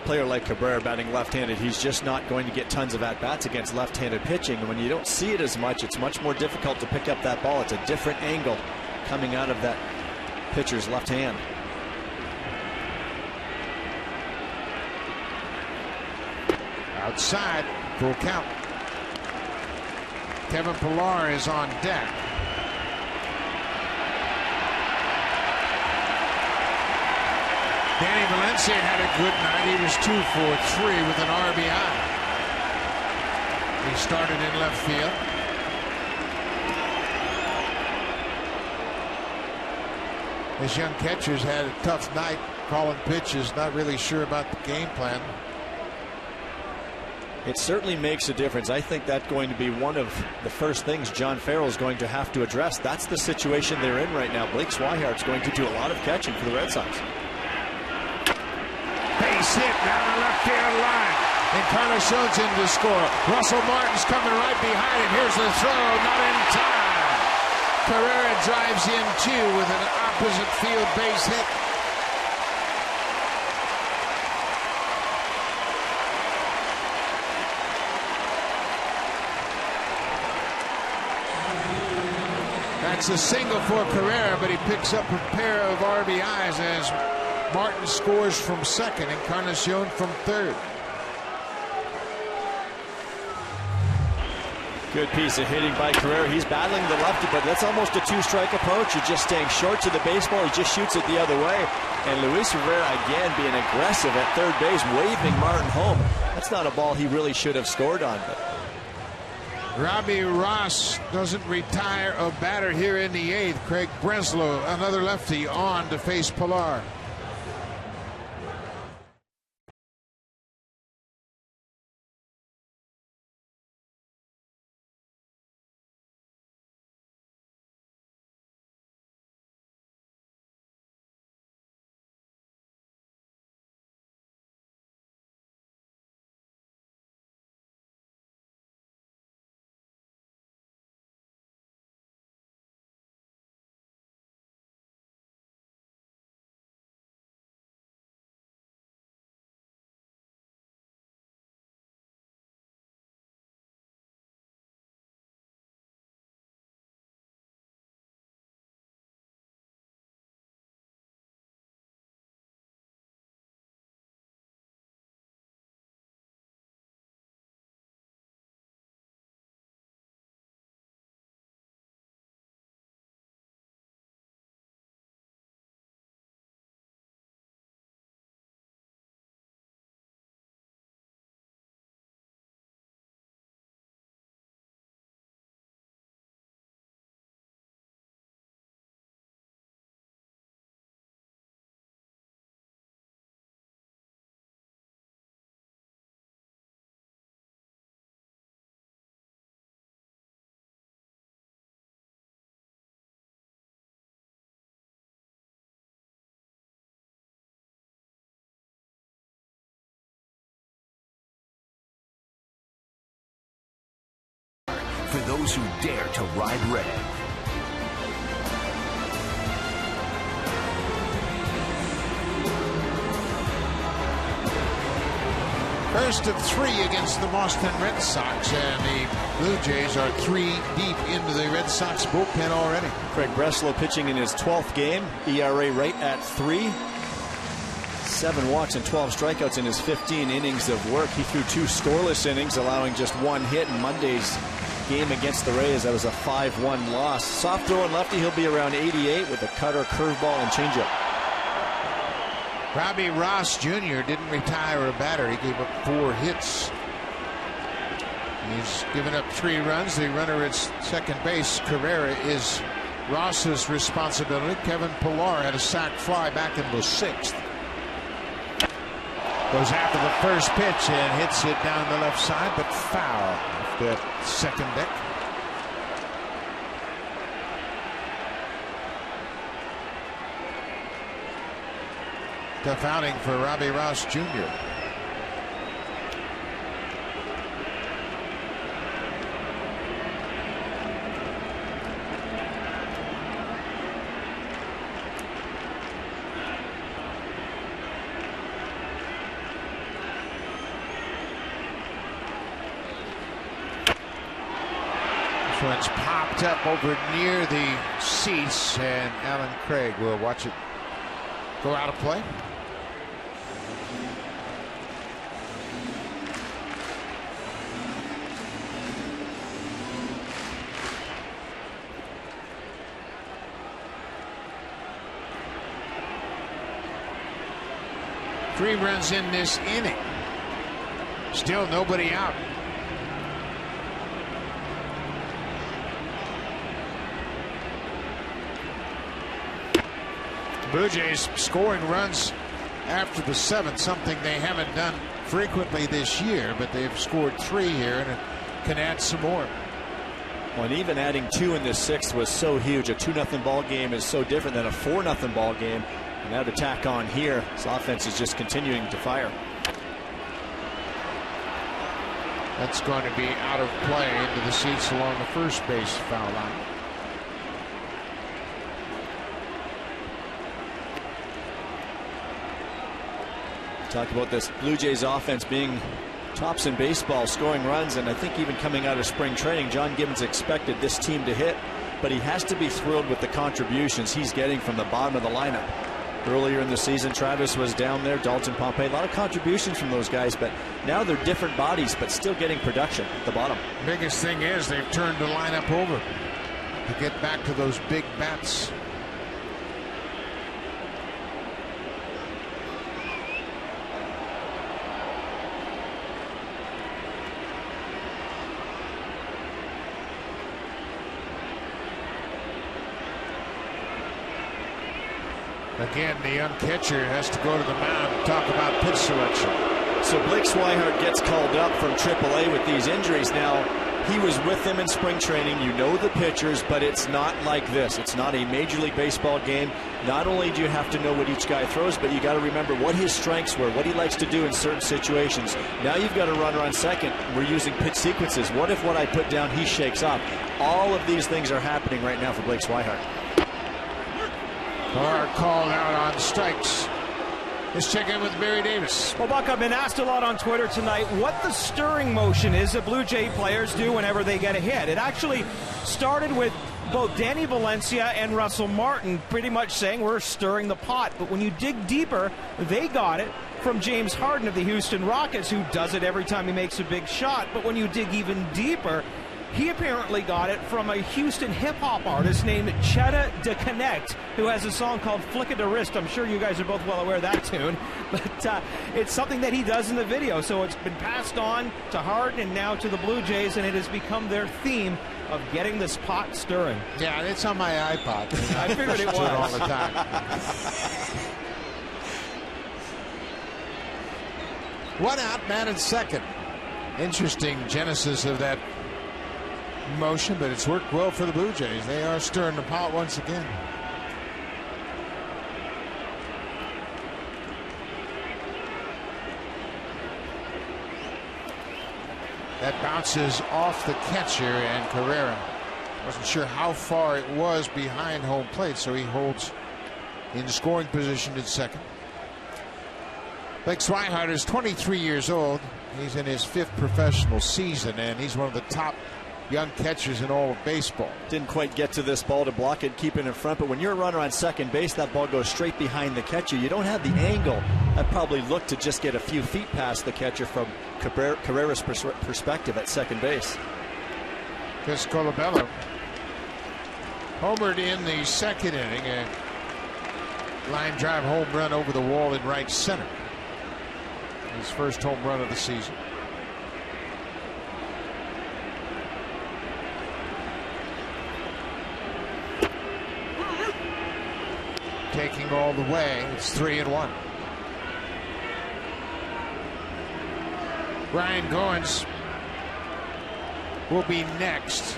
Player like Cabrera batting left-handed, he's just not going to get tons of at-bats against left-handed pitching. And when you don't see it as much, it's much more difficult to pick up that ball. It's a different angle coming out of that pitcher's left hand. Outside, full count. Kevin Pillar is on deck. Danny Valencia had a good night. He was 2 for 3 with an RBI. He started in left field. This young catcher's had a tough night calling pitches, not really sure about the game plan. It certainly makes a difference. I think that's going to be one of the first things John Farrell is going to have to address. That's the situation they're in right now. Blake Swihart's going to do a lot of catching for the Red Sox. hit down the left field line. Encarnacion's in to score. Russell Martin's coming right behind him. Here's the throw, not in time. Carrera drives in two with an opposite field base hit. That's a single for Carrera, but he picks up a pair of RBIs as Martin scores from second, Encarnacion from third. Good piece of hitting by Carrera. He's battling the lefty, but that's almost a two-strike approach. You're just staying short to the baseball. He just shoots it the other way. And Luis Rivera again being aggressive at third base, waving Martin home. That's not a ball he really should have scored on. But Robbie Ross doesn't retire a batter here in the eighth. Craig Breslow, another lefty, on to face Pilar. For those who dare to ride red. First of three against the Boston Red Sox, and the Blue Jays are 3 deep into the Red Sox bullpen already. Craig Breslow pitching in his 12th game, ERA right at 3. 7 walks and 12 strikeouts in his 15 innings of work. He threw 2 scoreless innings, allowing just 1 hit in Monday's game against the Rays. That was a 5-1 loss. Soft throwing lefty, he'll be around 88 with a cutter, curveball, and changeup. Robbie Ross Jr. didn't retire a batter. He gave up 4 hits. He's given up 3 runs. The runner at second base, Carrera, is Ross's responsibility. Kevin Pillar had a sac fly back in the 6th. Goes after the first pitch and hits it down the left side, but foul off that second deck. Tough outing for Robbie Ross Jr. This one's popped up over near the seats, and Alan Craig will watch it go out of play. Three runs in this inning. Still nobody out. Blue Jays scoring runs after the 7th, something they haven't done frequently this year, but they've scored 3 here and can add some more. Well, and even adding 2 in the 6th was so huge. A 2-0 ball game is so different than a 4-0 ball game. And now to tack on here, this offense is just continuing to fire. That's going to be out of play into the seats along the first base foul line. Talk about this Blue Jays offense being tops in baseball, scoring runs, and I think even coming out of spring training, John Gibbons expected this team to hit, but he has to be thrilled with the contributions he's getting from the bottom of the lineup. Earlier in the season, Travis was down there, Dalton, Pompey, a lot of contributions from those guys, but now they're different bodies, but still getting production at the bottom. Biggest thing is they've turned the lineup over to get back to those big bats. Again, the young catcher has to go to the mound and talk about pitch selection. So Blake Swihart gets called up from AAA with these injuries. Now, he was with them in spring training. You know the pitchers, but it's not like this. It's not a Major League Baseball game. Not only do you have to know what each guy throws, but you got to remember what his strengths were, what he likes to do in certain situations. Now you've got a runner on second. We're using pitch sequences. What if what I put down he shakes off? All of these things are happening right now for Blake Swihart. Are called out on strikes. Let's check in with Barry Davis. Well, Buck, I've been asked a lot on Twitter tonight what the stirring motion is that Blue Jay players do whenever they get a hit. It actually started with both Danny Valencia and Russell Martin pretty much saying we're stirring the pot. But when you dig deeper, they got it from James Harden of the Houston Rockets, who does it every time he makes a big shot. But when you dig even deeper, he apparently got it from a Houston hip-hop artist named Chetta de Connect, who has a song called Flick of the Wrist. I'm sure you guys are both well aware of that tune, but it's something that he does in the video. So it's been passed on to Harden and now to the Blue Jays, and it has become their theme of getting this pot stirring. Yeah, and it's on my iPod. I figured it was. All the time. One out, man at second. Interesting genesis of that motion, but it's worked well for the Blue Jays. They are stirring the pot once again. That bounces off the catcher, and Carrera wasn't sure how far it was behind home plate, so he holds in scoring position at second. Blake Swihart is 23 years old. He's in his 5th professional season, and he's one of the top young catchers in all of baseball. Didn't quite get to this ball to block it, keep it in front, but when you're a runner on second base, that ball goes straight behind the catcher. You don't have the angle. I probably looked to just get a few feet past the catcher from Carrera's perspective at second base. Chris Colabello homered in the second inning, and line drive home run over the wall in right center. His first home run of the season. Taking all the way. It's 3-1. Ryan Goins will be next.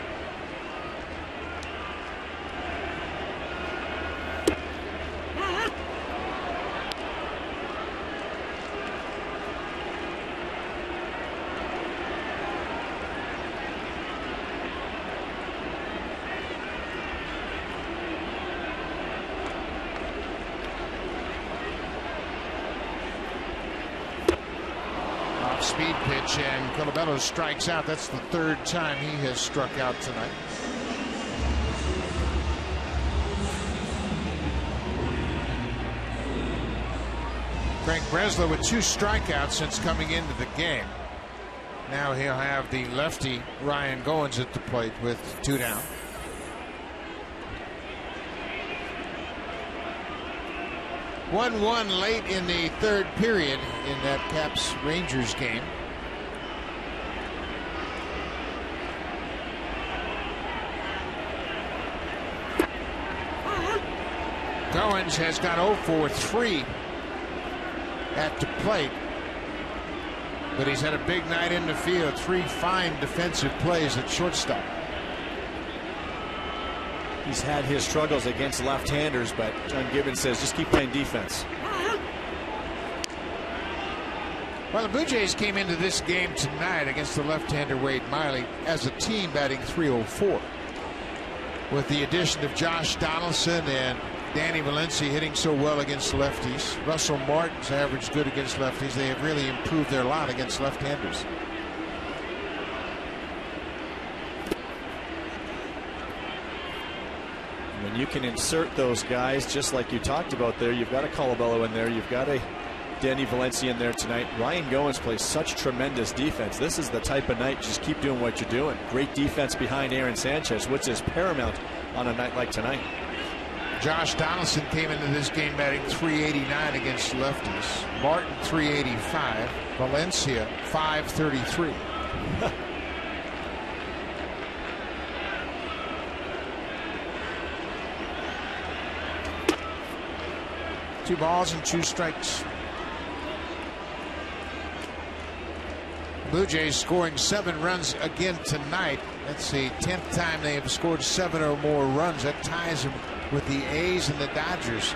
Speed pitch, and Colabello strikes out. That's the 3rd time he has struck out tonight. Frank Breslow with 2 strikeouts since coming into the game. Now he'll have the lefty Ryan Goins at the plate with 2 down. (1-1) late in the 3rd period in that Caps Rangers game. Goins has got 0 for 3 at the plate, but he's had a big night in the field. 3 fine defensive plays at shortstop. He's had his struggles against left-handers, but John Gibbons says just keep playing defense. Well, the Blue Jays came into this game tonight against the left-hander Wade Miley as a team batting .304. With the addition of Josh Donaldson and Danny Valencia hitting so well against lefties, Russell Martin's average good against lefties. They have really improved their lot against left-handers. When you can insert those guys, just like you talked about there, you've got a Colabello in there, you've got a Danny Valencia in there tonight. Ryan Goins plays such tremendous defense. This is the type of night, just keep doing what you're doing. Great defense behind Aaron Sanchez, which is paramount on a night like tonight. Josh Donaldson came into this game batting .389 against lefties. Martin .385. Valencia .533. 2 balls and 2 strikes. Blue Jays scoring 7 runs again tonight. That's the 10th time they have scored 7 or more runs. That ties them with the A's and the Dodgers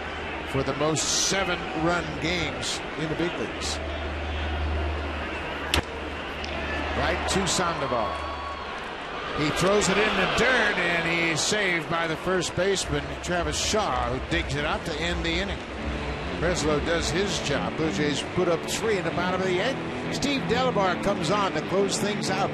for the most 7-run games in the big leagues. Right to Sandoval. He throws it in the dirt, and he's saved by the first baseman, Travis Shaw, who digs it out to end the inning. Breslow does his job. Blue Jays put up 3 in the bottom of the 8th. Steve Delabar comes on to close things out.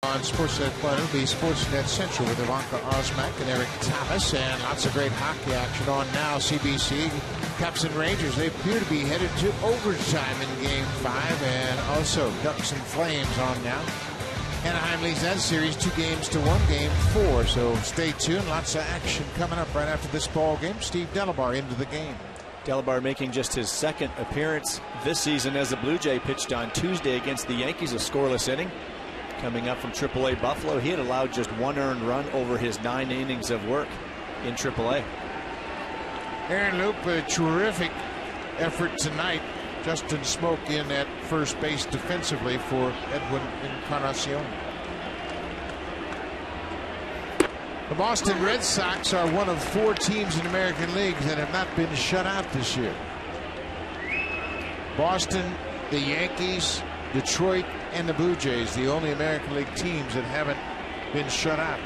On Sportsnet Fun, it'll be Sportsnet Central with Ivanka Osmak and Eric Thomas, and lots of great hockey action on now. CBC, Caps and Rangers, they appear to be headed to overtime in Game 5, and also Ducks and Flames on now. Anaheim leads that series 2-1, Game 4, so stay tuned. Lots of action coming up right after this ball game. Steve Delabar into the game. Delabar making just his 2nd appearance this season as a Blue Jay. Pitched on Tuesday against the Yankees, a scoreless inning. Coming up from AAA Buffalo, he had allowed just 1 earned run over his 9 innings of work in AAA. Aaron Loup, a terrific effort tonight. Justin Smoke in at first base defensively for Edwin Encarnacion. The Boston Red Sox are one of 4 teams in the American League that have not been shut out this year. Boston, the Yankees, Detroit, and the Blue Jays, the only American League teams that haven't been shut out.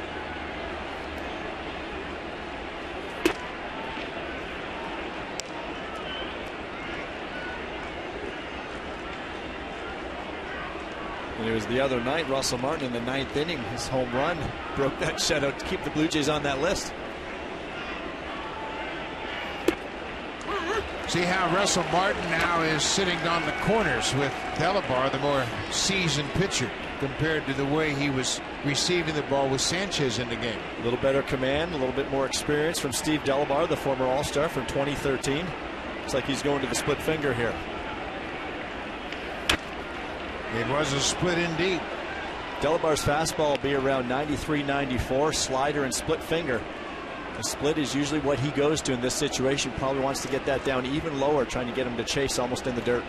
And it was the other night, Russell Martin in the 9th inning, his home run broke that shutout to keep the Blue Jays on that list. See how Russell Martin now is sitting on the corners with Delabar, the more seasoned pitcher, compared to the way he was receiving the ball with Sanchez in the game. A little better command, a little bit more experience from Steve Delabar, the former All-Star from 2013. Looks like he's going to the split finger here. It was a split indeed. Delabar's fastball will be around 93-94, slider and split finger. A split is usually what he goes to in this situation. Probably wants to get that down even lower, trying to get him to chase almost in the dirt.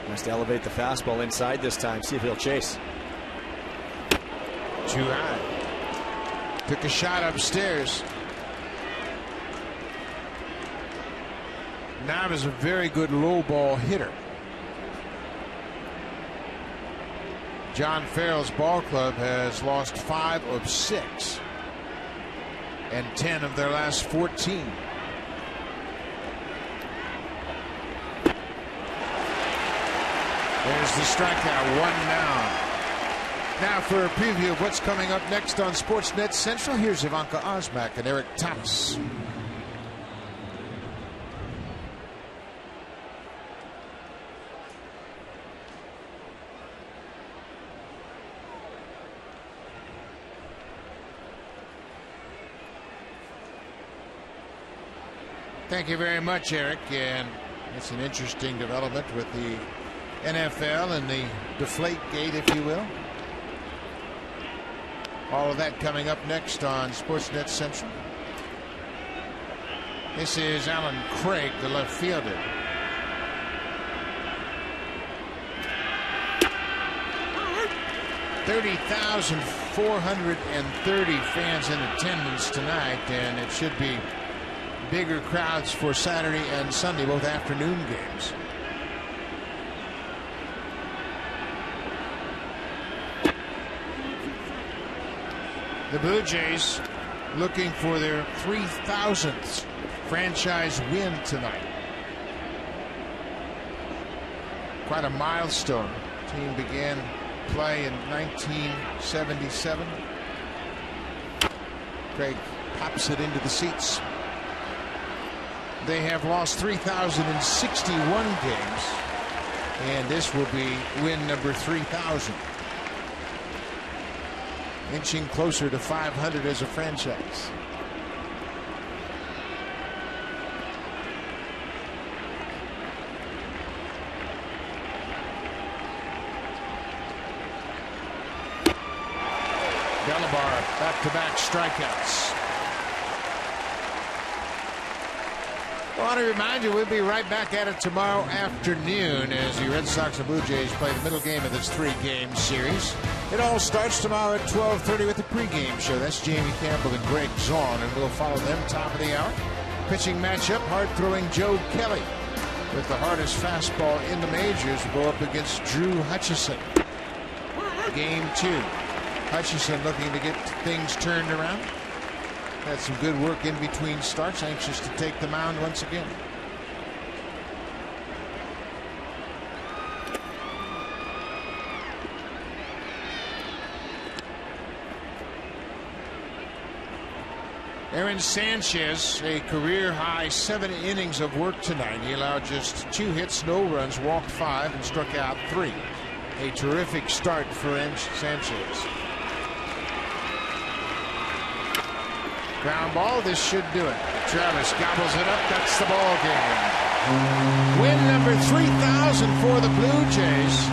Wants to elevate the fastball inside this time, see if he'll chase. Too high. Took a shot upstairs. Nav is a very good low ball hitter. John Farrell's ball club has lost 5 of 6 and 10 of their last 14. There's the strikeout, 1 down. Now for a preview of what's coming up next on Sportsnet Central, here's Ivanka Osmak and Eric Thomas. Thank you very much, Eric. And it's an interesting development with the NFL and the deflate gate, if you will. All of that coming up next on Sportsnet Central. This is Alan Craig, the left fielder. $30,430 fans in attendance tonight, and it should be bigger crowds for Saturday and Sunday, both afternoon games. The Blue Jays looking for their 3,000th franchise win tonight. Quite a milestone. The team began play in 1977. Craig pops it into the seats. They have lost 3,061 games, and this will be win number 3,000. Inching closer to 500 as a franchise. Delabar, back-to-back strikeouts. I want to remind you, we'll be right back at it tomorrow afternoon as the Red Sox and Blue Jays play the middle game of this 3-game series. It all starts tomorrow at 12:30 with the pregame show. That's Jamie Campbell and Greg Zahn, and we'll follow them top of the hour. Pitching matchup, hard-throwing Joe Kelly with the hardest fastball in the majors will go up against Drew Hutchison. Game 2. Hutchison looking to get things turned around. Had some good work in between starts, anxious to take the mound once again. Aaron Sanchez, a career-high 7 innings of work tonight. He allowed just 2 hits, no runs, walked 5, and struck out 3. A terrific start for Sanchez. Ground ball, this should do it. Travis gobbles it up, that's the ball game. Win number 3,000 for the Blue Jays.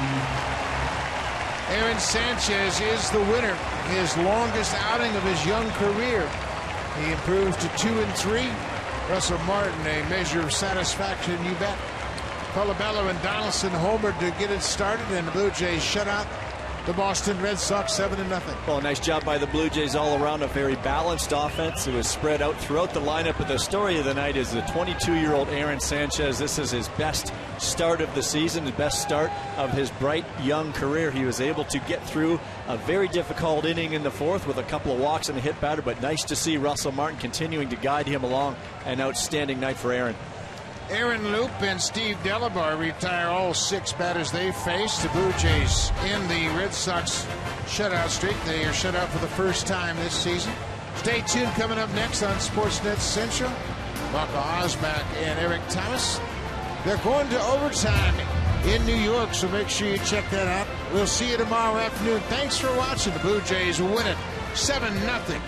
Aaron Sanchez is the winner. His longest outing of his young career. He improves to 2-3. Russell Martin, a measure of satisfaction, you bet. Colabello and Donaldson homered to get it started, and the Blue Jays shut out the Boston Red Sox 7-0. Well, nice job by the Blue Jays all around. A very balanced offense. It was spread out throughout the lineup. But the story of the night is the 22-year-old Aaron Sanchez. This is his best start of the season, the best start of his bright young career. He was able to get through a very difficult inning in the 4th with a couple of walks and a hit batter. But nice to see Russell Martin continuing to guide him along. An outstanding night for Aaron. Aaron Loop and Steve Delabar retire all 6 batters they faced. The Blue Jays in the Red Sox shutout streak. They are shut out for the first time this season. Stay tuned. Coming up next on Sportsnet Central, Marco Osmak and Eric Thomas. They're going to overtime in New York, so make sure you check that out. We'll see you tomorrow afternoon. Thanks for watching. The Blue Jays win it 7-0